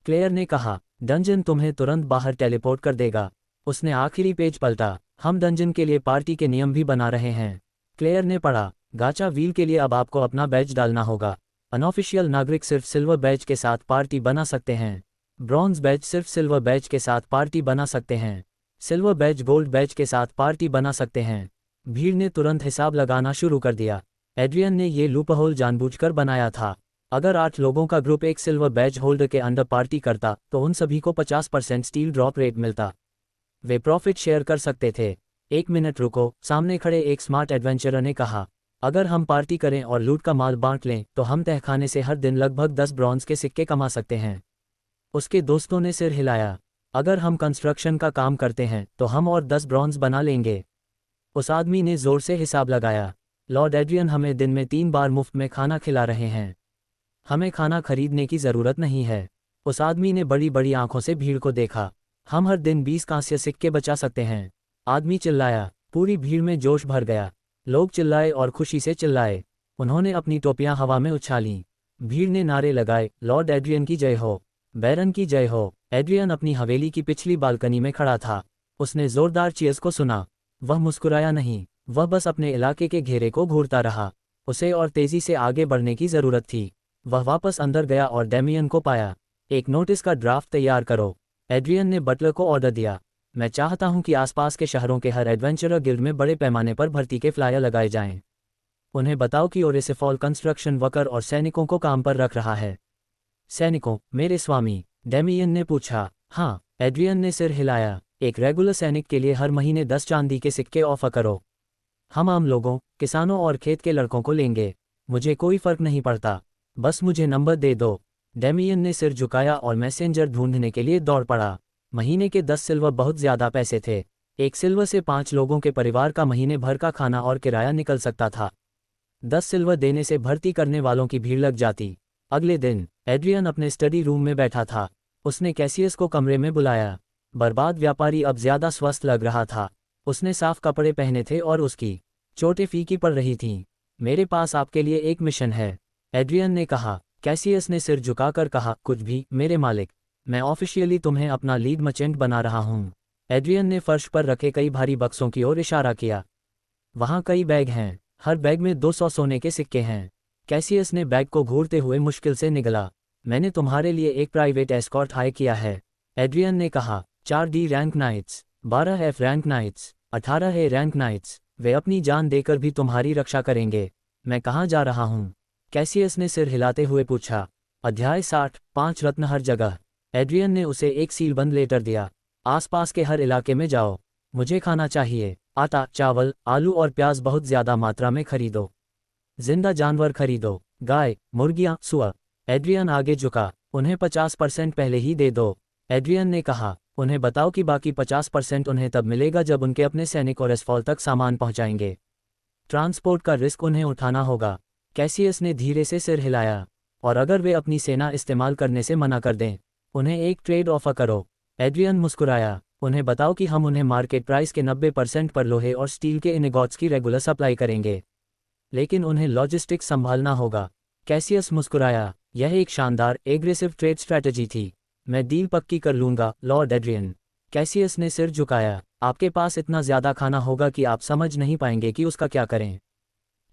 क्लेयर ने कहा, डंजन तुम्हें तुरंत बाहर टेलीपोर्ट कर देगा। उसने आखिरी पेज पलटा। हम डंजन के लिए पार्टी के नियम भी बना रहे हैं। क्लेयर ने पढ़ा, गाचा व्हील के लिए अब आपको अपना बैज डालना होगा। अनऑफिशियल नागरिक सिर्फ सिल्वर बैज के साथ पार्टी बना सकते हैं। ब्रॉन्ज बैज सिर्फ सिल्वर बैज के साथ पार्टी बना सकते हैं। सिल्वर बैज गोल्ड बैज के साथ पार्टी बना सकते हैं। भीड़ ने तुरंत हिसाब लगाना शुरू कर दिया। एड्रियन ने ये लूपहोल जानबूझकर बनाया था। अगर 8 लोगों का ग्रुप एक सिल्वर बैज होल्डर के अंडर पार्टी करता तो उन सभी को 50% स्टील ड्रॉप रेट मिलता। वे प्रॉफिट शेयर कर सकते थे। 1 मिनट रुको, सामने खड़े एक स्मार्ट एडवेंचरर ने कहा। अगर हम पार्टी करें और लूट का माल बांट लें तो हम तहखाने से हर दिन लगभग 10 ब्रॉन्ज के सिक्के कमा सकते हैं। उसके दोस्तों ने सिर हिलाया। अगर हम कंस्ट्रक्शन का काम करते हैं तो हम और 10 ब्रॉन्ज बना लेंगे। उस आदमी ने जोर से हिसाब लगाया। लॉर्ड एड्रियन हमें दिन में 3 बार मुफ्त में खाना खिला रहे हैं। हमें खाना खरीदने की ज़रूरत नहीं है। उस आदमी ने बड़ी बड़ी आंखों से भीड़ को देखा। हम हर दिन 20 कांस्य सिक्के बचा सकते हैं। आदमी चिल्लाया। पूरी भीड़ में जोश भर गया। लोग चिल्लाए और खुशी से चिल्लाए। उन्होंने अपनी टोपियां हवा में उछालीं। भीड़ ने नारे लगाए, लॉर्ड एड्रियन की जय हो, बैरन की जय हो। एड्रियन अपनी हवेली की पिछली बालकनी में खड़ा था। उसने जोरदार चीयर्स को सुना। वह मुस्कुराया नहीं, वह बस अपने इलाके के घेरे को घूरता रहा। उसे और तेजी से आगे बढ़ने की ज़रूरत थी। वह वापस अंदर गया और डेमियन को पाया। एक नोटिस का ड्राफ्ट तैयार करो। एड्रियन ने बटलर को ऑर्डर दिया। मैं चाहता हूं कि आसपास के शहरों के हर एडवेंचरर गिल्ड में बड़े पैमाने पर भर्ती के फ्लायर लगाए जाएं। उन्हें बताओ कि ओरेसेफॉल कंस्ट्रक्शन वर्कर और सैनिकों को काम पर रख रहा है। सैनिकों, मेरे स्वामी, डेमियन ने पूछा। हाँ, एड्रियन ने सिर हिलाया। एक रेगुलर सैनिक के लिए हर महीने 10 चांदी के सिक्के ऑफर करो। हम आम लोगों, किसानों और खेत के लड़कों को लेंगे। मुझे कोई फर्क नहीं पड़ता, बस मुझे नंबर दे दो। डेमियन ने सिर झुकाया और मैसेंजर ढूंढने के लिए दौड़ पड़ा। महीने के 10 सिल्वर बहुत ज़्यादा पैसे थे। 1 सिल्वर से 5 लोगों के परिवार का महीने भर का खाना और किराया निकल सकता था। 10 सिल्वर देने से भर्ती करने वालों की भीड़ लग जाती। अगले दिन एड्रियन अपने स्टडी रूम में बैठा था। उसने कैसियस को कमरे में बुलाया। बर्बाद व्यापारी अब ज़्यादा स्वस्थ लग रहा था। उसने साफ कपड़े पहने थे और उसकी चोटें फीकी पड़ रही थीं। मेरे पास आपके लिए एक मिशन है, एड्रियन ने कहा। कैसियस ने सिर झुकाकर कहा, कुछ भी मेरे मालिक, मैं ऑफिशियली तुम्हें अपना लीड मर्चेंट बना रहा हूँ। एड्रियन ने फर्श पर रखे कई भारी बक्सों की ओर इशारा किया। वहाँ कई बैग हैं, हर बैग में 200 सोने के सिक्के हैं। कैसियस ने बैग को घूरते हुए मुश्किल से निगला। मैंने तुम्हारे लिए एक प्राइवेट एस्कॉर्ट हायर किया है, एड्रियन ने कहा। 4D rank knights, 12F rank knights, 18A rank knights. वे अपनी जान देकर भी तुम्हारी रक्षा करेंगे। मैं कहाँ जा रहा हूँ? कैसियस ने सिर हिलाते हुए पूछा। अध्याय 60, 5 रत्न हर जगह। एड्रियन ने उसे एक सीलबंद लेटर दिया। आसपास के हर इलाके में जाओ। मुझे खाना चाहिए। आटा, चावल, आलू और प्याज बहुत ज़्यादा मात्रा में खरीदो। जिंदा जानवर खरीदो, गाय, मुर्गियाँ, सुअर। एड्रियन आगे झुका। उन्हें 50% पहले ही दे दो, एड्रियन ने कहा। उन्हें बताओ कि बाकी 50% उन्हें तब मिलेगा जब उनके अपने सैनिक ओरेसफॉल तक सामान पहुंचाएंगे। ट्रांसपोर्ट का रिस्क उन्हें उठाना होगा। कैसियस ने धीरे से सिर हिलाया। और अगर वे अपनी सेना इस्तेमाल करने से मना कर दें, उन्हें एक ट्रेड ऑफर करो। एड्रियन मुस्कुराया। उन्हें बताओ कि हम उन्हें मार्केट प्राइस के 90% पर लोहे और स्टील के इनगॉट्स की रेगुलर सप्लाई करेंगे, लेकिन उन्हें लॉजिस्टिक्स संभालना होगा। कैसियस मुस्कुराया। यह एक शानदार एग्रेसिव ट्रेड स्ट्रैटेजी थी। मैं डील पक्की कर लूंगा, लॉर्ड एड्रियन। कैसियस ने सिर झुकाया। आपके पास इतना ज़्यादा खाना होगा कि आप समझ नहीं पाएंगे कि उसका क्या करें।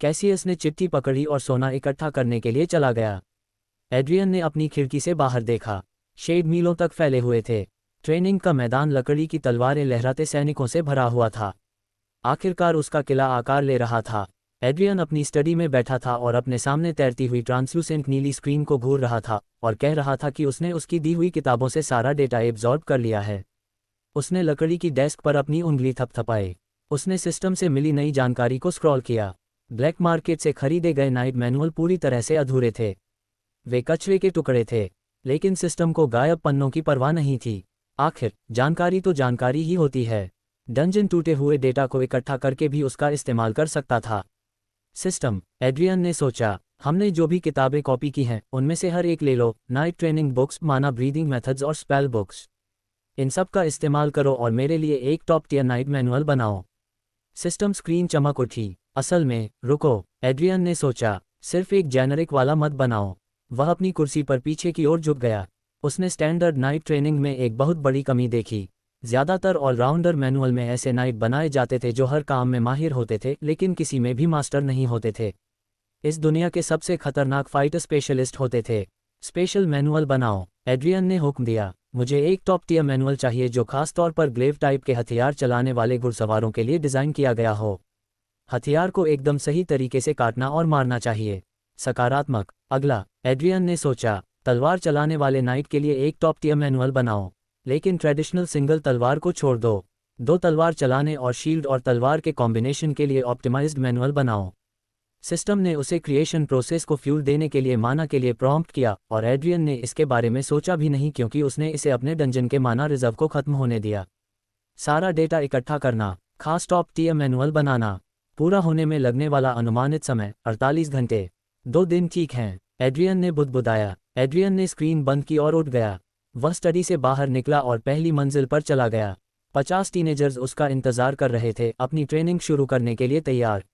कैसियस ने चिट्ठी पकड़ी और सोना इकट्ठा करने के लिए चला गया। एड्रियन ने अपनी खिड़की से बाहर देखा। शेड मीलों तक फैले हुए थे। ट्रेनिंग का मैदान लकड़ी की तलवारें लहराते सैनिकों से भरा हुआ था। आखिरकार उसका किला आकार ले रहा था। एड्रियन अपनी स्टडी में बैठा था और अपने सामने तैरती हुई ट्रांसलूसेंट नीली स्क्रीन को घूर रहा था और कह रहा था कि उसने उसकी दी हुई किताबों से सारा डेटा एब्जॉर्ब कर लिया है। उसने लकड़ी की डेस्क पर अपनी उंगली थपथपाई। उसने सिस्टम से मिली नई जानकारी को स्क्रॉल किया। ब्लैक मार्केट से खरीदे गए नाइट मैनुअल पूरी तरह से अधूरे थे। वे कचरे के टुकड़े थे, लेकिन सिस्टम को गायब पन्नों की परवाह नहीं थी। आखिर जानकारी तो जानकारी ही होती है। डंजन टूटे हुए डेटा को इकट्ठा करके भी उसका इस्तेमाल कर सकता था। सिस्टम, एड्रियन ने सोचा, हमने जो भी किताबें कॉपी की हैं उनमें से हर एक ले लो। नाइट ट्रेनिंग बुक्स, माना ब्रीदिंग मेथड्स और स्पेल बुक्स, इन सब का इस्तेमाल करो और मेरे लिए एक टॉप टियर नाइट मैनुअल बनाओ। सिस्टम स्क्रीन चमक उठी। असल में, रुको, एड्रियन ने सोचा, सिर्फ एक जेनरिक वाला मत बनाओ। वह अपनी कुर्सी पर पीछे की ओर झुक गया। उसने स्टैंडर्ड नाइट ट्रेनिंग में एक बहुत बड़ी कमी देखी। ज़्यादातर ऑलराउंडर मैनुअल में ऐसे नाइट बनाए जाते थे जो हर काम में माहिर होते थे लेकिन किसी में भी मास्टर नहीं होते थे। इस दुनिया के सबसे खतरनाक फाइटर स्पेशलिस्ट होते थे। स्पेशल मैनुअल बनाओ, एड्रियन ने हुक्म दिया। मुझे एक टॉप टियर मैनुअल चाहिए जो खास तौर पर ग्लेव टाइप के हथियार चलाने वाले घुड़सवारों के लिए डिज़ाइन किया गया हो। हथियार को एकदम सही तरीके से काटना और मारना चाहिए। सकारात्मक। अगला, एड्रियन ने सोचा, तलवार चलाने वाले नाइट के लिए एक टॉप टियर मैनुअल बनाओ, लेकिन ट्रेडिशनल सिंगल तलवार को छोड़ दो। दो तलवार चलाने और शील्ड और तलवार के कॉम्बिनेशन के लिए ऑप्टिमाइज्ड मैनुअल बनाओ। सिस्टम ने उसे क्रिएशन प्रोसेस को फ्यूल देने के लिए माना के लिए प्रॉम्प्ट किया और एड्रियन ने इसके बारे में सोचा भी नहीं क्योंकि उसने इसे अपने डंजन के माना रिजर्व को खत्म होने दिया। सारा डेटा इकट्ठा करना, खास टॉप टियर मैनुअल बनाना, पूरा होने में लगने वाला अनुमानित समय 48 घंटे। 2 दिन ठीक हैं, एड्रियन ने बुदबुदाया। एड्रियन ने स्क्रीन बंद की और उठ गया। वह स्टडी से बाहर निकला और पहली मंजिल पर चला गया। 50 टीनेजर्स उसका इंतजार कर रहे थे, अपनी ट्रेनिंग शुरू करने के लिए तैयार।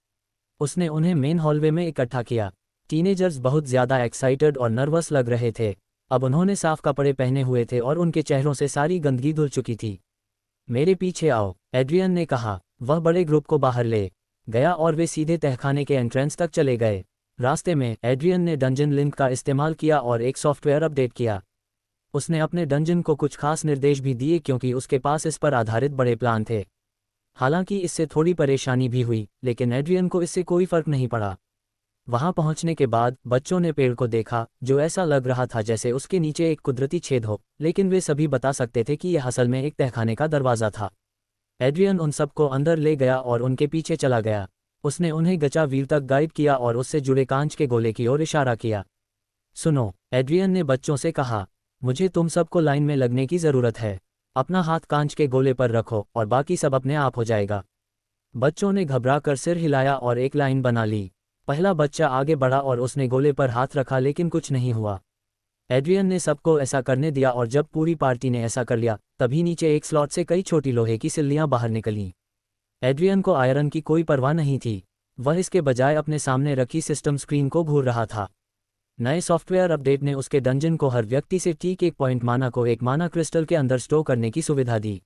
उसने उन्हें मेन हॉलवे में इकट्ठा किया। टीनेजर्स बहुत ज़्यादा एक्साइटेड और नर्वस लग रहे थे। अब उन्होंने साफ कपड़े पहने हुए थे और उनके चेहरों से सारी गंदगी धुल चुकी थी। मेरे पीछे आओ, एड्रियन ने कहा। वह बड़े ग्रुप को बाहर ले गया और वे सीधे तहखाने के एंट्रेंस तक चले गए। रास्ते में एड्रियन ने डंजन लिंक का इस्तेमाल किया और एक सॉफ्टवेयर अपडेट किया। उसने अपने डंजन को कुछ खास निर्देश भी दिए क्योंकि उसके पास इस पर आधारित बड़े प्लान थे। हालांकि इससे थोड़ी परेशानी भी हुई, लेकिन एड्रियन को इससे कोई फर्क नहीं पड़ा। वहां पहुंचने के बाद बच्चों ने पेड़ को देखा जो ऐसा लग रहा था जैसे उसके नीचे एक कुदरती छेद हो, लेकिन वे सभी बता सकते थे कि यह असल में एक तहखाने का दरवाज़ा था। एड्रियन उन सबको अंदर ले गया और उनके पीछे चला गया। उसने उन्हें गचा व्हील तक गाइड किया और उससे जुड़े कांच के गोले की ओर इशारा किया। सुनो, एड्रियन ने बच्चों से कहा, मुझे तुम सबको लाइन में लगने की ज़रूरत है। अपना हाथ कांच के गोले पर रखो और बाकी सब अपने आप हो जाएगा। बच्चों ने घबराकर सिर हिलाया और एक लाइन बना ली। पहला बच्चा आगे बढ़ा और उसने गोले पर हाथ रखा लेकिन कुछ नहीं हुआ। एड्रियन ने सबको ऐसा करने दिया और जब पूरी पार्टी ने ऐसा कर लिया तभी नीचे एक स्लॉट से कई छोटी लोहे की सिल्लियां बाहर निकलीं। एड्रियन को आयरन की कोई परवाह नहीं थी। वह इसके बजाय अपने सामने रखी सिस्टम स्क्रीन को घूर रहा था। नए सॉफ्टवेयर अपडेट ने उसके डंजन को हर व्यक्ति से ठीक 1 पॉइंट माना को एक माना क्रिस्टल के अंदर स्टोर करने की सुविधा दी।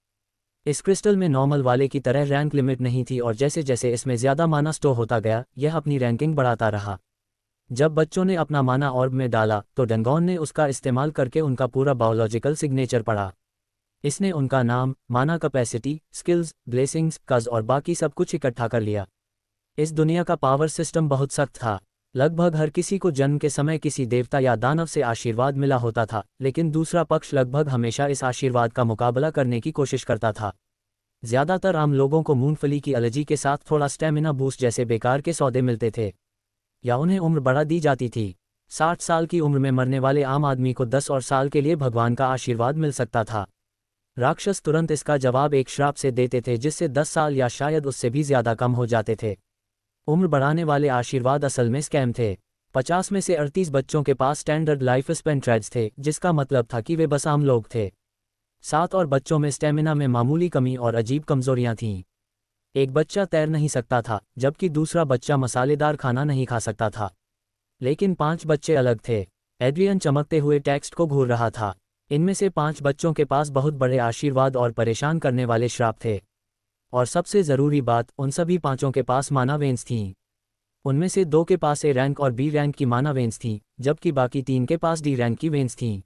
इस क्रिस्टल में नॉर्मल वाले की तरह रैंक लिमिट नहीं थी और जैसे जैसे इसमें ज़्यादा माना स्टोर होता गया यह अपनी रैंकिंग बढ़ाता रहा। जब बच्चों ने अपना माना ऑर्ब में डाला तो डंगॉन ने उसका इस्तेमाल करके उनका पूरा बायोलॉजिकल सिग्नेचर पढ़ा। इसने उनका नाम, माना कैपेसिटी, स्किल्स, ब्लेसिंग्स, कज और बाकी सब कुछ इकट्ठा कर लिया। इस दुनिया का पावर सिस्टम बहुत सख्त था। लगभग हर किसी को जन्म के समय किसी देवता या दानव से आशीर्वाद मिला होता था, लेकिन दूसरा पक्ष लगभग हमेशा इस आशीर्वाद का मुकाबला करने की कोशिश करता था। ज़्यादातर आम लोगों को मूंगफली की एलर्जी के साथ थोड़ा स्टेमिना बूस्ट जैसे बेकार के सौदे मिलते थे, या उन्हें उम्र बढ़ा दी जाती थी। 60 साल की उम्र में मरने वाले आम आदमी को 10 और साल के लिए भगवान का आशीर्वाद मिल सकता था। राक्षस तुरंत इसका जवाब एक श्राप से देते थे जिससे 10 साल या शायद उससे भी ज़्यादा कम हो जाते थे। उम्र बढ़ाने वाले आशीर्वाद असल में स्कैम थे। 50 में से 38 बच्चों के पास स्टैंडर्ड लाइफ स्पैन ट्रेड्स थे, जिसका मतलब था कि वे बस आम लोग थे। 7 और बच्चों में स्टेमिना में मामूली कमी और अजीब कमजोरियां थीं। एक बच्चा तैर नहीं सकता था, जबकि दूसरा बच्चा मसालेदार खाना नहीं खा सकता था। लेकिन 5 बच्चे अलग थे। एड्रियन चमकते हुए टेक्स्ट को घूर रहा था। इनमें से 5 बच्चों के पास बहुत बड़े आशीर्वाद और परेशान करने वाले श्राप थे। और सबसे ज़रूरी बात, उन सभी 5 के पास माना वेन्स थीं। उनमें से 2 के पास ए रैंक और बी रैंक की माना वेन्स थीं, जबकि बाकी 3 के पास डी रैंक की वेन्स थीं।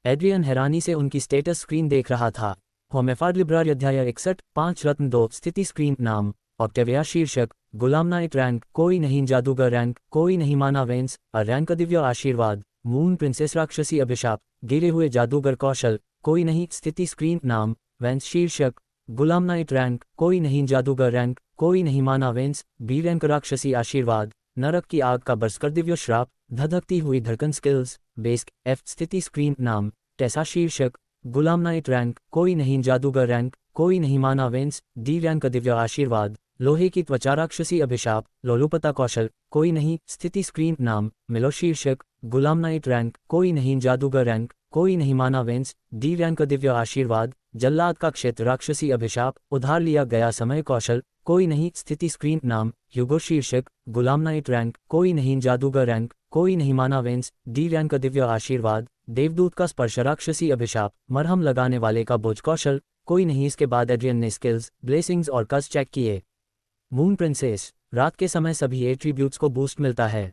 एड्रियन हैरानी से उनकी स्टेटस स्क्रीन देख रहा था। होमेफार लिब्रार अध्याय 61, 5 रत्न 2 स्थिति स्क्रीन नाम ऑक्टेविया शीर्षक गुलाम नाइट रैंक कोई नहीं जादूगर रैंक कोई नहीं माना वेन्स अ रैंक दिव्य आशीर्वाद मून प्रिंसेस राक्षसी अभिशाप गिरे हुए जादूगर कौशल कोई नहीं स्थिति स्क्रीन नाम वेन्स शीर्षक गुलाम नाइट रैंक कोई नहीं जादूगर रैंक कोई नहीं माना वेन्स बी रैंक राक्षसी आशीर्वाद नरक की आग का बरसकर दिव्य श्राप धधकती हुई धड़कन स्किल्स बेस्क एफ स्थिति स्क्रीन नाम टेसा शीर्षक गुलाम नाइट रैंक कोई नहीं जादूगर रैंक कोई नहीं माना वेन्स डी रैंक दिव्य आशीर्वाद लोहे की त्वचा राक्षसी अभिशाप लोलुपता कौशल कोई नहीं स्थिति स्क्रीन नाम मिलो शीर्षक गुलाम नाइट रैंक कोई नहीं जादूगर रैंक कोई नहीं माना वेन्स डी रैंक दिव्य आशीर्वाद जल्लाद का क्षेत्र राक्षसी अभिशाप उधार लिया गया समय कौशल कोई नहीं स्थिति स्क्रीन नाम ह्यूगो शीर्षक गुलाम नाइट रैंक कोई नहीं जादूगर रैंक कोई नहीं माना वेन्स डी रैंक दिव्य आशीर्वाद देवदूत का स्पर्श राक्षसी अभिशाप मरहम लगाने वाले का बोझ कौशल कोई नहीं। इसके बाद एड्रियन ने स्किल्स ब्लेसिंग्स और कस चेक किए। मून प्रिंसेस रात के समय सभी एट्रीब्यूट्स को बूस्ट मिलता है।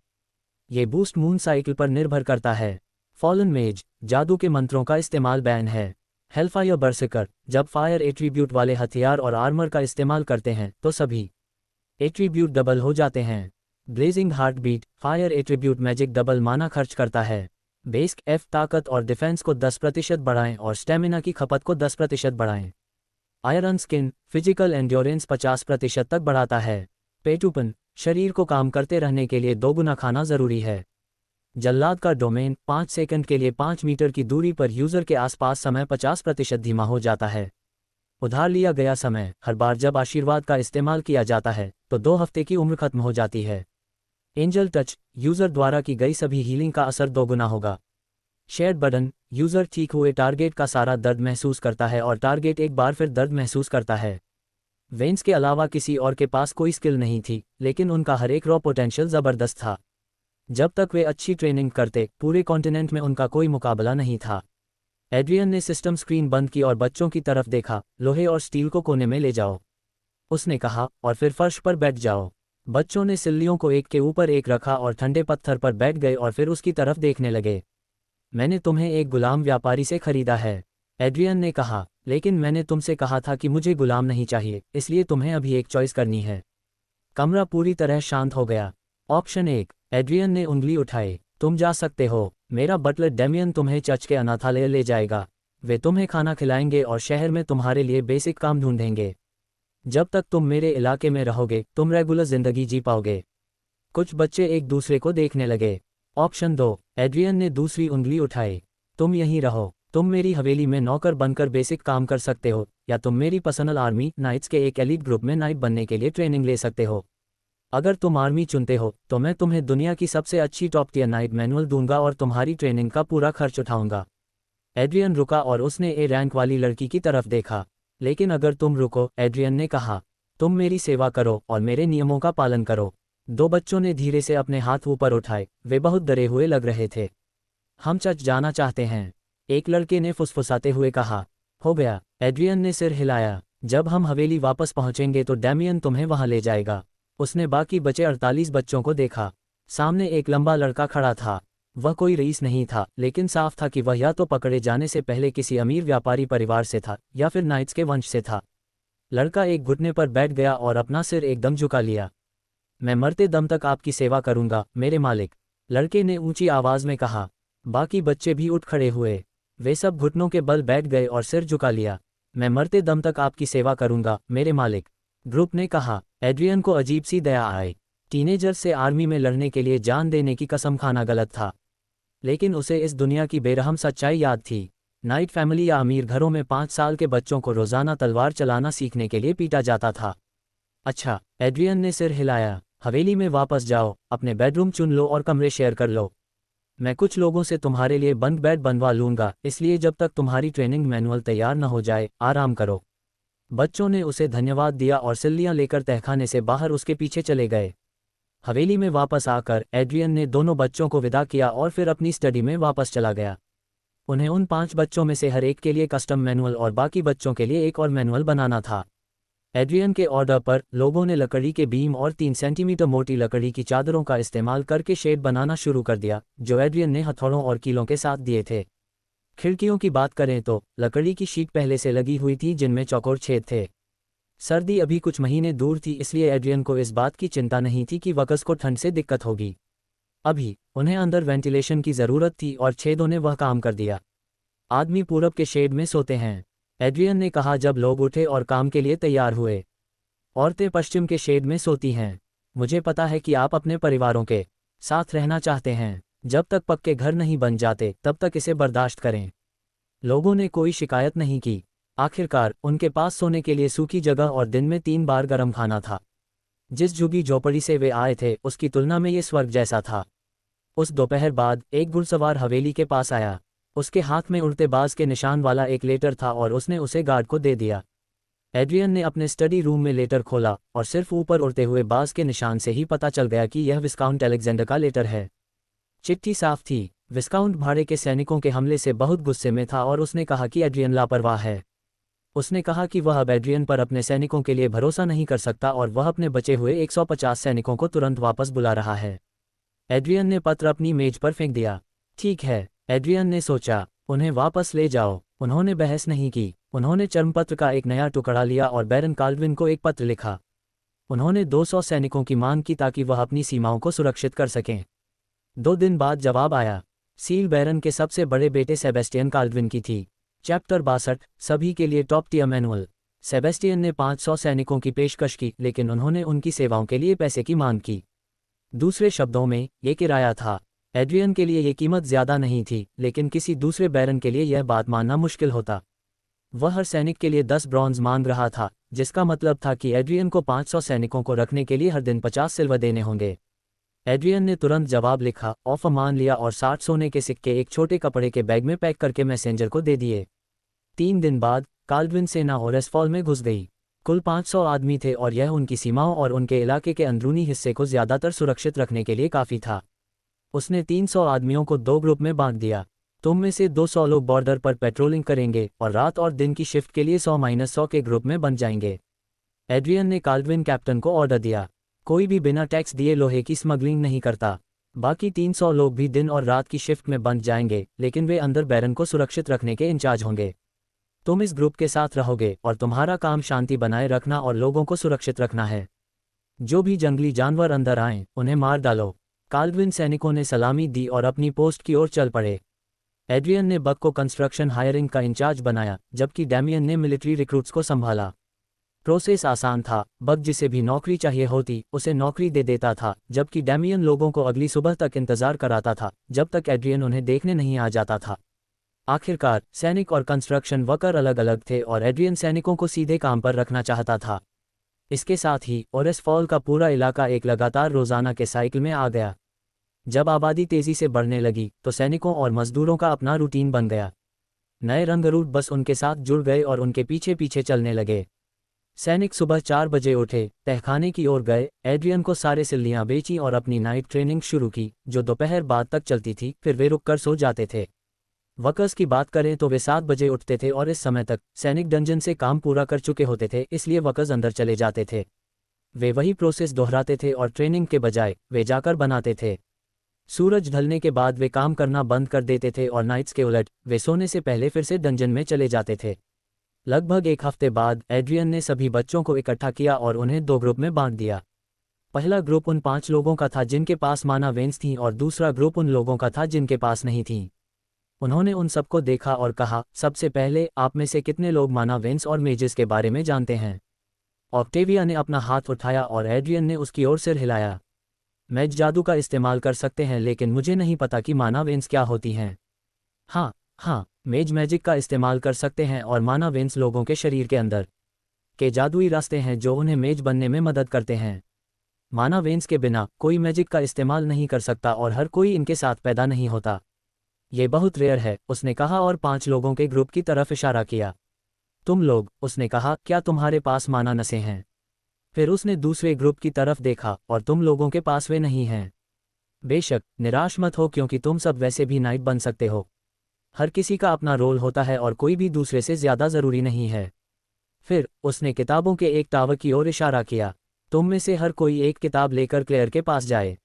ये बूस्ट मून साइकिल पर निर्भर करता है। फॉलन मेज जादू के मंत्रों का इस्तेमाल बैन है। हेलफायर बर्सकर जब फायर एट्रीब्यूट वाले हथियार और आर्मर का इस्तेमाल करते हैं तो सभी एट्रीब्यूट डबल हो जाते हैं। Blazing heart beat fire attribute magic double mana खर्च करता है। बेस्क एफ ताकत और डिफेंस को 10% बढ़ाएं और स्टेमिना की खपत को 10% बढ़ाएं। आयरन स्किन फिजिकल एंड्योरेंस 50% तक बढ़ाता है। पेटूपन शरीर को काम करते रहने के लिए 2 गुना खाना जरूरी है। जल्लाद का डोमेन 5 सेकंड के लिए 5 मीटर की दूरी पर यूजर के आसपास समय 50% धीमा हो जाता है। उधार लिया गया समय हर बार जब आशीर्वाद का इस्तेमाल किया जाता है तो 2 हफ्ते की उम्र खत्म हो जाती है। एंजल टच यूजर द्वारा की गई सभी हीलिंग का असर 2 गुना होगा। शेयर्ड बटन यूजर ठीक हुए टारगेट का सारा दर्द महसूस करता है और टारगेट एक बार फिर दर्द महसूस करता है। वेन्स के अलावा किसी और के पास कोई स्किल नहीं थी, लेकिन उनका हर एक रॉ पोटेंशियल जबरदस्त था। जब तक वे अच्छी ट्रेनिंग करते पूरे कॉन्टिनेंट में उनका कोई मुकाबला नहीं था। एड्रियन ने सिस्टम स्क्रीन बंद की और बच्चों की तरफ देखा। लोहे और स्टील को कोने में ले जाओ, उसने कहा, और फिर फर्श पर बैठ जाओ। बच्चों ने सिल्लियों को एक के ऊपर एक रखा और ठंडे पत्थर पर बैठ गए और फिर उसकी तरफ देखने लगे। मैंने तुम्हें एक गुलाम व्यापारी से खरीदा है, एड्रियन ने कहा, लेकिन मैंने तुमसे कहा था कि मुझे गुलाम नहीं चाहिए, इसलिए तुम्हें अभी एक चॉइस करनी है। कमरा पूरी तरह शांत हो गया। ऑप्शन 1, एड्रियन ने उंगली उठाई, तुम जा सकते हो। मेरा बटलर डेमियन तुम्हें चर्च के अनाथालय ले जाएगा। वे तुम्हें खाना खिलाएंगे और शहर में तुम्हारे लिए बेसिक काम ढूंढेंगे। जब तक तुम मेरे इलाके में रहोगे तुम रेगुलर जिंदगी जी पाओगे। कुछ बच्चे एक दूसरे को देखने लगे। ऑप्शन 2, एड्रियन ने दूसरी उंगली उठाई, तुम यहीं रहो। तुम मेरी हवेली में नौकर बनकर बेसिक काम कर सकते हो, या तुम मेरी पर्सनल आर्मी नाइट्स के एक एलीट ग्रुप में नाइट बनने के लिए ट्रेनिंग ले सकते हो। अगर तुम आर्मी चुनते हो तो मैं तुम्हें दुनिया की सबसे अच्छी टॉप टियर नाइट मैनुअल दूंगा और तुम्हारी ट्रेनिंग का पूरा खर्च उठाऊंगा। एड्रियन रुका और उसने ए रैंक वाली लड़की की तरफ देखा। लेकिन अगर तुम रुको, एड्रियन ने कहा, तुम मेरी सेवा करो और मेरे नियमों का पालन करो। 2 बच्चों ने धीरे से अपने हाथ ऊपर उठाए, वे बहुत डरे हुए लग रहे थे। हम चर्च जाना चाहते हैं, एक लड़के ने फुसफुसाते हुए कहा। हो गया, एड्रियन ने सिर हिलाया। जब हम हवेली वापस पहुंचेंगे तो डैमियन तुम्हें वहां ले जाएगा। उसने बाकी बचे 48 बच्चों को देखा। सामने एक लंबा लड़का खड़ा था। वह कोई रईस नहीं था, लेकिन साफ था कि वह या तो पकड़े जाने से पहले किसी अमीर व्यापारी परिवार से था या फिर नाइट्स के वंश से था। लड़का एक घुटने पर बैठ गया और अपना सिर एकदम झुका लिया। मैं मरते दम तक आपकी सेवा करूंगा, मेरे मालिक, लड़के ने ऊंची आवाज में कहा। बाकी बच्चे भी उठ खड़े हुए। वे सब घुटनों के बल बैठ गए और सिर झुका लिया। मैं मरते दम तक आपकी सेवा करूंगा, मेरे मालिक, ग्रुप ने कहा। एड्रियन को अजीब सी दया आई। टीनेजर से आर्मी में लड़ने के लिए जान देने की कसम खाना गलत था, लेकिन उसे इस दुनिया की बेरहम सच्चाई याद थी। नाइट फैमिली या अमीर घरों में 5 साल के बच्चों को रोजाना तलवार चलाना सीखने के लिए पीटा जाता था। अच्छा, एड्रियन ने सिर हिलाया। हवेली में वापस जाओ, अपने बेडरूम चुन लो और कमरे शेयर कर लो। मैं कुछ लोगों से तुम्हारे लिए बंक बेड बनवा लूंगा, इसलिए जब तक तुम्हारी ट्रेनिंग मैनुअल तैयार न हो जाए आराम करो। बच्चों ने उसे धन्यवाद दिया और सिल्लियां लेकर तहखाने से बाहर उसके पीछे चले गए। हवेली में वापस आकर एड्रियन ने दोनों बच्चों को विदा किया और फिर अपनी स्टडी में वापस चला गया। उन्हें उन 5 बच्चों में से हर एक के लिए कस्टम मैनुअल और बाकी बच्चों के लिए एक और मैनुअल बनाना था। एड्रियन के ऑर्डर पर लोगों ने लकड़ी के बीम और 3 सेंटीमीटर मोटी लकड़ी की चादरों का इस्तेमाल करके शेड बनाना शुरू कर दिया, जो एड्रियन ने हथौड़ों और कीलों के साथ दिए थे। खिड़कियों की बात करें तो लकड़ी की शीट पहले से लगी हुई थी जिनमें चौकोर छेद थे। सर्दी अभी कुछ महीने दूर थी, इसलिए एड्रियन को इस बात की चिंता नहीं थी कि वकस को ठंड से दिक्कत होगी। अभी उन्हें अंदर वेंटिलेशन की ज़रूरत थी और छेदों ने वह काम कर दिया। आदमी पूरब के शेड में सोते हैं, एड्रियन ने कहा जब लोग उठे और काम के लिए तैयार हुए। औरतें पश्चिम के शेड में सोती हैं। मुझे पता है कि आप अपने परिवारों के साथ रहना चाहते हैं। जब तक पक्के घर नहीं बन जाते तब तक इसे बर्दाश्त करें। लोगों ने कोई शिकायत नहीं की। आखिरकार उनके पास सोने के लिए सूखी जगह और दिन में 3 बार गर्म खाना था। जिस झुग्गी झोपड़ी से वे आए थे उसकी तुलना में ये स्वर्ग जैसा था। उस दोपहर बाद एक घुड़सवार हवेली के पास आया। उसके हाथ में उड़ते बाज के निशान वाला एक लेटर था और उसने उसे गार्ड को दे दिया। एड्रियन ने अपने स्टडी रूम में लेटर खोला और सिर्फ ऊपर उड़ते हुए बाज के निशान से ही पता चल गया कि यह विस्काउंट अलेक्जेंडर का लेटर है। चिट्ठी साफ थी। विस्काउंट भाड़े के सैनिकों के हमले से बहुत गुस्से में था और उसने कहा कि एड्रियन लापरवाह है। उसने कहा कि वह अब एड्रियन पर अपने सैनिकों के लिए भरोसा नहीं कर सकता और वह अपने बचे हुए 150 सैनिकों को तुरंत वापस बुला रहा है। एड्रियन ने पत्र अपनी मेज पर फेंक दिया। ठीक है, एड्रियन ने सोचा, उन्हें वापस ले जाओ। उन्होंने बहस नहीं की। उन्होंने चर्मपत्र का एक नया टुकड़ा लिया और बैरन काल्डविन को एक पत्र लिखा। उन्होंने 200 सैनिकों की मांग की ताकि वह अपनी सीमाओं को सुरक्षित कर सकें। 2 दिन बाद जवाब आया। सील बैरन के सबसे बड़े बेटे सेबेस्टियन काल्डविन की थी। चैप्टर 62, सभी के लिए टॉप टियर मैनुअल। सेबेस्टियन ने 500 सैनिकों की पेशकश की, लेकिन उन्होंने उनकी सेवाओं के लिए पैसे की मांग की। दूसरे शब्दों में, ये किराया था। एड्रियन के लिए ये कीमत ज़्यादा नहीं थी, लेकिन किसी दूसरे बैरन के लिए यह बात मानना मुश्किल होता। वह हर सैनिक के लिए 10 ब्रॉन्ज मांग रहा था, जिसका मतलब था कि एड्रियन को 500 सैनिकों को रखने के लिए हर दिन 50 सिल्वर देने होंगे। एड्रियन ने तुरंत जवाब लिखा, ऑफर मान लिया और 60 सोने के सिक्के एक छोटे कपड़े के बैग में पैक करके मैसेंजर को दे दिए। 3 दिन बाद काल्डविन सेना ओरेस्फॉल में घुस गई। कुल 500 आदमी थे और यह उनकी सीमाओं और उनके इलाके के अंदरूनी हिस्से को ज़्यादातर सुरक्षित रखने के लिए काफ़ी था। उसने 300 आदमियों को 2 ग्रुप में बांट दिया। तुम में से 200 लोग बॉर्डर पर पेट्रोलिंग करेंगे और रात और दिन की शिफ्ट के लिए 100-100 के ग्रुप में बन जाएंगे। एड्रियन ने काल्डविन कैप्टन को ऑर्डर दिया, कोई भी बिना टैक्स दिए लोहे की स्मगलिंग नहीं करता। बाकी 300 लोग भी दिन और रात की शिफ्ट में बन जाएंगे, लेकिन वे अंदर बैरन को सुरक्षित रखने के इंचार्ज होंगे। तुम इस ग्रुप के साथ रहोगे और तुम्हारा काम शांति बनाए रखना और लोगों को सुरक्षित रखना है। जो भी जंगली जानवर अंदर आएं, उन्हें मार डालो। काल्डविन सैनिकों ने सलामी दी और अपनी पोस्ट की ओर चल पड़े। एड्रियन ने बक को कंस्ट्रक्शन हायरिंग का इंचार्ज बनाया, जबकि डैमियन ने मिलिट्री रिक्रूट्स को संभाला। प्रोसेस आसान था। बक जिसे भी नौकरी चाहिए होती उसे नौकरी दे देता था, जबकि डैमियन लोगों को अगली सुबह तक इंतजार कराता था, जब तक एड्रियन उन्हें देखने नहीं आ जाता था। आखिरकार सैनिक और कंस्ट्रक्शन वर्कर अलग अलग थे और एड्रियन सैनिकों को सीधे काम पर रखना चाहता था। इसके साथ ही ओरेस्फॉल का पूरा इलाका एक लगातार रोजाना के साइकिल में आ गया। जब आबादी तेजी से बढ़ने लगी तो सैनिकों और मजदूरों का अपना रूटीन बन गया। नए रंगरूट बस उनके साथ जुड़ गए और उनके पीछे पीछे चलने लगे। सैनिक सुबह 4 बजे उठे, तहखाने की ओर गए, एड्रियन को सारे सिल्लियां बेची और अपनी नाइट ट्रेनिंग शुरू की, जो दोपहर बाद तक चलती थी। फिर वे रुककर सो जाते थे। वर्कर्स की बात करें तो वे 7 बजे उठते थे और इस समय तक सैनिक डंजन से काम पूरा कर चुके होते थे, इसलिए वर्कर्स अंदर चले जाते थे। वे वही प्रोसेस दोहराते थे और ट्रेनिंग के बजाय वे जाकर बनाते थे। सूरज ढलने के बाद वे काम करना बंद कर देते थे और नाइट्स के उलट वे सोने से पहले फिर से डंजन में चले जाते थे। लगभग 1 हफ्ते बाद एड्रियन ने सभी बच्चों को इकट्ठा किया और उन्हें 2 ग्रुप में बांट दिया। पहला ग्रुप उन 5 लोगों का था जिनके पास माना वेंस थीं और दूसरा ग्रुप उन लोगों का था जिनके पास नहीं थीं। उन्होंने उन सबको देखा और कहा, सबसे पहले आप में से कितने लोग माना वेंस और मेजेस के बारे में जानते हैं? ऑक्टेविया ने अपना हाथ उठाया और एड्रियन ने उसकी ओर सिर हिलाया। मैज जादू का इस्तेमाल कर सकते हैं, लेकिन मुझे नहीं पता कि माना वेंस क्या होती हैं। हाँ, मेज मैजिक का इस्तेमाल कर सकते हैं और माना वेंस लोगों के शरीर के अंदर के जादुई रास्ते हैं जो उन्हें मेज बनने में मदद करते हैं। माना वेंस के बिना कोई मैजिक का इस्तेमाल नहीं कर सकता और हर कोई इनके साथ पैदा नहीं होता। ये बहुत रेयर है, उसने कहा और 5 लोगों के ग्रुप की तरफ इशारा किया। तुम लोग, उसने कहा, क्या तुम्हारे पास माना नसें हैं? फिर उसने दूसरे ग्रुप की तरफ देखा और तुम लोगों के पास वे नहीं हैं। बेशक, निराश मत हो क्योंकि तुम सब वैसे भी नाइट बन सकते हो। हर किसी का अपना रोल होता है और कोई भी दूसरे से ज़्यादा ज़रूरी नहीं है। फिर उसने किताबों के एक टावर की ओर इशारा किया। तुम में से हर कोई एक किताब लेकर क्लेयर के पास जाए।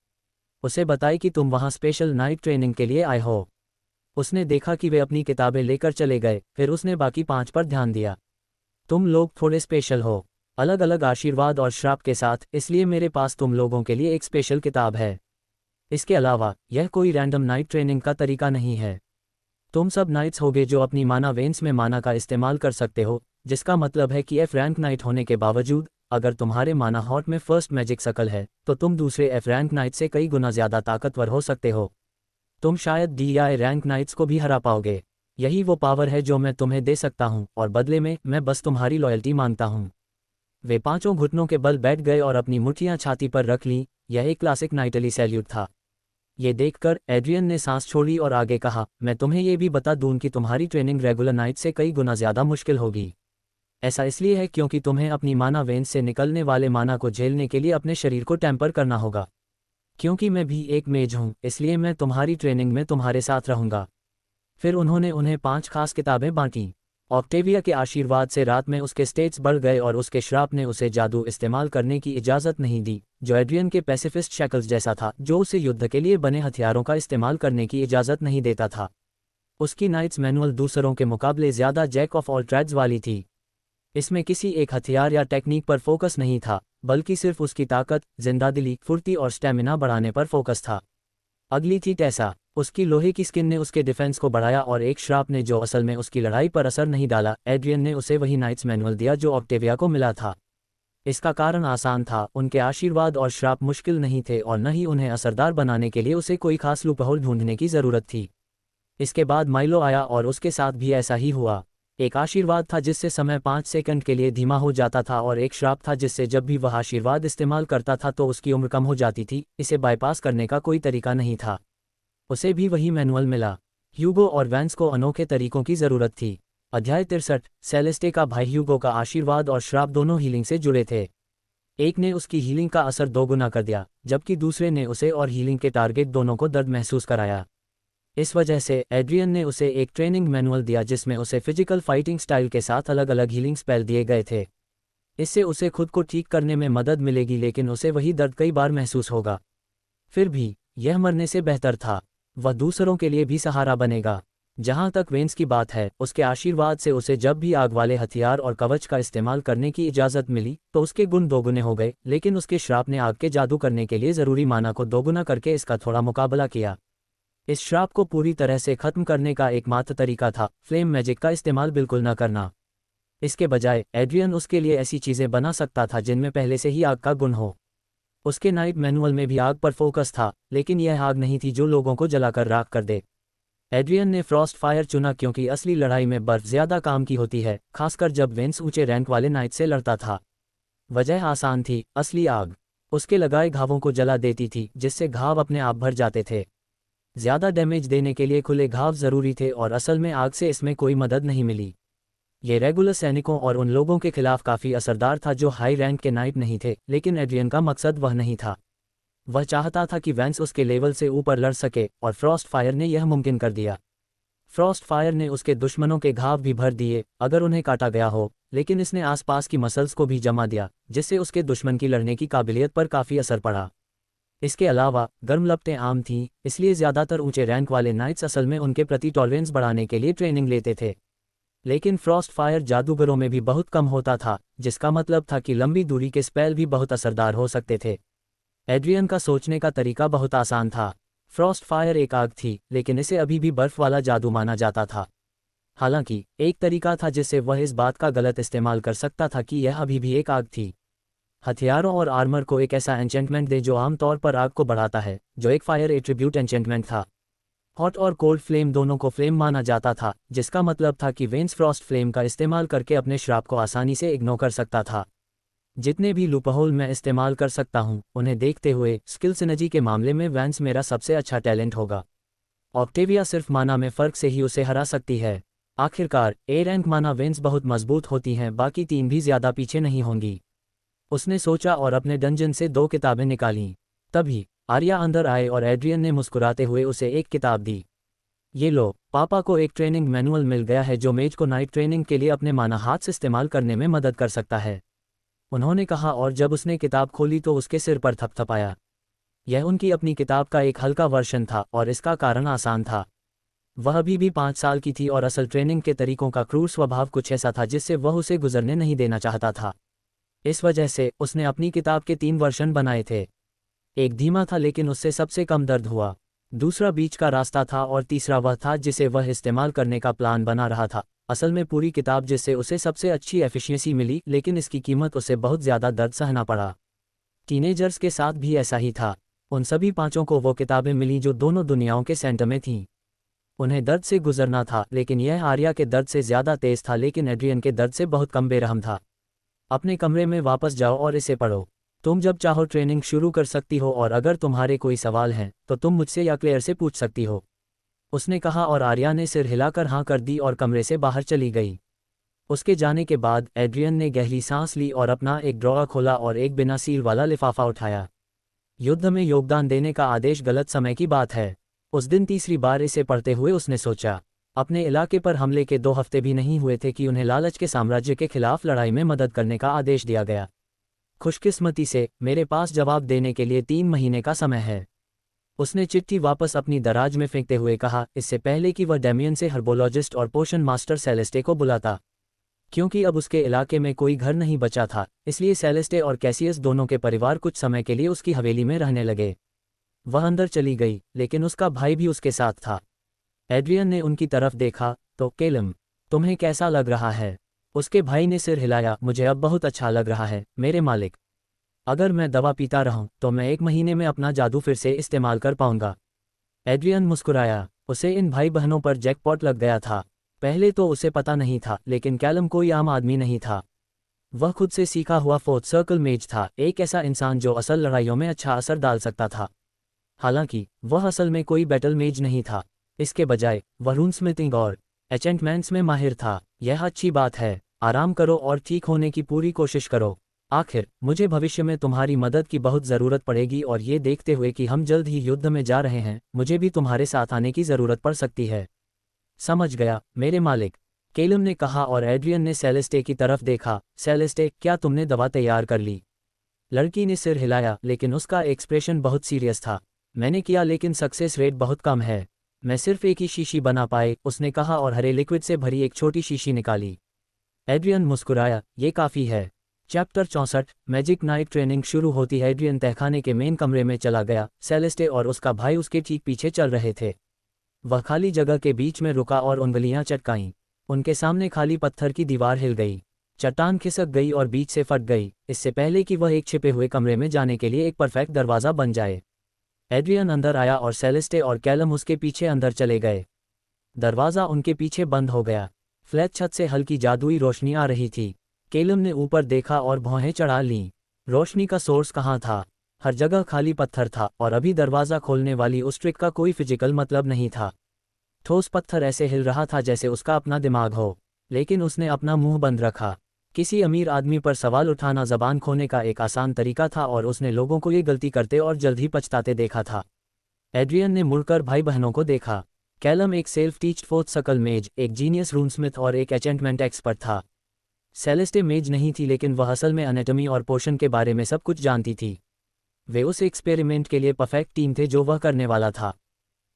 उसे बताए कि तुम वहां स्पेशल नाइट ट्रेनिंग के लिए आए हो। उसने देखा कि वे अपनी किताबें लेकर चले गए, फिर उसने बाकी 5 पर ध्यान दिया। तुम लोग थोड़े स्पेशल हो, अलग अलग आशीर्वाद और श्राप के साथ, इसलिए मेरे पास तुम लोगों के लिए एक स्पेशल किताब है। इसके अलावा यह कोई रैंडम नाइट ट्रेनिंग का तरीका नहीं है। तुम सब नाइट्स होगे जो अपनी माना वेंस में माना का इस्तेमाल कर सकते हो, जिसका मतलब है कि एफ रैंक नाइट होने के बावजूद अगर तुम्हारे माना हॉट में फर्स्ट मैजिक शकल है तो तुम दूसरे एफ रैंक नाइट से कई गुना ज़्यादा ताकतवर हो सकते हो। तुम शायद डी या ए रैंक नाइट्स को भी हरा पाओगे। यही वो पावर है जो मैं तुम्हें दे सकता हूँ, और बदले में मैं बस तुम्हारी लॉयल्टी मांगता हूँ। वे पांचों घुटनों के बल बैठ गए और अपनी मुट्ठियां छाती पर रख लीं। यह एक क्लासिक नाइटली सैल्यूट था। ये देखकर एड्रियन ने सांस छोड़ी और आगे कहा, मैं तुम्हें ये भी बता दूं कि तुम्हारी ट्रेनिंग रेगुलर नाइट से कई गुना ज़्यादा मुश्किल होगी। ऐसा इसलिए है क्योंकि तुम्हें अपनी माना वेंस से निकलने वाले माना को झेलने के लिए अपने शरीर को टेम्पर करना होगा। क्योंकि मैं भी एक मेज हूँ, इसलिए मैं तुम्हारी ट्रेनिंग में तुम्हारे साथ रहूँगा। फिर उन्होंने उन्हें 5 खास किताबें बांटीं। ऑक्टेविया के आशीर्वाद से रात में उसके स्टेट्स बढ़ गए और उसके श्राप ने उसे जादू इस्तेमाल करने की इजाज़त नहीं दी, जो एड्रियन के पैसिफिस्ट शैकल्स जैसा था, जो उसे युद्ध के लिए बने हथियारों का इस्तेमाल करने की इजाज़त नहीं देता था। उसकी नाइट्स मैनुअल दूसरों के मुकाबले ज़्यादा जैक ऑफ ऑल ट्रेड्स वाली थी। इसमें किसी एक हथियार या टेक्निक पर फोकस नहीं था, बल्कि सिर्फ उसकी ताकत, जिंदादिली, फुर्ती और स्टेमिना बढ़ाने पर फोकस था। अगली थी टेसा। उसकी लोहे की स्किन ने उसके डिफेंस को बढ़ाया और एक श्राप ने जो असल में उसकी लड़ाई पर असर नहीं डाला। एड्रियन ने उसे वही नाइट्स मैनुअल दिया जो ऑक्टेविया को मिला था। इसका कारण आसान था, उनके आशीर्वाद और श्राप मुश्किल नहीं थे और न ही उन्हें असरदार बनाने के लिए उसे कोई खास लूपहोल ढूंढने की ज़रूरत थी। इसके बाद माइलो आया और उसके साथ भी ऐसा ही हुआ। एक आशीर्वाद था जिससे समय 5 सेकंड के लिए धीमा हो जाता था और एक श्राप था जिससे जब भी वह आशीर्वाद इस्तेमाल करता था तो उसकी उम्र कम हो जाती थी। इसे बाईपास करने का कोई तरीका नहीं था। उसे भी वही मैनुअल मिला। ह्यूगो और वैंस को अनोखे तरीकों की ज़रूरत थी। अध्याय 63। सेलेस्टे का भाई ह्यूगो का आशीर्वाद और श्राप दोनों हीलिंग से जुड़े थे। एक ने उसकी हीलिंग का असर दोगुना कर दिया, जबकि दूसरे ने उसे और हीलिंग के टारगेट दोनों को दर्द महसूस कराया। इस वजह से एड्रियन ने उसे एक ट्रेनिंग मैनुअल दिया जिसमें उसे फिजिकल फाइटिंग स्टाइल के साथ अलग अलग हीलिंग स्पेल दिए गए थे। इससे उसे खुद को ठीक करने में मदद मिलेगी, लेकिन उसे वही दर्द कई बार महसूस होगा। फिर भी यह मरने से बेहतर था। वह दूसरों के लिए भी सहारा बनेगा। जहां तक वेंस की बात है, उसके आशीर्वाद से उसे जब भी आग वाले हथियार और कवच का इस्तेमाल करने की इजाज़त मिली तो उसके गुण दोगुने हो गए, लेकिन उसके श्राप ने आग के जादू करने के लिए ज़रूरी माना को दोगुना करके इसका थोड़ा मुकाबला किया। इस श्राप को पूरी तरह से खत्म करने का एकमात्र तरीका था फ्लेम मैजिक का इस्तेमाल बिल्कुल न करना। इसके बजाय एड्रियन उसके लिए ऐसी चीज़ें बना सकता था जिनमें पहले से ही आग का गुण हो। उसके नाइट मैनुअल में भी आग पर फोकस था, लेकिन यह आग नहीं थी जो लोगों को जलाकर राख कर दे। एड्रियन ने फ्रॉस्ट फायर चुना क्योंकि असली लड़ाई में बर्फ ज़्यादा काम की होती है, खासकर जब वेंस ऊंचे रैंक वाले नाइट से लड़ता था। वजह आसान थी, असली आग उसके लगाए घावों को जला देती थी, जिससे घाव अपने आप भर जाते थे। ज़्यादा डैमेज देने के लिए खुले घाव ज़रूरी थे और असल में आग से इसमें कोई मदद नहीं मिली। ये रेगुलर सैनिकों और उन लोगों के खिलाफ काफ़ी असरदार था जो हाई रैंक के नाइट नहीं थे, लेकिन एड्रियन का मकसद वह नहीं था। वह चाहता था कि वैंस उसके लेवल से ऊपर लड़ सके, और फ्रॉस्ट फायर ने यह मुमकिन कर दिया। फ्रॉस्ट फायर ने उसके दुश्मनों के घाव भी भर दिए अगर उन्हें काटा गया हो, लेकिन इसने आसपास की मसल्स को भी जमा दिया, जिससे उसके दुश्मन की लड़ने की काबिलियत पर काफ़ी असर पड़ा। इसके अलावा गर्म लपटें आम थीं, इसलिए ज़्यादातर ऊंचे रैंक वाले नाइट्स असल में उनके प्रति टॉलरेंस बढ़ाने के लिए ट्रेनिंग लेते थे। लेकिन फ्रॉस्ट फायर जादूगरों में भी बहुत कम होता था, जिसका मतलब था कि लंबी दूरी के स्पेल भी बहुत असरदार हो सकते थे। एड्रियन का सोचने का तरीका बहुत आसान था। फ्रॉस्ट फायर एक आग थी, लेकिन इसे अभी भी बर्फ वाला जादू माना जाता था। हालांकि एक तरीका था जिससे वह इस बात का गलत इस्तेमाल कर सकता था कि यह अभी भी एक आग थी। हथियारों और आर्मर को एक ऐसा एन्चेंटमेंट दे जो आमतौर पर आग को बढ़ाता है, जो एक फायर एट्रीब्यूट एन्चेंटमेंट था। हॉट और कोल्ड फ्लेम दोनों को फ्लेम माना जाता था, जिसका मतलब था कि वेंस फ्रॉस्ट फ्लेम का इस्तेमाल करके अपने श्राप को आसानी से इग्नोर कर सकता था। जितने भी लूपहोल मैं इस्तेमाल कर सकता हूं, उन्हें देखते हुए स्किल सिनर्जी के मामले में वैंस मेरा सबसे अच्छा टैलेंट होगा। ऑक्टेविया सिर्फ माना में फ़र्क से ही उसे हरा सकती है। आखिरकार ए रैंक माना वेंस बहुत मजबूत होती हैं, बाकी 3 भी ज़्यादा पीछे नहीं होंगी। उसने सोचा और अपने डंजन से 2 किताबें निकालीं। तभी आर्या अंदर आए और एड्रियन ने मुस्कुराते हुए उसे एक किताब दी। ये लो, पापा को एक ट्रेनिंग मैनुअल मिल गया है जो मेज को नाइट ट्रेनिंग के लिए अपने माना हाथ से इस्तेमाल करने में मदद कर सकता है, उन्होंने कहा, और जब उसने किताब खोली तो उसके सिर पर थपथपाया। यह उनकी अपनी किताब का एक हल्का वर्षन था और इसका कारण आसान था। वह अभी भी 5 साल की थी और असल ट्रेनिंग के तरीकों का क्रूर स्वभाव कुछ ऐसा था जिससे वह उसे गुजरने नहीं देना चाहता था। इस वजह से उसने अपनी किताब के 3 वर्षन बनाए थे। एक धीमा था लेकिन उससे सबसे कम दर्द हुआ, दूसरा बीच का रास्ता था और तीसरा वह था जिसे वह इस्तेमाल करने का प्लान बना रहा था। असल में पूरी किताब जिससे उसे सबसे अच्छी एफिशिएंसी मिली, लेकिन इसकी कीमत उसे बहुत ज़्यादा दर्द सहना पड़ा। टीनेजर्स के साथ भी ऐसा ही था। उन सभी 5 को वो किताबें मिली जो दोनों दुनियाओं के सेंटर में थीं। उन्हें दर्द से गुजरना था, लेकिन यह आर्या के दर्द से ज़्यादा तेज था, लेकिन एड्रियन के दर्द से बहुत कम बेरहम था। अपने कमरे में वापस जाओ और इसे पढ़ो। तुम जब चाहो ट्रेनिंग शुरू कर सकती हो और अगर तुम्हारे कोई सवाल हैं तो तुम मुझसे या क्लेयर से पूछ सकती हो, उसने कहा और आर्या ने सिर हिलाकर हाँ कर दी और कमरे से बाहर चली गई। उसके जाने के बाद एड्रियन ने गहरी सांस ली और अपना एक ड्रॉअर खोला और एक बिना सील वाला लिफाफा उठाया। युद्ध में योगदान देने का आदेश गलत समय की बात है। उस दिन तीसरी बार इसे पढ़ते हुए उसने सोचा, अपने इलाके पर हमले के 2 हफ्ते भी नहीं हुए थे कि उन्हें लालच के साम्राज्य के खिलाफ लड़ाई में मदद करने का आदेश दिया गया। खुशकिस्मती से मेरे पास जवाब देने के लिए 3 महीने का समय है। उसने चिट्ठी वापस अपनी दराज में फेंकते हुए कहा, इससे पहले कि वह डेमियन से हर्बोलॉजिस्ट और पोशन मास्टर सेलेस्टे को बुलाता। क्योंकि अब उसके इलाके में कोई घर नहीं बचा था, इसलिए सेलेस्टे और कैसियस दोनों के परिवार कुछ समय के लिए उसकी हवेली में रहने लगे। वह अंदर चली गई, लेकिन उसका भाई भी उसके साथ था। एड्रियन ने उनकी तरफ देखा, तो केलम, तुम्हें कैसा लग रहा है? उसके भाई ने सिर हिलाया, मुझे अब बहुत अच्छा लग रहा है मेरे मालिक। अगर मैं दवा पीता रहूं तो मैं 1 महीने में अपना जादू फिर से इस्तेमाल कर पाऊंगा। एड्रियन मुस्कुराया, उसे इन भाई बहनों पर जैकपॉट लग गया था। पहले तो उसे पता नहीं था, लेकिन कैलम कोई आम आदमी नहीं था। वह खुद से सीखा हुआ 4th सर्कल मेज था, एक ऐसा इंसान जो असल लड़ाइयों में अच्छा असर डाल सकता था। हालांकि वह असल में कोई बैटल मेज नहीं था, इसके बजाय वह रूनस्मिथिंग और एचेंटमेंट्स में माहिर था। यह अच्छी बात है, आराम करो और ठीक होने की पूरी कोशिश करो। आखिर मुझे भविष्य में तुम्हारी मदद की बहुत ज़रूरत पड़ेगी और ये देखते हुए कि हम जल्द ही युद्ध में जा रहे हैं, मुझे भी तुम्हारे साथ आने की ज़रूरत पड़ सकती है। समझ गया मेरे मालिक, केलम ने कहा और एड्रियन ने सेलेस्टे की तरफ देखा। सेलेस्टे, क्या तुमने दवा तैयार कर ली? लड़की ने सिर हिलाया, लेकिन उसका एक्सप्रेशन बहुत सीरियस था। मैंने किया, लेकिन सक्सेस रेट बहुत कम है। मैं सिर्फ एक ही शीशी बना पाए, उसने कहा और हरे लिक्विड से भरी एक छोटी शीशी निकाली। एड्रियन मुस्कुराया, ये काफ़ी है। चैप्टर 64 मैजिक नाइट ट्रेनिंग शुरू होती है। एड्रियन तहखाने के मेन कमरे में चला गया। सेलेस्टे और उसका भाई उसके ठीक पीछे चल रहे थे। वह खाली जगह के बीच में रुका और उंगलियां चटकाईं। उनके सामने खाली पत्थर की दीवार हिल गई, चट्टान खिसक गई और बीच से फट गई, इससे पहले कि वह एक छिपे हुए कमरे में जाने के लिए एक परफेक्ट दरवाज़ा बन जाए। एड्रियन अंदर आया और सेलेस्टे और कैलम उसके पीछे अंदर चले गए। दरवाज़ा उनके पीछे बंद हो गया। फ्लैट छत से हल्की जादुई रोशनी आ रही थी। केलम ने ऊपर देखा और भौहें चढ़ा लीं। रोशनी का सोर्स कहाँ था? हर जगह खाली पत्थर था और अभी दरवाज़ा खोलने वाली उस ट्रिक का कोई फिजिकल मतलब नहीं था। ठोस पत्थर ऐसे हिल रहा था जैसे उसका अपना दिमाग हो, लेकिन उसने अपना मुंह बंद रखा। किसी अमीर आदमी पर सवाल उठाना ज़बान खोने का एक आसान तरीका था और उसने लोगों को ये गलती करते और जल्द ही पछताते देखा था। एड्रियन ने मुड़कर भाई बहनों को देखा। कैलम एक सेल्फ टीच्ड 4th सर्कल मेज, एक जीनियस रूनस्मिथ और एक एचेंटमेंट एक्सपर्ट था। सेलेस्टे मेज नहीं थी, लेकिन वह असल में एनाटॉमी और पोशन के बारे में सब कुछ जानती थी। वे उस एक्सपेरिमेंट के लिए परफेक्ट टीम थे जो वह करने वाला था।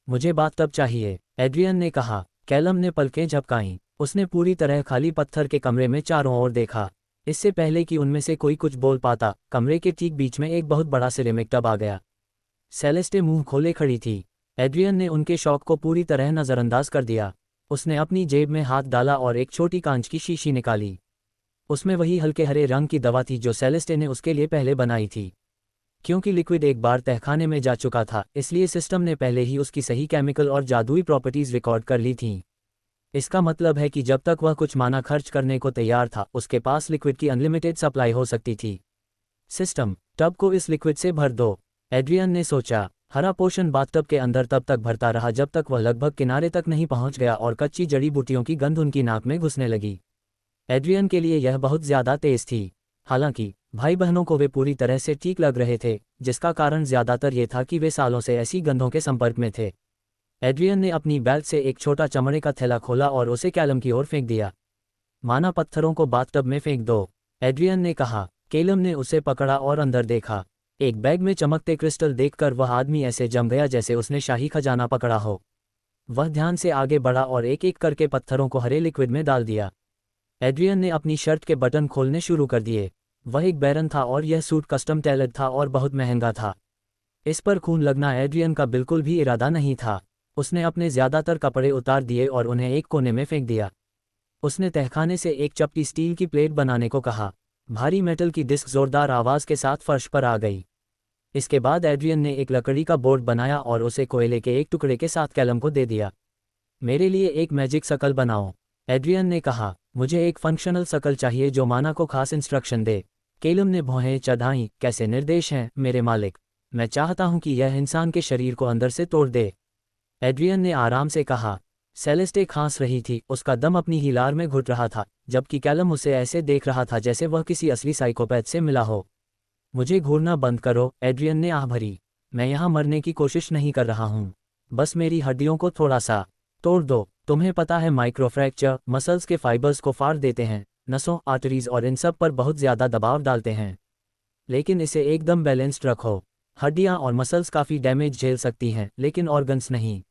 मुझे बाथटब चाहिए, एड्रियन ने कहा। कैलम ने पलकें झपकाईं। उसने पूरी तरह खाली पत्थर के कमरे में चारों ओर देखा। इससे पहले कि उनमें से कोई कुछ बोल पाता, कमरे के ठीक बीच में एक बहुत बड़ा सिरेमिक टब आ गया। सेलेस्टे मुंह खोले खड़ी थी। एड्रियन ने उनके शौक को पूरी तरह नज़रअंदाज कर दिया। उसने अपनी जेब में हाथ डाला और एक छोटी कांच की शीशी निकाली। उसमें वही हल्के हरे रंग की दवा थी जो सेलेस्टे ने उसके लिए पहले बनाई थी। क्योंकि लिक्विड एक बार तहखाने में जा चुका था, इसलिए सिस्टम ने पहले ही उसकी सही केमिकल और जादुई प्रॉपर्टीज़ रिकॉर्ड कर ली थीं। इसका मतलब है कि जब तक वह कुछ माना खर्च करने को तैयार था, उसके पास लिक्विड की अनलिमिटेड सप्लाई हो सकती थी। सिस्टम, टब को इस लिक्विड से भर दो, एड्रियन ने सोचा। हरा पोषण बाथटब के अंदर तब तक भरता रहा जब तक वह लगभग किनारे तक नहीं पहुंच गया और कच्ची जड़ी बूटियों की गंध उनकी नाक में घुसने लगी। एड्रियन के लिए यह बहुत ज़्यादा तेज़ थी। हालांकि भाई बहनों को वे पूरी तरह से ठीक लग रहे थे, जिसका कारण ज़्यादातर ये था कि वे सालों से ऐसी गंधों के संपर्क में थे। एड्रियन ने अपनी बेल्ट से एक छोटा चमड़े का थैला खोला और उसे कैलम की ओर फेंक दिया। माना पत्थरों को बाथटब में फेंक दो, एड्रियन ने कहा। कैलम ने उसे पकड़ा और अंदर देखा। एक बैग में चमकते क्रिस्टल देखकर वह आदमी ऐसे जम गया जैसे उसने शाही खजाना पकड़ा हो। वह ध्यान से आगे बढ़ा और एक एक करके पत्थरों को हरे लिक्विड में डाल दिया। एड्रियन ने अपनी शर्ट के बटन खोलने शुरू कर दिए। वह एक बैरन था और यह सूट कस्टम टेलर्ड था और बहुत महंगा था। इस पर खून लगना एड्रियन का बिल्कुल भी इरादा नहीं था। उसने अपने ज़्यादातर कपड़े उतार दिए और उन्हें एक कोने में फेंक दिया। उसने तहखाने से एक चपटी स्टील की प्लेट बनाने को कहा। भारी मेटल की डिस्क जोरदार आवाज़ के साथ फर्श पर आ गई। इसके बाद एड्रियन ने एक लकड़ी का बोर्ड बनाया और उसे कोयले के एक टुकड़े के साथ कैलम को दे दिया। मेरे लिए एक मैजिक शकल बनाओ, एड्रियन ने कहा। मुझे एक फंक्शनल शकल चाहिए जो माना को खास इंस्ट्रक्शन दे। कैलम ने भौहें चढ़ाईं। कैसे निर्देश हैं मेरे मालिक? मैं चाहता हूं कि यह इंसान के शरीर को अंदर से तोड़ दे, एड्रियन ने आराम से कहा। सेलेस्टे खांस रही थी, उसका दम अपनी हिलार में घुट रहा था, जबकि कैलम उसे ऐसे देख रहा था जैसे वह किसी असली साइकोपैथ से मिला हो। मुझे घूरना बंद करो, एड्रियन ने आह भरी। मैं यहाँ मरने की कोशिश नहीं कर रहा हूँ, बस मेरी हड्डियों को थोड़ा सा तोड़ दो। तुम्हें पता है माइक्रोफ्रैक्चर मसल्स के फाइबर्स को फाड़ देते हैं, नसों, आर्टरीज और इन सब पर बहुत ज़्यादा दबाव डालते हैं। लेकिन इसे एकदम बैलेंस्ड रखो। हड्डियाँ और मसल्स काफ़ी डैमेज झेल सकती हैं, लेकिन ऑर्गन्स नहीं।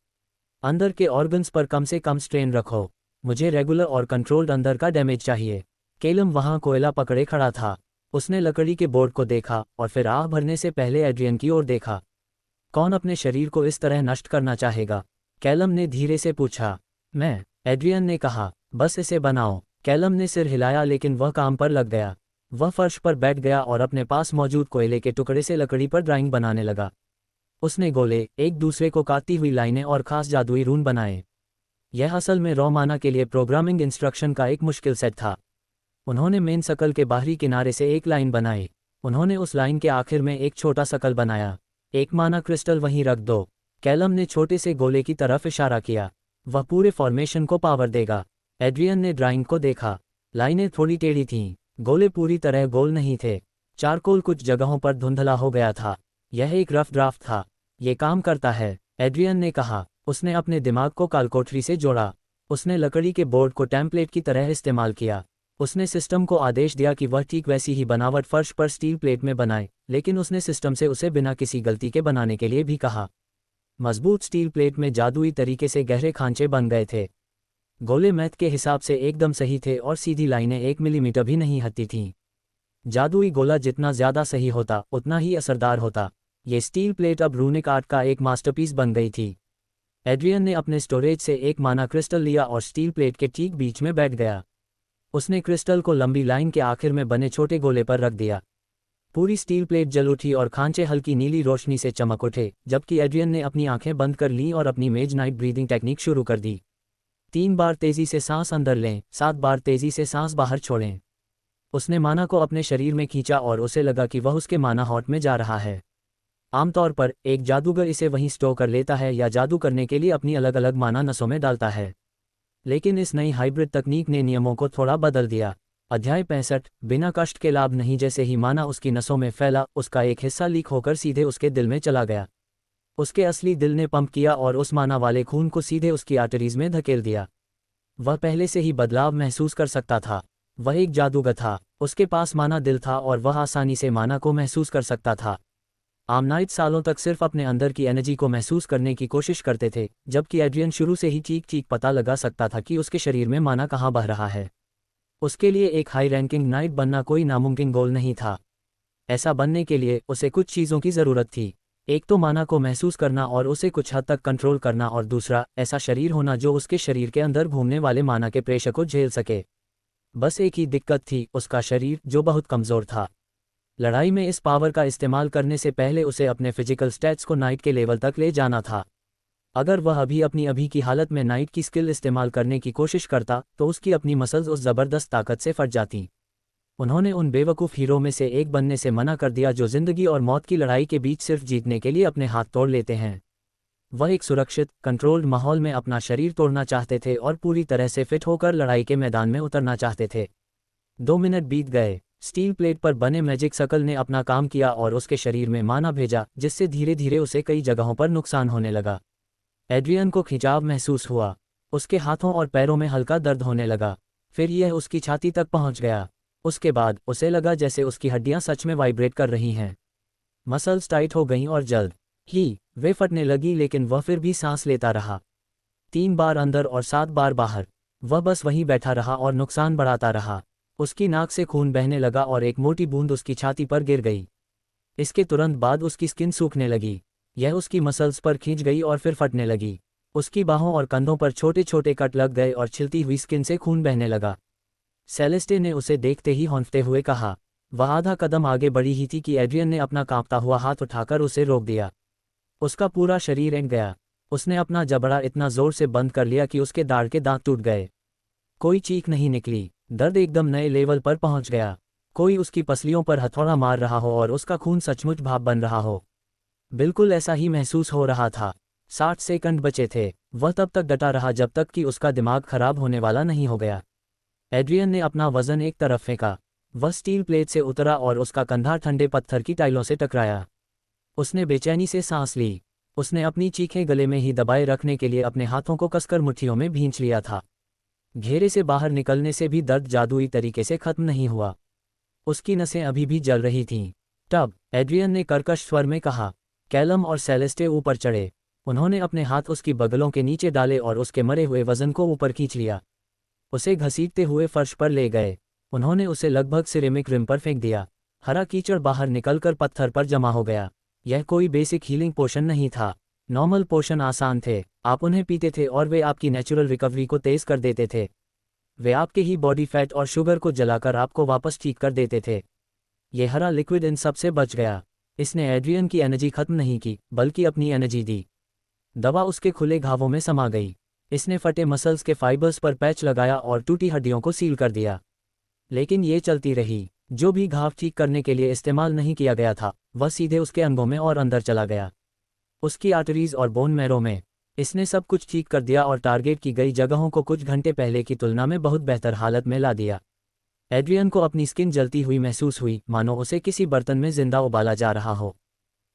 अंदर के ऑर्गन्स पर कम से कम स्ट्रेन रखो। मुझे रेगुलर और कंट्रोल्ड अंदर का डैमेज चाहिए। कैलम वहाँ कोयला पकड़े खड़ा था। उसने लकड़ी के बोर्ड को देखा और फिर आह भरने से पहले एड्रियन की ओर देखा। कौन अपने शरीर को इस तरह नष्ट करना चाहेगा? कैलम ने धीरे से पूछा। मैं, एड्रियन ने कहा। बस इसे बनाओ। कैलम ने सिर हिलाया लेकिन वह काम पर लग गया। वह फर्श पर बैठ गया और अपने पास मौजूद कोयले के टुकड़े से लकड़ी पर ड्राइंग बनाने लगा। उसने गोले, एक दूसरे को काटती हुई लाइनें और खास जादुई रून बनाए। यह असल में रॉ माना के लिए प्रोग्रामिंग इंस्ट्रक्शन का एक मुश्किल सेट था। उन्होंने मेन शकल के बाहरी किनारे से एक लाइन बनाई। उन्होंने उस लाइन के आखिर में एक छोटा शकल बनाया। एक माना क्रिस्टल वहीं रख दो। कैलम ने छोटे से गोले की तरफ इशारा किया। वह पूरे फॉर्मेशन को पावर देगा। एड्रियन ने ड्राइंग को देखा। लाइनें थोड़ी टेढ़ी थीं, गोले पूरी तरह गोल नहीं थे। चारकोल कुछ जगहों पर धुंधला हो गया था। यह एक रफ ड्राफ्ट था। ये काम करता है, एड्रियन ने कहा। उसने अपने दिमाग को कालकोठरी से जोड़ा। उसने लकड़ी के बोर्ड को टेम्पलेट की तरह इस्तेमाल किया। उसने सिस्टम को आदेश दिया कि वह ठीक वैसी ही बनावट फर्श पर स्टील प्लेट में बनाए, लेकिन उसने सिस्टम से उसे बिना किसी गलती के बनाने के लिए भी कहा। मजबूत स्टील प्लेट में जादुई तरीके से गहरे खांचे बन गए थे। गोले मैथ के हिसाब से एकदम सही थे और सीधी लाइनें 1 मिलीमीटर भी नहीं हटती थीं। जादुई गोला जितना ज़्यादा सही होता उतना ही असरदार होता। ये स्टील प्लेट अब रूनिक आर्ट का एक मास्टरपीस बन गई थी। एड्रियन ने अपने स्टोरेज से एक माना क्रिस्टल लिया और स्टील प्लेट के ठीक बीच में बैठ गया। उसने क्रिस्टल को लंबी लाइन के आखिर में बने छोटे गोले पर रख दिया। पूरी स्टील प्लेट जल उठी और खांचे हल्की नीली रोशनी से चमक उठे, जबकि एड्रियन ने अपनी आंखें बंद कर लीं और अपनी मेज नाइट ब्रीदिंग टेक्निक शुरू कर दी। 3 बार तेजी से सांस अंदर लें, 7 बार तेजी से सांस बाहर छोड़ें। उसने माना को अपने शरीर में खींचा और उसे लगा कि वह उसके माना हॉट में जा रहा है। आमतौर पर एक जादूगर इसे वहीं स्टोर कर लेता है या जादू करने के लिए अपनी अलग अलग माना नसों में डालता है। लेकिन इस नई हाइब्रिड तकनीक ने नियमों को थोड़ा बदल दिया। अध्याय 65, बिना कष्ट के लाभ नहीं। जैसे ही माना उसकी नसों में फैला, उसका एक हिस्सा लीक होकर सीधे उसके दिल में चला गया। उसके असली दिल ने पंप किया और उस माना वाले खून को सीधे उसकी आर्टरीज में धकेल दिया। वह पहले से ही बदलाव महसूस कर सकता था। वह एक जादूगर था। उसके पास माना दिल था और वह आसानी से माना को महसूस कर सकता था। आमनाइट सालों तक सिर्फ अपने अंदर की एनर्जी को महसूस करने की कोशिश करते थे, जबकि एड्रियन शुरू से ही ठीक पता लगा सकता था कि उसके शरीर में माना कहाँ बह रहा है। उसके लिए एक हाई रैंकिंग नाइट बनना कोई नामुमकिन गोल नहीं था। ऐसा बनने के लिए उसे कुछ चीज़ों की ज़रूरत थी। एक तो माना को महसूस करना और उसे कुछ हद तक कंट्रोल करना, और दूसरा ऐसा शरीर होना जो उसके शरीर के अंदर घूमने वाले माना के प्रेशर को झेल सके। बस एक ही दिक्कत थी, उसका शरीर, जो बहुत कमज़ोर था। लड़ाई में इस पावर का इस्तेमाल करने से पहले उसे अपने फिजिकल स्टैट्स को नाइट के लेवल तक ले जाना था। अगर वह अभी की हालत में नाइट की स्किल इस्तेमाल करने की कोशिश करता तो उसकी अपनी मसल्स उस ज़बरदस्त ताकत से फट जाती। उन्होंने उन बेवकूफ़ हीरो में से एक बनने से मना कर दिया जो ज़िंदगी और मौत की लड़ाई के बीच सिर्फ जीतने के लिए अपने हाथ तोड़ लेते हैं। वह एक सुरक्षित, कंट्रोल्ड माहौल में अपना शरीर तोड़ना चाहते थे और पूरी तरह से फिट होकर लड़ाई के मैदान में उतरना चाहते थे। 2 मिनट बीत गए। स्टील प्लेट पर बने मैजिक शकल ने अपना काम किया और उसके शरीर में माना भेजा, जिससे धीरे धीरे उसे कई जगहों पर नुकसान होने लगा। एड्रियन को खिंचाव महसूस हुआ। उसके हाथों और पैरों में हल्का दर्द होने लगा। फिर यह उसकी छाती तक पहुंच गया। उसके बाद उसे लगा जैसे उसकी हड्डियां सच में वाइब्रेट कर रही हैं। मसल्स टाइट हो गईं और जल्द ही वे फटने लगी, लेकिन वह फिर भी सांस लेता रहा। 3 बार अंदर और 7 बार बाहर। वह बस वहीं बैठा रहा और नुकसान बढ़ाता रहा। उसकी नाक से खून बहने लगा और एक मोटी बूंद उसकी छाती पर गिर गई। इसके तुरंत बाद उसकी स्किन सूखने लगी। यह उसकी मसल्स पर खींच गई और फिर फटने लगी। उसकी बाहों और कंधों पर छोटे छोटे कट लग गए और छिलती हुई स्किन से खून बहने लगा। सेलेस्टे ने उसे देखते ही हौंफते हुए कहा। वह आधा कदम आगे बढ़ी ही थी कि एड्रियन ने अपना कांपता हुआ हाथ उठाकर उसे रोक दिया। उसका पूरा शरीर ऐंठ गया। उसने अपना जबड़ा इतना जोर से बंद कर लिया कि उसके दाढ़ के दांत टूट गए। कोई चीख नहीं निकली। दर्द एकदम नए लेवल पर पहुंच गया। कोई उसकी पसलियों पर हथौड़ा मार रहा हो और उसका खून सचमुच भाप बन रहा हो। बिल्कुल ऐसा ही महसूस हो रहा था। 60 सेकंड बचे थे। वह तब तक डटा रहा जब तक कि उसका दिमाग खराब होने वाला नहीं हो गया। एड्रियन ने अपना वजन एक तरफ फेंका। वह स्टील प्लेट से उतरा और उसका कंधा ठंडे पत्थर की टाइलों से टकराया। उसने बेचैनी से सांस ली। उसने अपनी चीखें गले में ही दबाए रखने के लिए अपने हाथों को कसकर मुट्ठियों में भींच लिया था। घेरे से बाहर निकलने से भी दर्द जादुई तरीके से खत्म नहीं हुआ। उसकी नसें अभी भी जल रही थीं। तब एड्रियन ने कर्कश स्वर में कहा। कैलम और सेलेस्टे ऊपर चढ़े। उन्होंने अपने हाथ उसकी बगलों के नीचे डाले और उसके मरे हुए वजन को ऊपर खींच लिया। उसे घसीटते हुए फर्श पर ले गए। उन्होंने उसे लगभग सिरेमिक रिम पर फेंक दिया। हरा कीचड़ बाहर निकलकर पत्थर पर जमा हो गया। यह कोई बेसिक हीलिंग पोशन नहीं था। नॉर्मल पोशन आसान थे। आप उन्हें पीते थे और वे आपकी नेचुरल रिकवरी को तेज कर देते थे। वे आपके ही बॉडी फैट और शुगर को जलाकर आपको वापस ठीक कर देते थे। ये हरा लिक्विड इन सब से बच गया। इसने एड्रियन की एनर्जी खत्म नहीं की, बल्कि अपनी एनर्जी दी। दवा उसके खुले घावों में समा गई। इसने फटे मसल्स के फाइबर्स पर पैच लगाया और टूटी हड्डियों को सील कर दिया। लेकिन ये चलती रही। जो भी घाव ठीक करने के लिए इस्तेमाल नहीं किया गया था, वह सीधे उसके अंगों में और अंदर चला गया। उसकी आर्टरीज और बोन मैरो में। इसने सब कुछ ठीक कर दिया और टारगेट की गई जगहों को कुछ घंटे पहले की तुलना में बहुत बेहतर हालत में ला दिया। एड्रियन को अपनी स्किन जलती हुई महसूस हुई, मानो उसे किसी बर्तन में जिंदा उबाला जा रहा हो।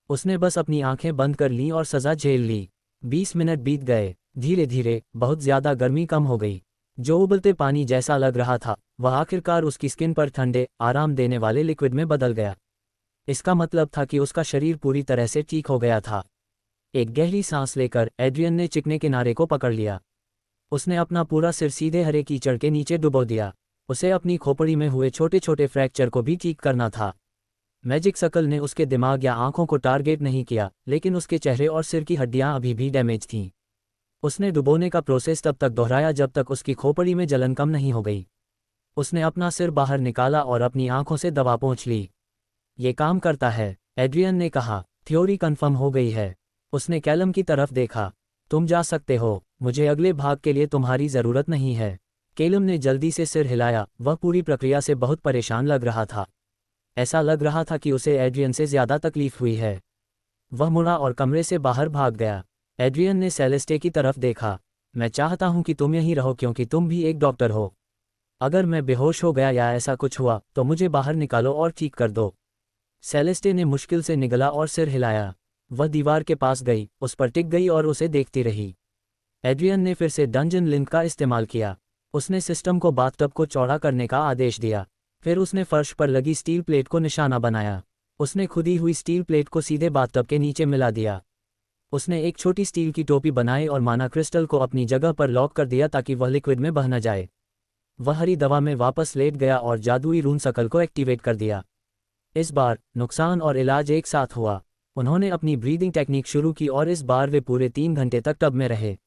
उसने बस अपनी आंखें बंद कर लीं और सजा झेल ली। 20 मिनट बीत गए। धीरे धीरे बहुत ज्यादा गर्मी कम हो गई। जो उबलते पानी जैसा लग रहा था, वह आखिरकार उसकी स्किन पर ठंडे, आराम देने वाले लिक्विड में बदल गया। इसका मतलब था कि उसका शरीर पूरी तरह से ठीक हो गया था। एक गहरी सांस लेकर एड्रियन ने चिकने किनारे को पकड़ लिया। उसने अपना पूरा सिर सीधे हरे कीचड़ के नीचे डुबो दिया। उसे अपनी खोपड़ी में हुए छोटे छोटे फ्रैक्चर को भी ठीक करना था। मैजिक सर्कल ने उसके दिमाग या आंखों को टारगेट नहीं किया, लेकिन उसके चेहरे और सिर की हड्डियां अभी भी डैमेज थीं। उसने डुबोने का प्रोसेस तब तक दोहराया जब तक उसकी खोपड़ी में जलन कम नहीं हो गई। उसने अपना सिर बाहर निकाला और अपनी आंखों से दवा पोंछ ली। ये काम करता है, एड्रियन ने कहा। थ्योरी कंफर्म हो गई है। उसने कैलम की तरफ देखा। तुम जा सकते हो, मुझे अगले भाग के लिए तुम्हारी ज़रूरत नहीं है। कैलम ने जल्दी से सिर हिलाया। वह पूरी प्रक्रिया से बहुत परेशान लग रहा था। ऐसा लग रहा था कि उसे एड्रियन से ज़्यादा तकलीफ हुई है। वह मुड़ा और कमरे से बाहर भाग गया। एड्रियन ने सेलेस्टे की तरफ देखा। मैं चाहता हूं कि तुम यहीं रहो क्योंकि तुम भी एक डॉक्टर हो। अगर मैं बेहोश हो गया या ऐसा कुछ हुआ तो मुझे बाहर निकालो और ठीक कर दो। सेलेस्टे ने मुश्किल से निगला और सिर हिलाया। वह दीवार के पास गई, उस पर टिक गई और उसे देखती रही। एड्रियन ने फिर से डंजन लिंक का इस्तेमाल किया। उसने सिस्टम को बाथटब को चौड़ा करने का आदेश दिया। फिर उसने फर्श पर लगी स्टील प्लेट को निशाना बनाया। उसने खुदी हुई स्टील प्लेट को सीधे बाथटब के नीचे मिला दिया। उसने एक छोटी स्टील की टोपी बनाई और माना क्रिस्टल को अपनी जगह पर लॉक कर दिया ताकि वह लिक्विड में बह न जाए। वह हरी दवा में वापस लेट गया और जादुई रून सर्कल को एक्टिवेट कर दिया। इस बार नुकसान और इलाज एक साथ हुआ। उन्होंने अपनी ब्रीदिंग टेक्निक शुरू की और इस बार वे पूरे 3 घंटे तक टब में रहे।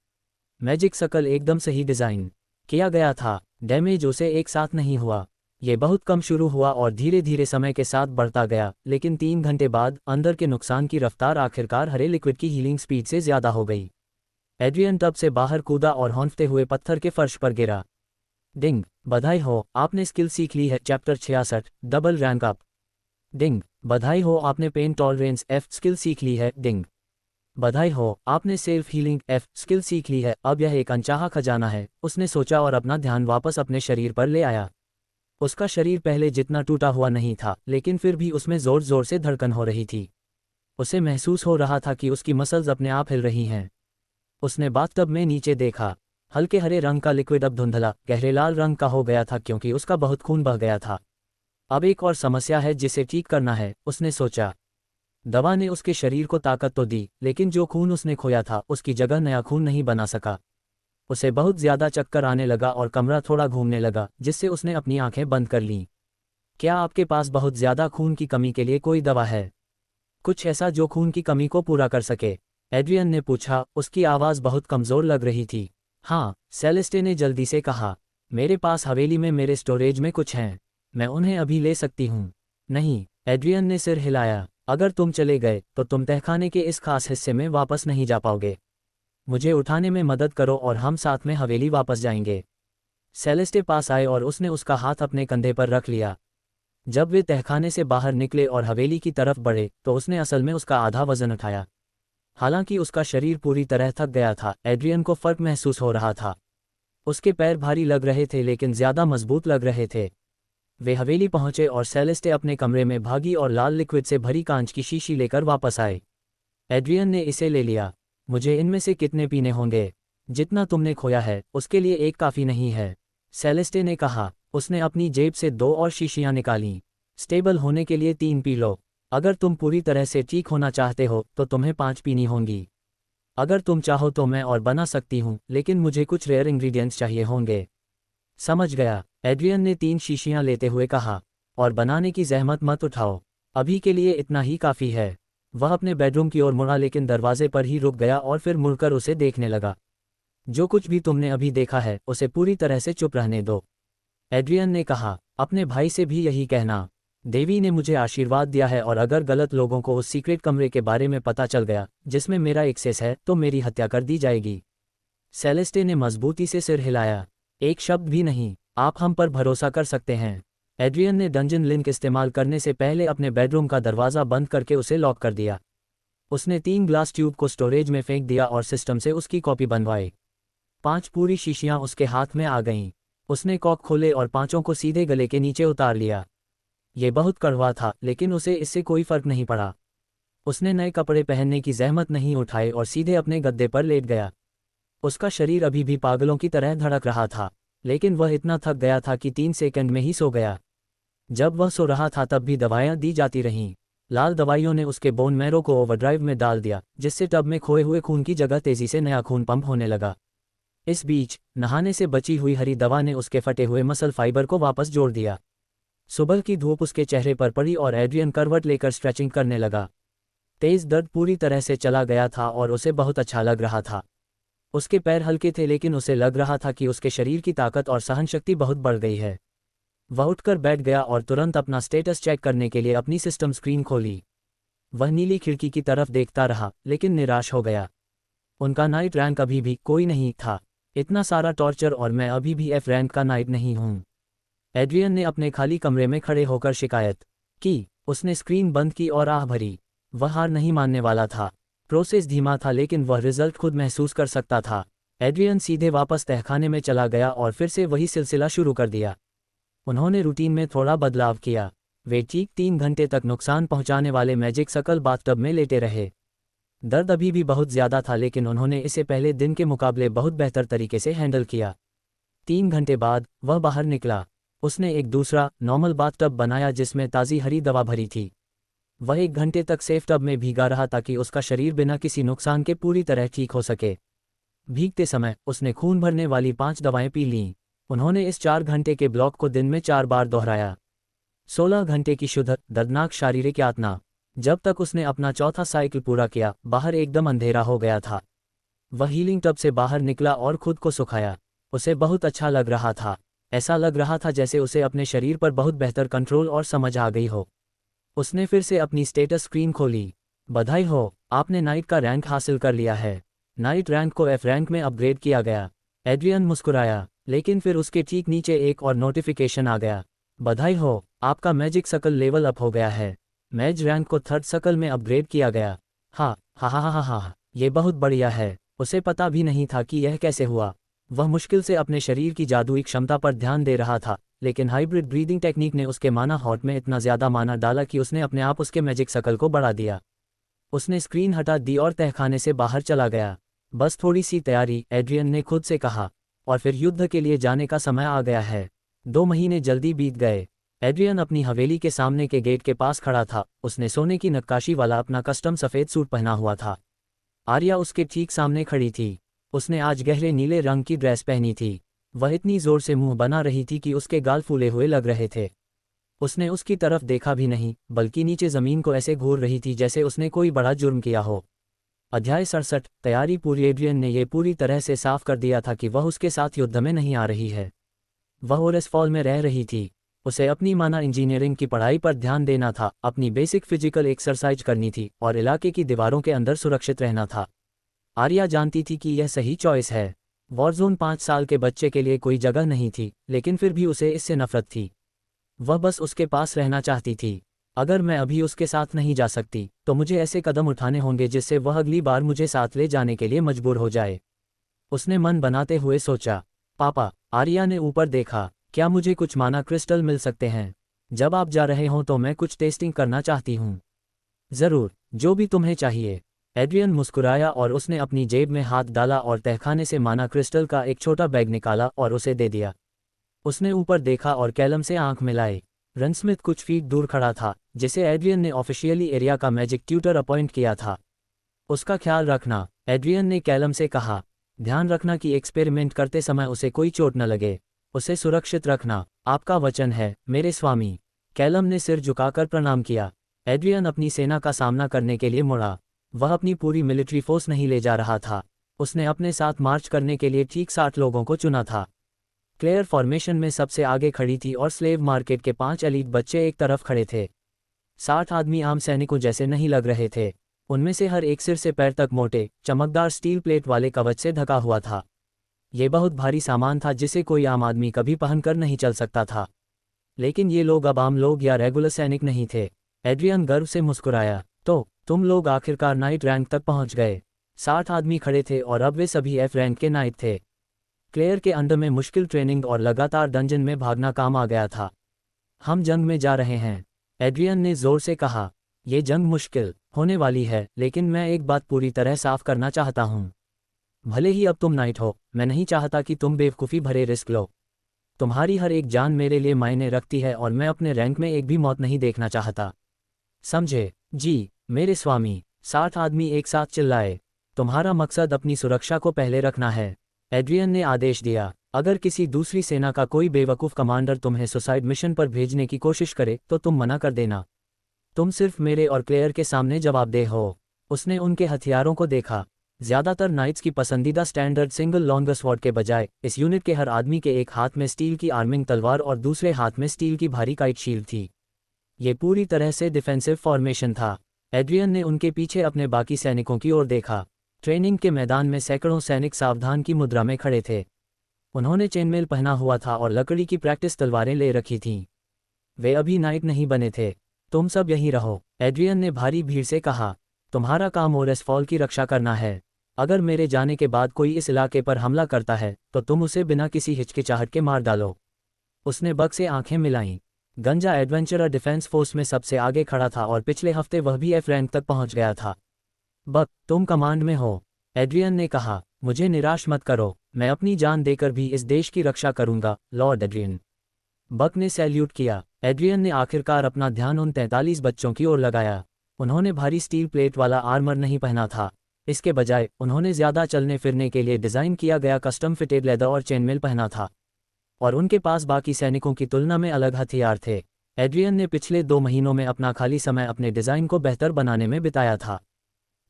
मैजिक सर्कल एकदम सही डिज़ाइन किया गया था। डैमेज उसे एक साथ नहीं हुआ। ये बहुत कम शुरू हुआ और धीरे धीरे समय के साथ बढ़ता गया, लेकिन 3 घंटे बाद अंदर के नुकसान की रफ्तार आखिरकार हरे लिक्विड की हीलिंग स्पीड से ज़्यादा हो गई। एड्रियन टब से बाहर कूदा और हौंफते हुए पत्थर के फर्श पर गिरा। डिंग, बधाई हो, आपने स्किल सीख ली है। Chapter 66, double rank up. Ding, बधाई हो, आपने पेन टॉलरेंस F स्किल सीख ली है। डिंग, बधाई हो, आपने सेल्फ हीलिंग F स्किल सीख ली है। अब यह एक अनचाहा खजाना है, उसने सोचा और अपना ध्यान वापस अपने शरीर पर ले आया। उसका शरीर पहले जितना टूटा हुआ नहीं था, लेकिन फिर भी उसमें जोर जोर से धड़कन हो रही थी। उसे महसूस हो रहा था कि उसकी मसल्स अपने आप हिल रही हैं। उसने बाथटब में नीचे देखा। हल्के हरे रंग का लिक्विड अब धुंधला गहरे लाल रंग का हो गया था क्योंकि उसका बहुत खून बह गया था। अब एक और समस्या है जिसे ठीक करना है, उसने सोचा। दवा ने उसके शरीर को ताकत तो दी, लेकिन जो खून उसने खोया था उसकी जगह नया खून नहीं बना सका। उसे बहुत ज्यादा चक्कर आने लगा और कमरा थोड़ा घूमने लगा, जिससे उसने अपनी आंखें बंद कर लीं। क्या आपके पास बहुत ज्यादा खून की कमी के लिए कोई दवा है? कुछ ऐसा जो खून की कमी को पूरा कर सके? एड्रियन ने पूछा, उसकी आवाज़ बहुत कमज़ोर लग रही थी। हाँ, सेलेस्टे ने जल्दी से कहा। मेरे पास हवेली में मेरे स्टोरेज में कुछ हैं, मैं उन्हें अभी ले सकती हूँ। नहीं, एड्रियन ने सिर हिलाया। अगर तुम चले गए तो तुम तहखाने के इस खास हिस्से में वापस नहीं जा पाओगे। मुझे उठाने में मदद करो और हम साथ में हवेली वापस जाएंगे। सेलेस्टे पास आए और उसने उसका हाथ अपने कंधे पर रख लिया। जब वे तहखाने से बाहर निकले और हवेली की तरफ बढ़े तो उसने असल में उसका आधा वजन उठाया। हालांकि उसका शरीर पूरी तरह थक गया था, एड्रियन को फर्क महसूस हो रहा था। उसके पैर भारी लग रहे थे लेकिन ज्यादा मजबूत लग रहे थे। वे हवेली पहुंचे और सेलेस्टे अपने कमरे में भागी और लाल लिक्विड से भरी कांच की शीशी लेकर वापस आए। एड्रियन ने इसे ले लिया। मुझे इनमें से कितने पीने होंगे? जितना तुमने खोया है उसके लिए एक काफ़ी नहीं है, सेलेस्टे ने कहा। उसने अपनी जेब से 2 और शीशियां निकालीं। स्टेबल होने के लिए 3 पी लो। अगर तुम पूरी तरह से ठीक होना चाहते हो तो तुम्हें 5 पीनी होंगी। अगर तुम चाहो तो मैं और बना सकती हूँ, लेकिन मुझे कुछ रेयर इंग्रेडिएंट्स चाहिए होंगे। समझ गया, एड्रियन ने 3 शीशियां लेते हुए कहा। और बनाने की जहमत मत उठाओ, अभी के लिए इतना ही काफ़ी है। वह अपने बेडरूम की ओर मुड़ा लेकिन दरवाजे पर ही रुक गया और फिर मुड़कर उसे देखने लगा। जो कुछ भी तुमने अभी देखा है उसे पूरी तरह से चुप रहने दो, एड्रियन ने कहा। अपने भाई से भी यही कहना। देवी ने मुझे आशीर्वाद दिया है और अगर गलत लोगों को उस सीक्रेट कमरे के बारे में पता चल गया जिसमें मेरा एक्सेस है तो मेरी हत्या कर दी जाएगी। सेलेस्टे ने मजबूती से सिर हिलाया। एक शब्द भी नहीं, आप हम पर भरोसा कर सकते हैं। एड्रियन ने डंजन लिंक इस्तेमाल करने से पहले अपने बेडरूम का दरवाज़ा बंद करके उसे लॉक कर दिया। उसने 3 ग्लास ट्यूब को स्टोरेज में फेंक दिया और सिस्टम से उसकी कॉपी बनवाई। 5 पूरी शीशियां उसके हाथ में आ गईं। उसने कॉक खोले और 5 को सीधे गले के नीचे उतार लिया। ये बहुत कड़वा था लेकिन उसे इससे कोई फर्क नहीं पड़ा। उसने नए कपड़े पहनने की जहमत नहीं उठाई और सीधे अपने गद्दे पर लेट गया। उसका शरीर अभी भी पागलों की तरह धड़क रहा था, लेकिन वह इतना थक गया था कि 3 सेकंड में ही सो गया। जब वह सो रहा था तब भी दवाइयाँ दी जाती रहीं। लाल दवाइयों ने उसके बोन मैरो को ओवरड्राइव में डाल दिया, जिससे टब में खोए हुए खून की जगह तेजी से नया खून पंप होने लगा। इस बीच नहाने से बची हुई हरी दवा ने उसके फटे हुए मसल फाइबर को वापस जोड़ दिया। सुबह की धूप उसके चेहरे पर पड़ी और एड्रियन करवट लेकर स्ट्रेचिंग करने लगा। तेज दर्द पूरी तरह से चला गया था और उसे बहुत अच्छा लग रहा था। उसके पैर हल्के थे लेकिन उसे लग रहा था कि उसके शरीर की ताकत और सहनशक्ति बहुत बढ़ गई है। वह उठकर बैठ गया और तुरंत अपना स्टेटस चेक करने के लिए अपनी सिस्टम स्क्रीन खोली। वह नीली खिड़की की तरफ देखता रहा लेकिन निराश हो गया। उनका नाइट रैंक अभी भी कोई नहीं था। इतना सारा टॉर्चर और मैं अभी भी F रैंक का नाइट नहीं हूँ। एड्रियन ने अपने खाली कमरे में खड़े होकर शिकायत की। उसने स्क्रीन बंद की और आह भरी। वह हार नहीं मानने वाला था। प्रोसेस धीमा था लेकिन वह रिजल्ट खुद महसूस कर सकता था। एड्रियन सीधे वापस तहखाने में चला गया और फिर से वही सिलसिला शुरू कर दिया। उन्होंने रूटीन में थोड़ा बदलाव किया। वे ठीक 3 घंटे तक नुकसान पहुंचाने वाले मैजिक सकल बाथटब में लेटे रहे। दर्द अभी भी बहुत ज़्यादा था लेकिन उन्होंने इसे पहले दिन के मुकाबले बहुत बेहतर तरीके से हैंडल किया। 3 घंटे बाद वह बाहर निकला। उसने एक दूसरा नॉर्मल बाथटब बनाया जिसमें ताज़ी हरी दवा भरी थी। वह 1 घंटे तक सेफ टब में भीगा रहा ताकि उसका शरीर बिना किसी नुकसान के पूरी तरह ठीक हो सके। भीगते समय उसने खून भरने वाली 5 दवाएं पी लीं। उन्होंने इस 4 घंटे के ब्लॉक को दिन में 4 बार दोहराया। 16 घंटे की शुद्ध दर्दनाक शारीरिक यातना। जब तक उसने अपना चौथा साइकिल पूरा किया, बाहर एकदम अंधेरा हो गया था। वह हीलिंग टब से बाहर निकला और खुद को सुखाया। उसे बहुत अच्छा लग रहा था। ऐसा लग रहा था जैसे उसे अपने शरीर पर बहुत बेहतर कंट्रोल और समझ आ गई हो। उसने फिर से अपनी स्टेटस स्क्रीन खोली। बधाई हो, आपने नाइट का रैंक हासिल कर लिया है। नाइट रैंक को F रैंक में अपग्रेड किया गया। एड्रियन मुस्कुराया, लेकिन फिर उसके ठीक नीचे एक और नोटिफिकेशन आ गया। बधाई हो, आपका मैजिक सकल लेवल अप हो गया है। मैज रैंक को 3rd सकल में अपग्रेड किया गया। हाँ हा हा हा हा, ये बहुत बढ़िया है। उसे पता भी नहीं था कि यह कैसे हुआ। वह मुश्किल से अपने शरीर की जादुई क्षमता पर ध्यान दे रहा था, लेकिन हाइब्रिड ब्रीदिंग टेक्निक ने उसके माना हॉट में इतना ज़्यादा माना डाला कि उसने अपने आप उसके मैजिक सकल को बढ़ा दिया। उसने स्क्रीन हटा दी और तहखाने से बाहर चला गया। बस थोड़ी सी तैयारी, एड्रियन ने खुद से कहा, और फिर युद्ध के लिए जाने का समय आ गया है। 2 महीने जल्दी बीत गए। एड्रियन अपनी हवेली के सामने के गेट के पास खड़ा था। उसने सोने की नक्काशी वाला अपना कस्टम सफ़ेद सूट पहना हुआ था। आर्या उसके ठीक सामने खड़ी थी। उसने आज गहरे नीले रंग की ड्रेस पहनी थी। वह इतनी जोर से मुंह बना रही थी कि उसके गाल फूले हुए लग रहे थे। उसने उसकी तरफ देखा भी नहीं, बल्कि नीचे ज़मीन को ऐसे घूर रही थी जैसे उसने कोई बड़ा जुर्म किया हो। अध्याय 67 तैयारी पूरी। एड्रियन ने यह पूरी तरह से साफ कर दिया था कि वह उसके साथ युद्ध में नहीं आ रही है। वह ओरेस फॉल में रह रही थी। उसे अपनी माना इंजीनियरिंग की पढ़ाई पर ध्यान देना था, अपनी बेसिक फिजिकल एक्सरसाइज करनी थी और इलाके की दीवारों के अंदर सुरक्षित रहना था। आर्या जानती थी कि यह सही चॉइस है। वॉरजोन 5 साल के बच्चे के लिए कोई जगह नहीं थी, लेकिन फिर भी उसे इससे नफरत थी। वह बस उसके पास रहना चाहती थी। अगर मैं अभी उसके साथ नहीं जा सकती, तो मुझे ऐसे कदम उठाने होंगे जिससे वह अगली बार मुझे साथ ले जाने के लिए मजबूर हो जाए। उसने मन बनाते हुए सोचा। पापा, आर्या ने ऊपर देखा, क्या मुझे कुछ माना क्रिस्टल मिल सकते हैं? जब आप जा रहे हों तो मैं कुछ टेस्टिंग करना चाहती हूँ। ज़रूर, जो भी तुम्हें चाहिए। एड्रियन मुस्कुराया और उसने अपनी जेब में हाथ डाला और तहखाने से माना क्रिस्टल का एक छोटा बैग निकाला और उसे दे दिया। उसने ऊपर देखा और कैलम से आंख मिलाई। रनस्मिथ कुछ फीट दूर खड़ा था, जिसे एड्रियन ने ऑफिशियली एरिया का मैजिक ट्यूटर अपॉइंट किया था। उसका ख्याल रखना, एड्रियन ने कैलम से कहा। ध्यान रखना कि एक्सपेरिमेंट करते समय उसे कोई चोट न लगे। उसे सुरक्षित रखना। आपका वचन है, मेरे स्वामी। कैलम ने सिर झुकाकर प्रणाम किया। एड्रियन अपनी सेना का सामना करने के लिए मुड़ा। वह अपनी पूरी मिलिट्री फोर्स नहीं ले जा रहा था। उसने अपने साथ मार्च करने के लिए ठीक 60 लोगों को चुना था। क्लेयर फॉर्मेशन में सबसे आगे खड़ी थी और स्लेव मार्केट के 5 एलीट बच्चे एक तरफ खड़े थे। 60 आदमी आम सैनिकों जैसे नहीं लग रहे थे। उनमें से हर एक सिर से पैर तक मोटे, चमकदार स्टील प्लेट वाले कवच से ढका हुआ था। ये बहुत भारी सामान था जिसे कोई आम आदमी कभी पहनकर नहीं चल सकता था। लेकिन ये लोग अब आम लोग या रेगुलर सैनिक नहीं थे। एड्रियन गर्व से मुस्कुराया। तो तुम लोग आखिरकार नाइट रैंक तक पहुंच गए। 60 आदमी खड़े थे और अब वे सभी एफ रैंक के नाइट थे। क्लेयर के अंडर में मुश्किल ट्रेनिंग और लगातार डंजन में भागना काम आ गया था। हम जंग में जा रहे हैं, एड्रियन ने जोर से कहा। ये जंग मुश्किल होने वाली है, लेकिन मैं एक बात पूरी तरह साफ करना चाहता हूँ। भले ही अब तुम नाइट हो, मैं नहीं चाहता कि तुम बेवकूफ़ी भरे रिस्क लो। तुम्हारी हर एक जान मेरे लिए मायने रखती है और मैं अपने रैंक में एक भी मौत नहीं देखना चाहता। समझे? जी, मेरे स्वामी। 60 आदमी एक साथ चिल्लाए। तुम्हारा मकसद अपनी सुरक्षा को पहले रखना है, एड्रियन ने आदेश दिया। अगर किसी दूसरी सेना का कोई बेवकूफ़ कमांडर तुम्हें सुसाइड मिशन पर भेजने की कोशिश करे तो तुम मना कर देना। तुम सिर्फ मेरे और क्लेयर के सामने जवाबदेह हो। उसने उनके हथियारों को देखा। ज़्यादातर नाइट्स की पसंदीदा स्टैंडर्ड सिंगल लॉन्गर स्वॉर्ड के बजाय इस यूनिट के हर आदमी के एक हाथ में स्टील की आर्मिंग तलवार और दूसरे हाथ में स्टील की भारी काइट शील्ड थी। ये पूरी तरह से डिफेंसिव फॉर्मेशन था। एड्रियन ने उनके पीछे अपने बाकी सैनिकों की ओर देखा। ट्रेनिंग के मैदान में सैकड़ों सैनिक सावधान की मुद्रा में खड़े थे। उन्होंने चेनमेल पहना हुआ था और लकड़ी की प्रैक्टिस तलवारें ले रखी थीं। वे अभी नाइट नहीं बने थे। तुम सब यहीं रहो, एड्रियन ने भारी भीड़ से कहा। तुम्हारा काम ओरेस फॉल की रक्षा करना है। अगर मेरे जाने के बाद कोई इस इलाके पर हमला करता है तो तुम उसे बिना किसी हिचकिचाहट के मार डालो। उसने बग से आंखें मिलाईं। गंजा एडवेंचरर डिफेंस फोर्स में सबसे आगे खड़ा था और पिछले हफ्ते वह भी एफ रैंक तक पहुंच गया था। बक, तुम कमांड में हो, एड्रियन ने कहा। मुझे निराश मत करो, मैं अपनी जान देकर भी इस देश की रक्षा करूंगा, लॉर्ड एड्रियन। बक ने सैल्यूट किया। एड्रियन ने आखिरकार अपना ध्यान उन 43 बच्चों की ओर लगाया। उन्होंने भारी स्टील प्लेट वाला आर्मर नहीं पहना था। इसके बजाय उन्होंने ज़्यादा चलने फिरने के लिए डिज़ाइन किया गया कस्टम फिटेड लेदर और चेनमेल पहना था। और उनके पास बाकी सैनिकों की तुलना में अलग हथियार थे। एड्रियन ने पिछले 2 महीनों में अपना खाली समय अपने डिज़ाइन को बेहतर बनाने में बिताया था।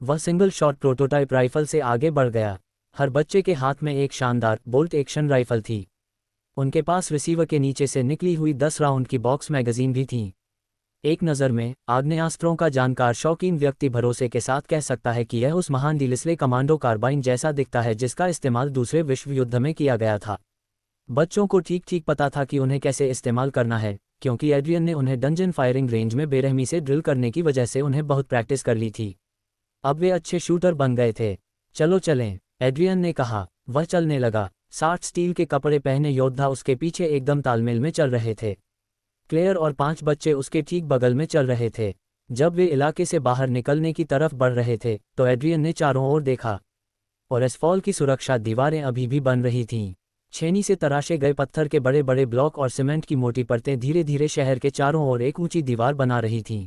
वह सिंगल शॉट प्रोटोटाइप राइफल से आगे बढ़ गया। हर बच्चे के हाथ में एक शानदार बोल्ट एक्शन राइफल थी। उनके पास रिसीवर के नीचे से निकली हुई 10 राउंड की बॉक्स मैगजीन भी थी। एक नज़र में आग्नेयास्त्रों का जानकार शौकीन व्यक्ति भरोसे के साथ कह सकता है कि यह उस महान डिलिस्ले कमांडो कार्बाइन जैसा दिखता है जिसका इस्तेमाल दूसरे विश्व युद्ध में किया गया था। बच्चों को ठीक ठीक पता था कि उन्हें कैसे इस्तेमाल करना है, क्योंकि एड्रियन ने उन्हें डंजन फायरिंग रेंज में बेरहमी से ड्रिल करने की वजह से उन्हें बहुत प्रैक्टिस कर ली थी। अब वे अच्छे शूटर बन गए थे। चलो चलें, एड्रियन ने कहा। वह चलने लगा। 60 स्टील के कपड़े पहने योद्धा उसके पीछे एकदम तालमेल में चल रहे थे। क्लेयर और 5 बच्चे उसके ठीक बगल में चल रहे थे। जब वे इलाके से बाहर निकलने की तरफ बढ़ रहे थे तो एड्रियन ने चारों ओर देखा। और एसफॉल की सुरक्षा दीवारें अभी भी बन रही थीं। छेनी से तराशे गए पत्थर के बड़े बड़े ब्लॉक और सीमेंट की मोटी परतें धीरे धीरे शहर के चारों ओर एक ऊंची दीवार बना रही थीं।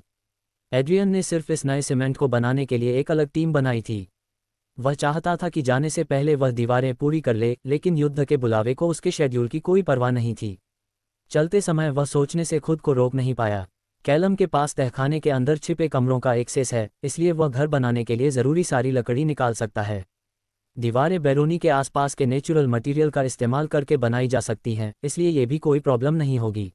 एड्रियन ने सिर्फ इस नए सीमेंट को बनाने के लिए एक अलग टीम बनाई थी। वह चाहता था कि जाने से पहले वह दीवारें पूरी कर ले, लेकिन युद्ध के बुलावे को उसके शेड्यूल की कोई परवाह नहीं थी। चलते समय वह सोचने से खुद को रोक नहीं पाया। कैलम के पास तहखाने के अंदर छिपे कमरों का एक्सेस है, इसलिए वह घर बनाने के लिए ज़रूरी सारी लकड़ी निकाल सकता है। दीवारें बैरोनी के आसपास के नेचुरल मटेरियल का इस्तेमाल करके बनाई जा सकती हैं, इसलिए ये भी कोई प्रॉब्लम नहीं होगी।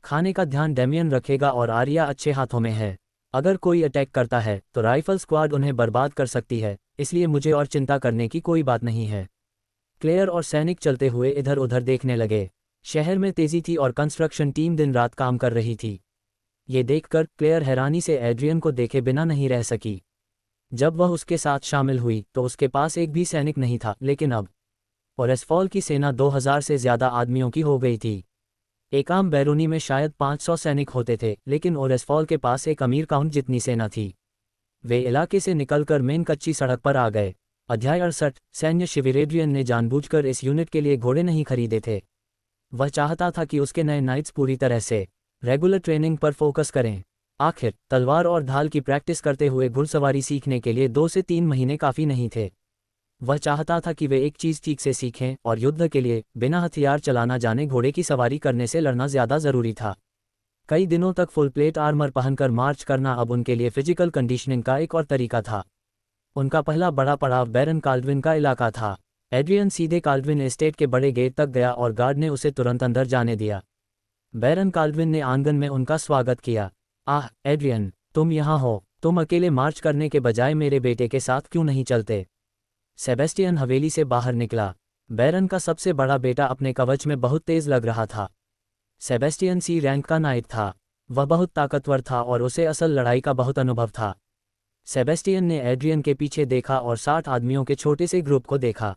खाने का ध्यान डेमियन रखेगा और आर्या अच्छे हाथों में है। अगर कोई अटैक करता है तो राइफल स्क्वाड उन्हें बर्बाद कर सकती है, इसलिए मुझे और चिंता करने की कोई बात नहीं है। क्लेयर और सैनिक चलते हुए इधर उधर देखने लगे। शहर में तेजी थी और कंस्ट्रक्शन टीम दिन रात काम कर रही थी। ये देखकर क्लेयर हैरानी से एड्रियन को देखे बिना नहीं रह सकी। जब वह उसके साथ शामिल हुई तो उसके पास एक भी सैनिक नहीं था, लेकिन अब और एसफॉल की सेना 2000 से ज़्यादा आदमियों की हो गई थी। एक आम बैरोनी में शायद 500 सैनिक होते थे, लेकिन ओरेसफॉल के पास एक अमीर काउंट जितनी सेना थी। वे इलाके से निकलकर मेन कच्ची सड़क पर आ गए। अध्याय 68 सैन्य शिविर। एड्रियन ने जानबूझकर इस यूनिट के लिए घोड़े नहीं खरीदे थे। वह चाहता था कि उसके नए नाइट्स पूरी तरह से रेगुलर ट्रेनिंग पर फोकस करें। आखिर तलवार और ढाल की प्रैक्टिस करते हुए घुड़सवारी सीखने के लिए 2 से 3 महीने काफ़ी नहीं थे। वह चाहता था कि वे एक चीज़ ठीक से सीखें, और युद्ध के लिए बिना हथियार चलाना जाने घोड़े की सवारी करने से लड़ना ज़्यादा ज़रूरी था। कई दिनों तक फुल प्लेट आर्मर पहनकर मार्च करना अब उनके लिए फिजिकल कंडीशनिंग का एक और तरीका था। उनका पहला बड़ा पड़ाव बैरन काल्डविन का इलाका था। एड्रियन सीधे काल्डविन एस्टेट के बड़े गेट तक गया और गार्ड ने उसे तुरंत अंदर जाने दिया। बैरन काल्डविन ने आंगन में उनका स्वागत किया। आह एड्रियन, तुम यहाँ हो। तुम अकेले मार्च करने के बजाय मेरे बेटे के साथ क्यों नहीं चलते? सेबेस्टियन हवेली से बाहर निकला। बैरन का सबसे बड़ा बेटा अपने कवच में बहुत तेज लग रहा था। सेबेस्टियन सी रैंक का नाइट था। वह बहुत ताकतवर था और उसे असल लड़ाई का बहुत अनुभव था। सेबेस्टियन ने एड्रियन के पीछे देखा और 60 आदमियों के छोटे से ग्रुप को देखा।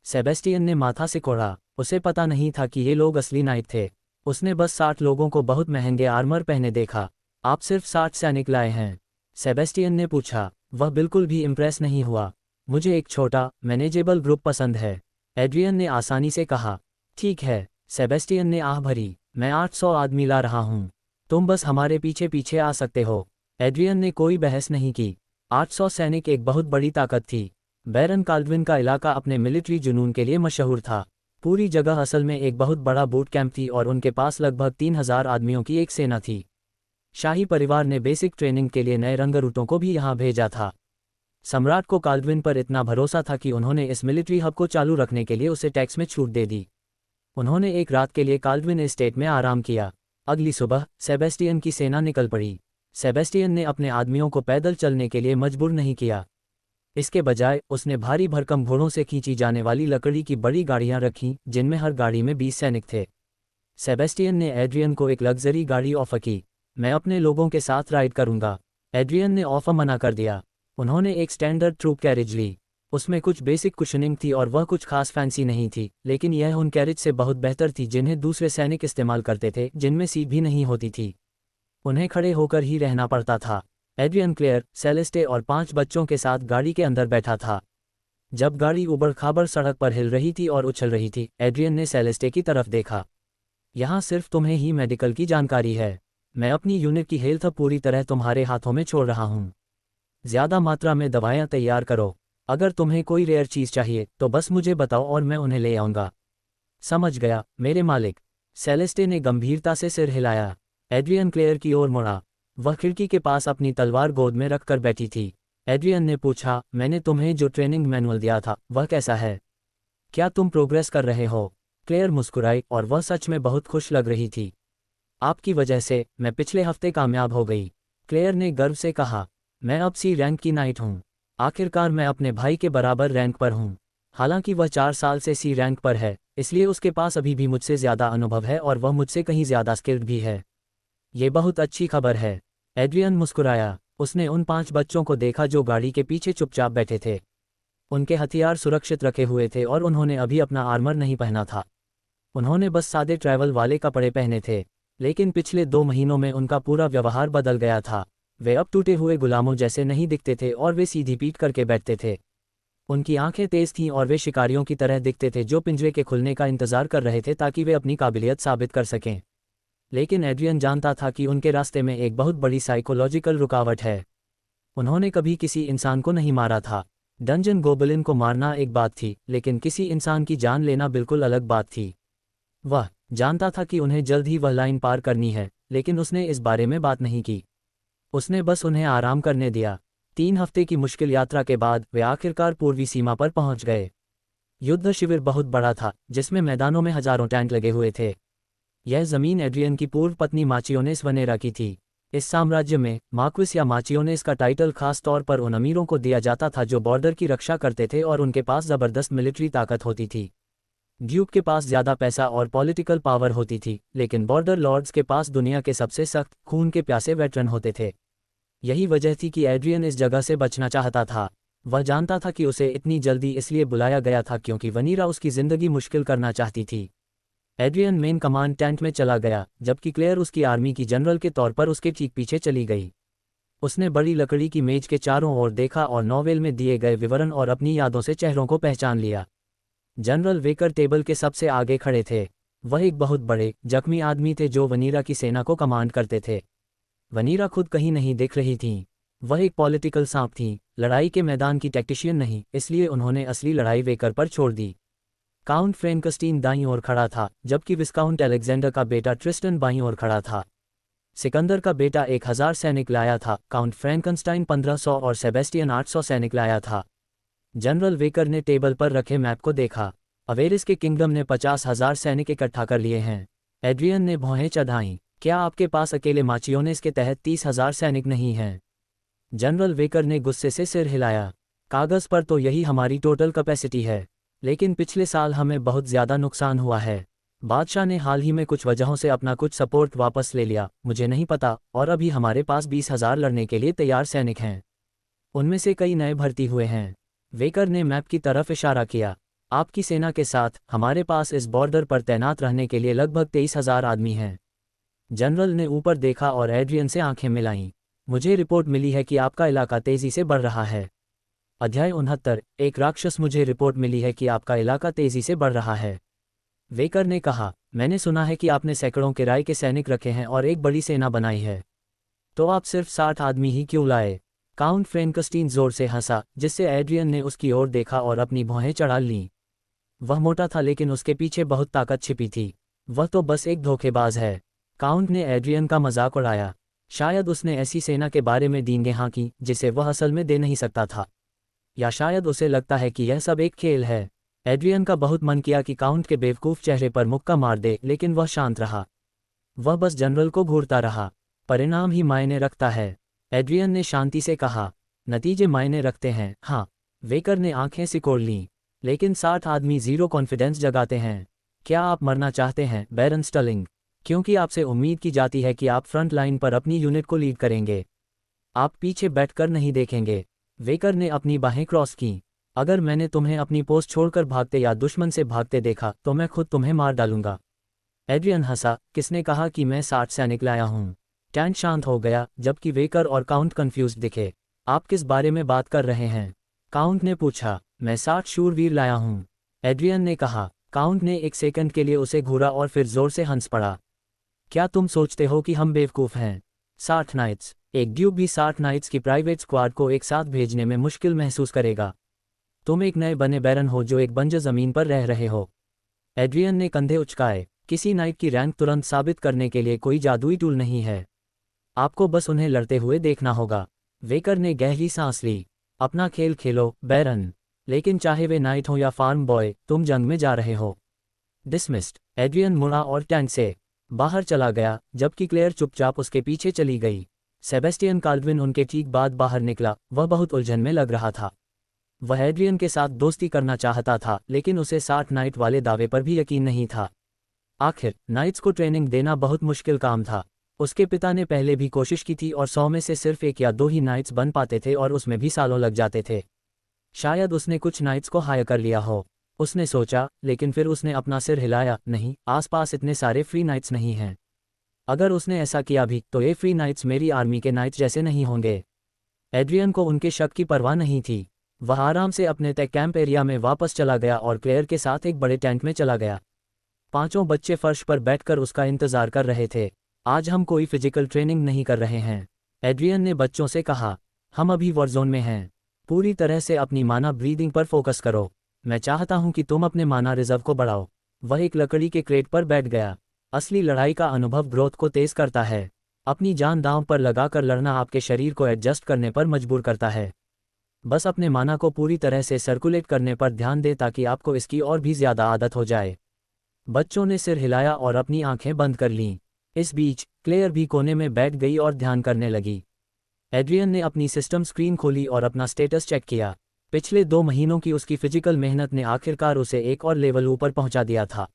सेबेस्टियन ने माथा सिकोड़ा। उसे पता नहीं था कि ये लोग असली नाइट थे। उसने बस 60 लोगों को बहुत महंगे आर्मर पहने देखा। आप सिर्फ 60 सैनिक लाए हैं? सेबेस्टियन ने पूछा। वह बिल्कुल भी इम्प्रेस नहीं हुआ। मुझे एक छोटा मैनेजेबल ग्रुप पसंद है, एड्रियन ने आसानी से कहा। ठीक है, सेबेस्टियन ने आह भरी। मैं 800 आदमी ला रहा हूँ। तुम बस हमारे पीछे पीछे आ सकते हो। एड्रियन ने कोई बहस नहीं की। 800 सैनिक एक बहुत बड़ी ताकत थी। बैरन काल्डविन का इलाका अपने मिलिट्री जुनून के लिए मशहूर था। पूरी जगह असल में एक बहुत बड़ा बूट कैंप थी और उनके पास लगभग 3000 आदमियों की एक सेना थी। शाही परिवार ने बेसिक ट्रेनिंग के लिए नए रंगरूटों को भी यहाँ भेजा था। सम्राट को काल्डविन पर इतना भरोसा था कि उन्होंने इस मिलिट्री हब को चालू रखने के लिए उसे टैक्स में छूट दे दी। उन्होंने एक रात के लिए काल्डविन एस्टेट में आराम किया। अगली सुबह सेबेस्टियन की सेना निकल पड़ी। सेबेस्टियन ने अपने आदमियों को पैदल चलने के लिए मजबूर नहीं किया। इसके बजाय उसने भारी भरकम घोड़ों से खींची जाने वाली लकड़ी की बड़ी गाड़ियां रखीं, जिनमें हर गाड़ी में 20 सैनिक थे। सेबेस्टियन ने एड्रियन को एक लग्जरी गाड़ी ऑफर की। मैं अपने लोगों के साथ राइड करूंगा। एड्रियन ने ऑफर मना कर दिया। उन्होंने एक स्टैंडर्ड ट्रूप कैरेज ली। उसमें कुछ बेसिक कुशनिंग थी और वह कुछ खास फैंसी नहीं थी, लेकिन यह उन कैरेज से बहुत बेहतर थी जिन्हें दूसरे सैनिक इस्तेमाल करते थे, जिनमें सीट भी नहीं होती थी। उन्हें खड़े होकर ही रहना पड़ता था। एड्रियन क्लेयर, सेलेस्टे और 5 बच्चों के साथ गाड़ी के अंदर बैठा था। जब गाड़ी उबड़ खाबड़ सड़क पर हिल रही थी और उछल रही थी, एड्रियन ने सेलेस्टे की तरफ देखा। यहाँ सिर्फ तुम्हें ही मेडिकल की जानकारी है। मैं अपनी यूनिट की हेल्थ पूरी तरह तुम्हारे हाथों में छोड़ रहा हूँ। ज़्यादा मात्रा में दवाएं तैयार करो। अगर तुम्हें कोई रेयर चीज़ चाहिए तो बस मुझे बताओ और मैं उन्हें ले आऊँगा। समझ गया मेरे मालिक। सेलेस्टे ने गंभीरता से सिर हिलाया। एड्रियन क्लेयर की ओर मुड़ा। वह खिड़की के पास अपनी तलवार गोद में रखकर बैठी थी। एड्रियन ने पूछा, मैंने तुम्हें जो ट्रेनिंग मैनुअल दिया था वह कैसा है? क्या तुम प्रोग्रेस कर रहे हो? क्लेयर मुस्कुराई और वह सच में बहुत खुश लग रही थी। आपकी वजह से मैं पिछले हफ्ते कामयाब हो गई, क्लेयर ने गर्व से कहा। मैं अब सी रैंक की नाइट हूँ। आखिरकार मैं अपने भाई के बराबर रैंक पर हूँ। हालांकि वह 4 साल से सी रैंक पर है, इसलिए उसके पास अभी भी मुझसे ज़्यादा अनुभव है और वह मुझसे कहीं ज़्यादा स्किल्ड भी है। ये बहुत अच्छी खबर है। एड्रियन मुस्कुराया। उसने उन 5 बच्चों को देखा जो गाड़ी के पीछे चुपचाप बैठे थे। उनके हथियार सुरक्षित रखे हुए थे और उन्होंने अभी अपना आर्मर नहीं पहना था। उन्होंने बस सादे ट्रैवल वाले कपड़े पहने थे, लेकिन पिछले 2 महीनों में उनका पूरा व्यवहार बदल गया था। वे अब टूटे हुए गुलामों जैसे नहीं दिखते थे और वे सीधी पीट करके बैठते थे। उनकी आंखें तेज थीं और वे शिकारियों की तरह दिखते थे जो पिंजरे के खुलने का इंतजार कर रहे थे ताकि वे अपनी काबिलियत साबित कर सकें। लेकिन एड्रियन जानता था कि उनके रास्ते में एक बहुत बड़ी साइकोलॉजिकल रुकावट है। उन्होंने कभी किसी इंसान को नहीं मारा था। डंजन गोबलिन को मारना एक बात थी, लेकिन किसी इंसान की जान लेना बिल्कुल अलग बात थी। वह जानता था कि उन्हें जल्द ही वह लाइन पार करनी है, लेकिन उसने इस बारे में बात नहीं की। उसने बस उन्हें आराम करने दिया। 3 हफ्ते की मुश्किल यात्रा के बाद वे आखिरकार पूर्वी सीमा पर पहुंच गए। युद्ध शिविर बहुत बड़ा था, जिसमें मैदानों में हजारों टैंक लगे हुए थे। यह जमीन एड्रियन की पूर्व पत्नी माचियोनेस वनेरा की थी। इस साम्राज्य में मार्क्विस या माचियोनेस का टाइटल खास तौर पर उन अमीरों को दिया जाता था जो बॉर्डर की रक्षा करते थे और उनके पास ज़बरदस्त मिलिट्री ताकत होती थी। ड्यूक के पास ज़्यादा पैसा और पॉलिटिकल पावर होती थी, लेकिन बॉर्डर लॉर्ड्स के पास दुनिया के सबसे सख्त खून के प्यासे वेटरन होते थे। यही वजह थी कि एड्रियन इस जगह से बचना चाहता था। वह जानता था कि उसे इतनी जल्दी इसलिए बुलाया गया था क्योंकि वनीरा उसकी ज़िंदगी मुश्किल करना चाहती थी। एड्रियन मेन कमांड टेंट में चला गया, जबकि क्लेयर उसकी आर्मी की जनरल के तौर पर उसके ठीक पीछे चली गई। उसने बड़ी लकड़ी की मेज के चारों ओर देखा और नॉवेल में दिए गए विवरण और अपनी यादों से चेहरों को पहचान लिया। जनरल वेकर टेबल के सबसे आगे खड़े थे। वह एक बहुत बड़े, जख्मी आदमी थे जो वनीरा की सेना को कमांड करते थे। वनीरा खुद कहीं नहीं दिख रही थीं। वह एक पॉलिटिकल सांप थीं, लड़ाई के मैदान की टैक्टिशियन नहीं, इसलिए उन्होंने असली लड़ाई वेकर पर छोड़ दी। काउंट फ्रैंकस्टीन दाईं ओर खड़ा था, जबकि विस्काउंट अलेक्जेंडर का बेटा ट्रिस्टन बाईं ओर खड़ा था। सिकंदर का बेटा 1000 सैनिक लाया था, काउंट फ्रैंकनस्टाइन 1500 और सेबेस्टियन 800 सैनिक लाया था। जनरल वेकर ने टेबल पर रखे मैप को देखा। अवेरिस के किंगडम ने 50,000 सैनिक इकट्ठा कर लिए हैं। एड्रियन ने भौहें चढ़ाईं। क्या आपके पास अकेले माचियोनेस के तहत 30,000 सैनिक नहीं हैं? जनरल वेकर ने गुस्से से सिर हिलाया। कागज़ पर तो यही हमारी टोटल कैपेसिटी है, लेकिन पिछले साल हमें बहुत ज़्यादा नुकसान हुआ है। बादशाह ने हाल ही में कुछ वजहों से अपना कुछ सपोर्ट वापस ले लिया, मुझे नहीं पता, और अभी हमारे पास 20,000 लड़ने के लिए तैयार सैनिक हैं। उनमें से कई नए भर्ती हुए हैं। वेकर ने मैप की तरफ इशारा किया। आपकी सेना के साथ हमारे पास इस बॉर्डर पर तैनात रहने के लिए लगभग 23,000 आदमी हैं। जनरल ने ऊपर देखा और एड्रियन से आंखें मिलाईं। मुझे रिपोर्ट मिली है कि आपका इलाका तेज़ी से बढ़ रहा है। अध्याय 69, एक राक्षस। मुझे रिपोर्ट मिली है कि आपका इलाका तेज़ी से बढ़ रहा है। वेकर ने कहा, मैंने सुना है कि आपने सैकड़ों किराए के सैनिक रखे हैं और एक बड़ी सेना बनाई है। तो आप सिर्फ 60 आदमी ही क्यों लाए? काउंट फ्रैंकस्टीन जोर से हंसा, जिससे एड्रियन ने उसकी ओर देखा और अपनी भौहें चढ़ा लीं। वह मोटा था, लेकिन उसके पीछे बहुत ताकत छिपी थी। वह तो बस एक धोखेबाज है। काउंट ने एड्रियन का मजाक उड़ाया। शायद उसने ऐसी सेना के बारे में दींगे हाँकी जिसे वह असल में दे नहीं सकता था, या शायद उसे लगता है कि यह सब एक खेल है। एड्रियन का बहुत मन किया कि काउंट के बेवकूफ़ चेहरे पर मुक्का मार दे, लेकिन वह शांत रहा। वह बस जनरल को घूरता रहा। परिणाम ही मायने रखता है, एड्रियन ने शांति से कहा। नतीजे मायने रखते हैं, हाँ। वेकर ने आंखें सिकोड़ लीं। लेकिन 60 आदमी ज़ीरो कॉन्फिडेंस जगाते हैं। क्या आप मरना चाहते हैं, बैरन स्टर्लिंग? क्योंकि आपसे उम्मीद की जाती है कि आप फ्रंट लाइन पर अपनी यूनिट को लीड करेंगे। आप पीछे बैठकर नहीं देखेंगे। वेकर ने अपनी बाहें क्रॉस कीं। अगर मैंने तुम्हें अपनी पोस्ट छोड़कर भागते या दुश्मन से भागते देखा तो मैं खुद तुम्हें मार डालूंगा। एड्रियन हंसा। किसने कहा कि मैं 60 सैनिक लाया हूँ? टैंक शांत हो गया, जबकि वेकर और काउंट कंफ्यूज्ड दिखे। आप किस बारे में बात कर रहे हैं? काउंट ने पूछा। मैं 60 शूरवीर लाया हूँ, एड्रियन ने कहा। काउंट ने एक सेकंड के लिए उसे घूरा और फिर जोर से हंस पड़ा। क्या तुम सोचते हो कि हम बेवकूफ़ हैं? 60 नाइट्स। एक ड्यूक भी 60 नाइट्स की प्राइवेट स्क्वाड को एक साथ भेजने में मुश्किल महसूस करेगा। तुम एक नए बने बैरन हो जो एक बंजर ज़मीन पर रह रहे हो। एड्रियन ने कंधे उचकाए। किसी नाइट की रैंक तुरंत साबित करने के लिए कोई जादुई टूल नहीं है। आपको बस उन्हें लड़ते हुए देखना होगा। वेकर ने गहरी सांस ली। अपना खेल खेलो, बैरन। लेकिन चाहे वे नाइट हो या फार्म बॉय, तुम जंग में जा रहे हो। डिसमिस्ड। एड्रियन मुड़ा और टैंक से बाहर चला गया, जबकि क्लेयर चुपचाप उसके पीछे चली गई। सेबेस्टियन काल्डविन उनके ठीक बाद बाहर निकला। वह बहुत उलझन में लग रहा था। वह एड्रियन के साथ दोस्ती करना चाहता था, लेकिन उसे 60 नाइट वाले दावे पर भी यकीन नहीं था। आखिर नाइट्स को ट्रेनिंग देना बहुत मुश्किल काम था। उसके पिता ने पहले भी कोशिश की थी और 100 में से सिर्फ 1 या 2 ही नाइट्स बन पाते थे और उसमें भी सालों लग जाते थे। शायद उसने कुछ नाइट्स को हायर कर लिया हो, उसने सोचा, लेकिन फिर उसने अपना सिर हिलाया। नहीं, आसपास इतने सारे फ्री नाइट्स नहीं हैं। अगर उसने ऐसा किया भी तो ये फ्री नाइट्स मेरी आर्मी के नाइट्स जैसे नहीं होंगे। एड्रियन को उनके शक की परवाह नहीं थी। वह आराम से अपने तय कैंप एरिया में वापस चला गया और क्लेयर के साथ एक बड़े टेंट में चला गया। पांचों बच्चे फर्श पर बैठकर उसका इंतजार कर रहे थे। आज हम कोई फिजिकल ट्रेनिंग नहीं कर रहे हैं, एड्रियन ने बच्चों से कहा। हम अभी वॉरजोन में हैं। पूरी तरह से अपनी माना ब्रीदिंग पर फोकस करो। मैं चाहता हूं कि तुम अपने माना रिजर्व को बढ़ाओ। वह एक लकड़ी के क्रेट पर बैठ गया। असली लड़ाई का अनुभव ग्रोथ को तेज करता है। अपनी जान दांव पर लगाकर लड़ना आपके शरीर को एडजस्ट करने पर मजबूर करता है। बस अपने माना को पूरी तरह से सर्कुलेट करने पर ध्यान दें ताकि आपको इसकी और भी ज़्यादा आदत हो जाए। बच्चों ने सिर हिलाया और अपनी आंखें बंद कर लीं। इस बीच क्लेयर भी कोने में बैठ गई और ध्यान करने लगी। एड्रियन ने अपनी सिस्टम स्क्रीन खोली और अपना स्टेटस चेक किया। पिछले 2 महीनों की उसकी फिजिकल मेहनत ने आखिरकार उसे एक और लेवल ऊपर पहुंचा दिया था।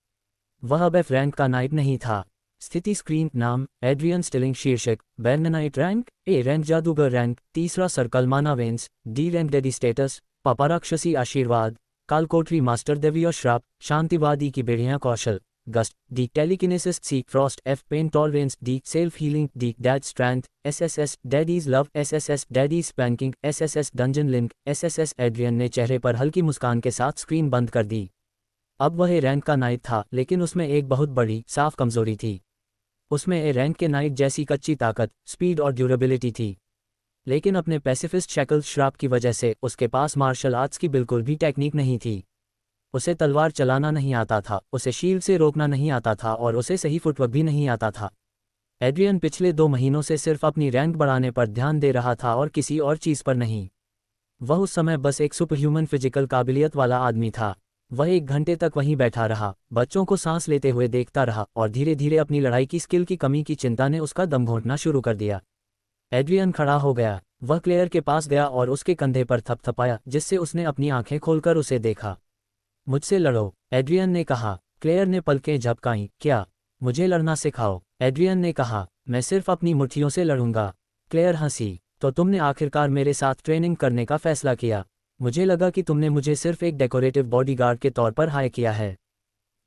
वह अब एफ रैंक का नाइट नहीं था। स्थिति स्क्रीन नाम एड्रियन स्टिलिंग शीर्षक बैरनाइट रैंक ए रैंक जादूगर रैंक तीसरा circle mana veins D rank daddy status पापा राक्षसी आशीर्वाद कालकोटरी मास्टर देवी श्राप शांतिवादी की बेड़ियां कौशल gust D telekinesis C frost F pain tolerance D self healing D dad strength SSS daddy's love SSS daddy's spanking SSS dungeon link SSS. Adrian ने चेहरे पर हल्की मुस्कान के साथ स्क्रीन बंद कर दी। अब वह ए रैंक का नाइट था, लेकिन उसमें एक बहुत बड़ी साफ कमजोरी थी। उसमें ए रैंक के नाइट जैसी कच्ची ताकत, स्पीड और ड्यूरेबिलिटी थी, लेकिन अपने पैसिफिस्ट शैकल श्राप की वजह से उसके पास मार्शल आर्ट्स की बिल्कुल भी टेक्निक नहीं थी। उसे तलवार चलाना नहीं आता था, उसे शील्ड से रोकना नहीं आता था और उसे सही फुटवर्क भी नहीं आता था। एड्रियन पिछले 2 महीनों से सिर्फ अपनी रैंक बढ़ाने पर ध्यान दे रहा था और किसी और चीज़ पर नहीं। वह उस समय बस एक सुपरह्यूमन फिजिकल काबिलियत वाला आदमी था। वह 1 घंटे तक वहीं बैठा रहा, बच्चों को सांस लेते हुए देखता रहा और धीरे धीरे अपनी लड़ाई की स्किल की कमी की चिंता ने उसका दम घोंटना शुरू कर दिया। एड्रियन खड़ा हो गया। वह क्लेयर के पास गया और उसके कंधे पर थपथपाया, जिससे उसने अपनी आंखें खोलकर उसे देखा। मुझसे लड़ो, एड्रियन ने कहा। क्लेयर ने पलकें झपकाईं। क्या? मुझे लड़ना सिखाओ, एड्रियन ने कहा। मैं सिर्फ अपनी मुट्ठियों से लड़ूंगा। क्लेयर हंसी। तो तुमने आखिरकार मेरे साथ ट्रेनिंग करने का फैसला किया। मुझे लगा कि तुमने मुझे सिर्फ एक डेकोरेटिव बॉडीगार्ड के तौर पर हायर किया है।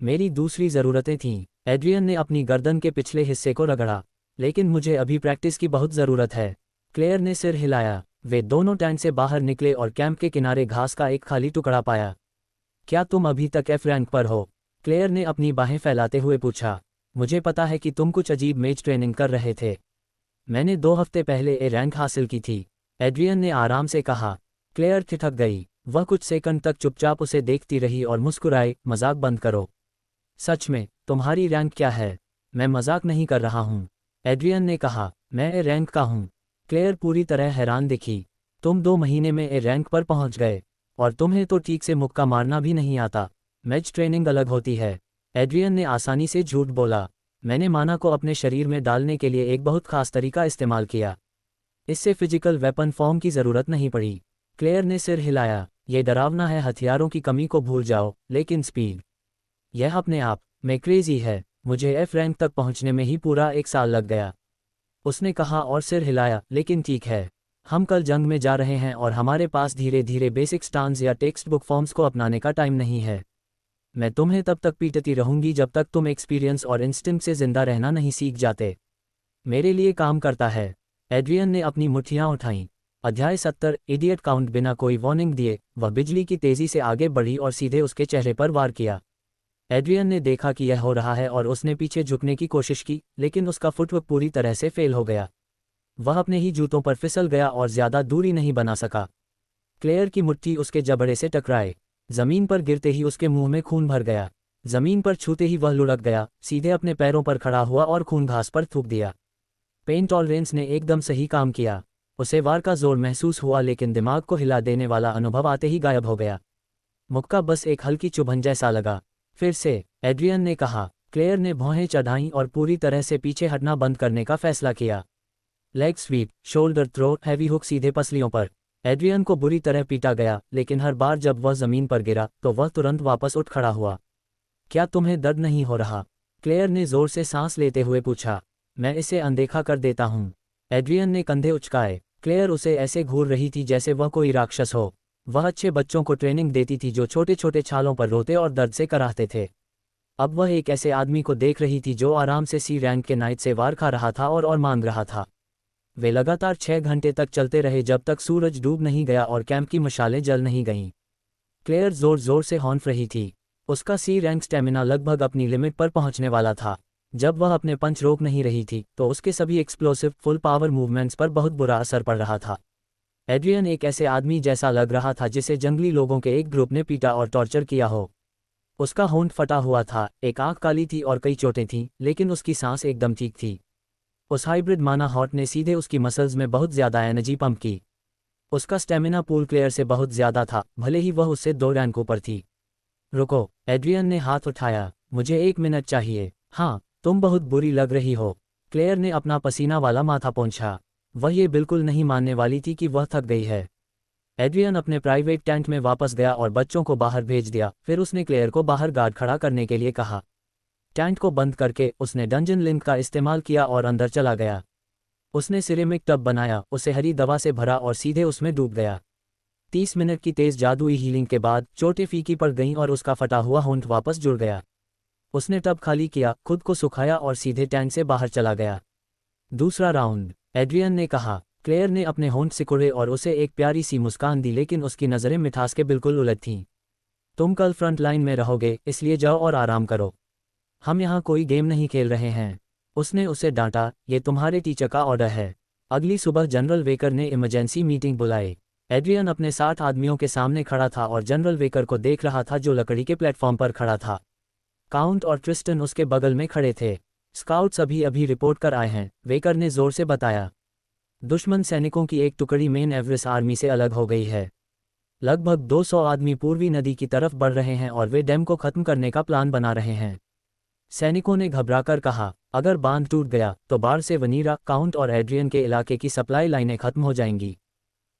मेरी दूसरी ज़रूरतें थीं। एड्रियन ने अपनी गर्दन के पिछले हिस्से को रगड़ा। लेकिन मुझे अभी प्रैक्टिस की बहुत ज़रूरत है। क्लेयर ने सिर हिलाया। वे दोनों टेंट से बाहर निकले और कैंप के किनारे घास का एक खाली टुकड़ा पाया। क्या तुम अभी तक एफ रैंक पर हो? क्लेयर ने अपनी बाहें फैलाते हुए पूछा। मुझे पता है कि तुम कुछ अजीब मेज ट्रेनिंग कर रहे थे। मैंने 2 हफ्ते पहले ए रैंक हासिल की थी, एड्रियन ने आराम से कहा। क्लेयर ठिठक गई। वह कुछ सेकंड तक चुपचाप उसे देखती रही और मुस्कुराई। मजाक बंद करो। सच में, तुम्हारी रैंक क्या है? मैं मजाक नहीं कर रहा हूँ, एड्रियन ने कहा। मैं ए रैंक का हूँ। क्लेयर पूरी तरह हैरान दिखी। तुम 2 महीने में ए रैंक पर पहुंच गए और तुम्हें तो ठीक से मुक्का मारना भी नहीं आता। मैच ट्रेनिंग अलग होती है, एड्रियन ने आसानी से झूठ बोला। मैंने माना को अपने शरीर में डालने के लिए एक बहुत खास तरीका इस्तेमाल किया। इससे फिजिकल वेपन फॉर्म की ज़रूरत नहीं पड़ी। क्लेयर ने सिर हिलाया। ये डरावना है, हथियारों की कमी को भूल जाओ, लेकिन स्पीड, यह अपने आप में क्रेजी है। मुझे एफ रैंक तक पहुंचने में ही पूरा 1 साल लग गया, उसने कहा और सिर हिलाया। लेकिन ठीक है, हम कल जंग में जा रहे हैं और हमारे पास धीरे धीरे बेसिक स्टांस या टेक्स्ट बुक फॉर्म्स को अपनाने का टाइम नहीं है। मैं तुम्हें तब तक पीटती रहूंगी जब तक तुम एक्सपीरियंस और इंस्टिंक्ट से जिंदा रहना नहीं सीख जाते। मेरे लिए काम करता है। एड्रियन ने अपनी मुट्ठियां उठाईं। अध्याय 70 इडियट काउंट। बिना कोई वार्निंग दिए वह बिजली की तेजी से आगे बढ़ी और सीधे उसके चेहरे पर वार किया। एड्रियन ने देखा कि यह हो रहा है और उसने पीछे झुकने की कोशिश की, लेकिन उसका फुटवर्क पूरी तरह से फेल हो गया। वह अपने ही जूतों पर फिसल गया और ज्यादा दूरी नहीं बना सका। क्लेयर की मुट्ठी उसके जबड़े से टकराए। जमीन पर गिरते ही उसके मुंह में खून भर गया। जमीन पर छूते ही वह लुढ़क गया, सीधे अपने पैरों पर खड़ा हुआ और खून घास पर थूक दिया। पेन टॉलरेंस ने एकदम सही काम किया। उसे वार का जोर महसूस हुआ, लेकिन दिमाग को हिला देने वाला अनुभव आते ही गायब हो गया। मुक्का बस एक हल्की चुभन जैसा लगा। फिर से, एड्रियन ने कहा। क्लेयर ने भौहें चढ़ाईं और पूरी तरह से पीछे हटना बंद करने का फैसला किया। Leg sweep, shoulder throw, heavy hook सीधे पसलियों पर। एड्रियन को बुरी तरह पीटा गया, लेकिन हर बार जब वह जमीन पर गिरा तो वह तुरंत वापस उठ खड़ा हुआ। क्या तुम्हें दर्द नहीं हो रहा? क्लेयर ने जोर से सांस लेते हुए पूछा। मैं इसे अनदेखा कर देता हूँ, एड्रियन ने कंधे उचकाए। क्लेयर उसे ऐसे घूर रही थी जैसे वह कोई राक्षस हो। वह अच्छे बच्चों को ट्रेनिंग देती थी जो छोटे छोटे छालों पर रोते और दर्द से कराहते थे। अब वह एक ऐसे आदमी को देख रही थी जो आराम से सी रैंक के नाइट से वार खा रहा था और मांग रहा था। वे लगातार 6 घंटे तक चलते रहे जब तक सूरज डूब नहीं गया और कैंप की मशालें जल नहीं गईं। क्लेयर जोर जोर से हॉर्न रही थी। उसका सी रैंक स्टेमिना लगभग अपनी लिमिट पर पहुंचने वाला था। जब वह अपने पंच रोक नहीं रही थी तो उसके सभी एक्सप्लोसिव फुल पावर मूवमेंट्स पर बहुत बुरा असर पड़ रहा था। एड्रियन एक ऐसे आदमी जैसा लग रहा था जिसे जंगली लोगों के एक ग्रुप ने पीटा और टॉर्चर किया हो। उसका होंठ फटा हुआ था, एक आंख काली थी और कई चोटें थीं, लेकिन उसकी सांस एकदम ठीक थी। उस हाइब्रिड माना हॉट ने सीधे उसकी मसल्स में बहुत ज़्यादा एनर्जी पंप की। उसका स्टेमिना पूल क्लेयर से बहुत ज़्यादा था, भले ही वह उससे 2 रैंक ऊपर थी। रुको, एड्रियन ने हाथ उठाया, मुझे 1 मिनट चाहिए। हाँ, तुम बहुत बुरी लग रही हो। क्लेयर ने अपना पसीना वाला माथा पोंछा। वह ये बिल्कुल नहीं मानने वाली थी कि वह थक गई है। एड्रियन अपने प्राइवेट टेंट में वापस गया और बच्चों को बाहर भेज दिया। फिर उसने क्लेयर को बाहर गार्ड खड़ा करने के लिए कहा। टेंट को बंद करके उसने डंजन लिंक का इस्तेमाल किया और अंदर चला गया। उसने सिरेमिक टब बनाया, उसे हरी दवा से भरा और सीधे उसमें डूब गया। 30 मिनट की तेज जादुई हीलिंग के बाद चोटें फीकी पड़ गईं और उसका फटा हुआ होंठ वापस जुड़ गया। उसने टब खाली किया, खुद को सुखाया और सीधे टैंक से बाहर चला गया। दूसरा राउंड, एड्रियन ने कहा। क्लेयर ने अपने होंठ सिकुड़े और उसे एक प्यारी सी मुस्कान दी, लेकिन उसकी नज़रें मिठास के बिल्कुल उलट थीं। तुम कल फ्रंट लाइन में रहोगे, इसलिए जाओ और आराम करो। हम यहाँ कोई गेम नहीं खेल रहे हैं। उसने उसे डांटा, ये तुम्हारे टीचर का ऑर्डर है। अगली सुबह जनरल वेकर ने इमरजेंसी मीटिंग बुलाई। एड्रियन अपने 60 आदमियों के सामने खड़ा था और जनरल वेकर को देख रहा था जो लकड़ी के प्लेटफॉर्म पर खड़ा था। काउंट और ट्रिस्टन उसके बगल में खड़े थे। स्काउट्स अभी अभी रिपोर्ट कर आए हैं, वेकर ने जोर से बताया। दुश्मन सैनिकों की एक टुकड़ी मेन एवरेस्ट आर्मी से अलग हो गई है। लगभग 200 आदमी पूर्वी नदी की तरफ बढ़ रहे हैं और वे डैम को खत्म करने का प्लान बना रहे हैं। सैनिकों ने घबराकर कहा, अगर बांध टूट गया तो बाढ़ से वनीरा, काउंट और एड्रियन के इलाके की सप्लाई लाइनें खत्म हो जाएंगी।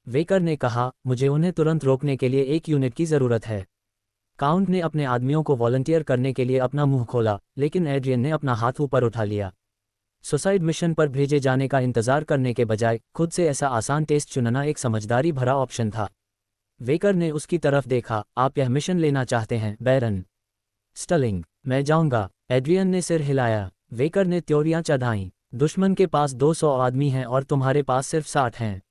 वेकर ने कहा, मुझे उन्हें तुरंत रोकने के लिए एक यूनिट की ज़रूरत है। काउंट ने अपने आदमियों को वॉलंटियर करने के लिए अपना मुंह खोला, लेकिन एड्रियन ने अपना हाथ ऊपर उठा लिया। सुसाइड मिशन पर भेजे जाने का इंतजार करने के बजाय खुद से ऐसा आसान टेस्ट चुनना एक समझदारी भरा ऑप्शन था। वेकर ने उसकी तरफ देखा, आप यह मिशन लेना चाहते हैं, बैरन स्टलिंग? मैं जाऊंगा, एड्रियन ने सिर हिलाया। वेकर ने त्योरियां चढ़ाईं। दुश्मन के पास 200 आदमी हैं और तुम्हारे पास सिर्फ 60 हैं।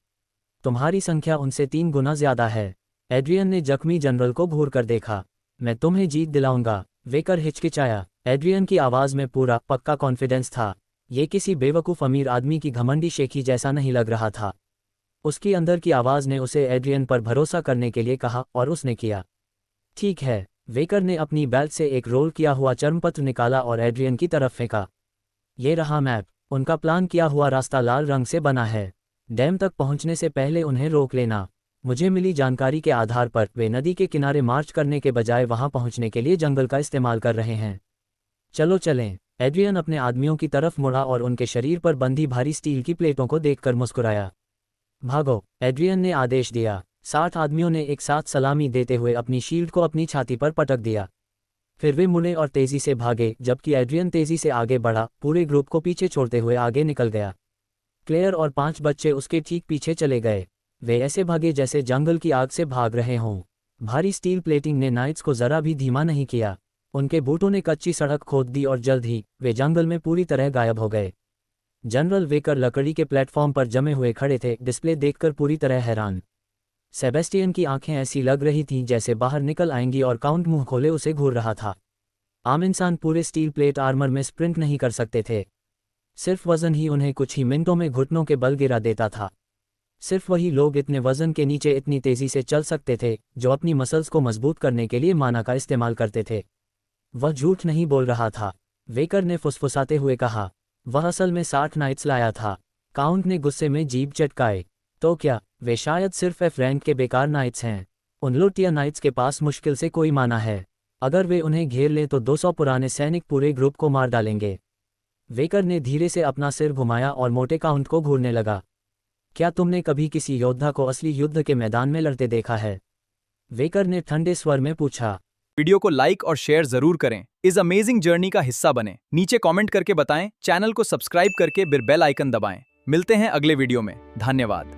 तुम्हारी संख्या उनसे 3 गुना ज्यादा है। एड्रियन ने जख्मी जनरल को घूर कर देखा। मैं तुम्हें जीत दिलाऊंगा, वेकर हिचकिचाया। एड्रियन की आवाज़ में पूरा पक्का कॉन्फिडेंस था। ये किसी बेवकूफ़ अमीर आदमी की घमंडी शेखी जैसा नहीं लग रहा था। उसकी अंदर की आवाज़ ने उसे एड्रियन पर भरोसा करने के लिए कहा और उसने किया। ठीक है, वेकर ने अपनी बेल्ट से एक रोल किया हुआ चर्मपत्र निकाला और एड्रियन की तरफ फेंका। ये रहा मैप। उनका प्लान किया हुआ रास्ता लाल रंग से बना है। डैम तक पहुंचने से पहले उन्हें रोक लेना। मुझे मिली जानकारी के आधार पर वे नदी के किनारे मार्च करने के बजाय वहां पहुंचने के लिए जंगल का इस्तेमाल कर रहे हैं। चलो चलें। एड्रियन अपने आदमियों की तरफ मुड़ा और उनके शरीर पर बंधी भारी स्टील की प्लेटों को देखकर मुस्कुराया। भागो, एड्रियन ने आदेश दिया। 60 आदमियों ने एक साथ सलामी देते हुए अपनी शील्ड को अपनी छाती पर पटक दिया। फिर वे मुड़े और तेजी से भागे, जबकि एड्रियन तेजी से आगे बढ़ा, पूरे ग्रुप को पीछे छोड़ते हुए आगे निकल गया। क्लेयर और 5 बच्चे उसके ठीक पीछे चले गए। वे ऐसे भागे जैसे जंगल की आग से भाग रहे हों। भारी स्टील प्लेटिंग ने नाइट्स को जरा भी धीमा नहीं किया। उनके बूटों ने कच्ची सड़क खोद दी और जल्द ही वे जंगल में पूरी तरह गायब हो गए। जनरल वेकर लकड़ी के प्लेटफॉर्म पर जमे हुए खड़े थे, डिस्प्ले देखकर पूरी तरह हैरान। सेबेस्टियन की आंखें ऐसी लग रही थीं जैसे बाहर निकल आएंगी और काउंट मुंह खोले उसे घूर रहा था। आम इंसान पूरे स्टील प्लेट आर्मर में स्प्रिंट नहीं कर सकते थे। सिर्फ वजन ही उन्हें कुछ ही मिनटों में घुटनों के बल गिरा देता था। सिर्फ वही लोग इतने वजन के नीचे इतनी तेजी से चल सकते थे जो अपनी मसल्स को मजबूत करने के लिए माना का इस्तेमाल करते थे। वह झूठ नहीं बोल रहा था, वेकर ने फुसफुसाते हुए कहा। वह असल में 60 नाइट्स लाया था। काउंट ने गुस्से में जीभ चटकाए। तो क्या वे शायद सिर्फ एफ रैंक के बेकार नाइट्स हैं? उन लुटिया नाइट्स के पास मुश्किल से कोई माना है। अगर वे उन्हें घेर लें तो 200 पुराने सैनिक पूरे ग्रुप को मार डालेंगे। वेकर ने धीरे से अपना सिर घुमाया और मोटे काउंट को घूरने लगा। क्या तुमने कभी किसी योद्धा को असली युद्ध के मैदान में लड़ते देखा है? वेकर ने ठंडे स्वर में पूछा। वीडियो को लाइक और शेयर जरूर करें, इस अमेजिंग जर्नी का हिस्सा बने। नीचे कमेंट करके बताएं, चैनल को सब्सक्राइब करके बेल आइकन दबाएं। मिलते हैं अगले वीडियो में। धन्यवाद।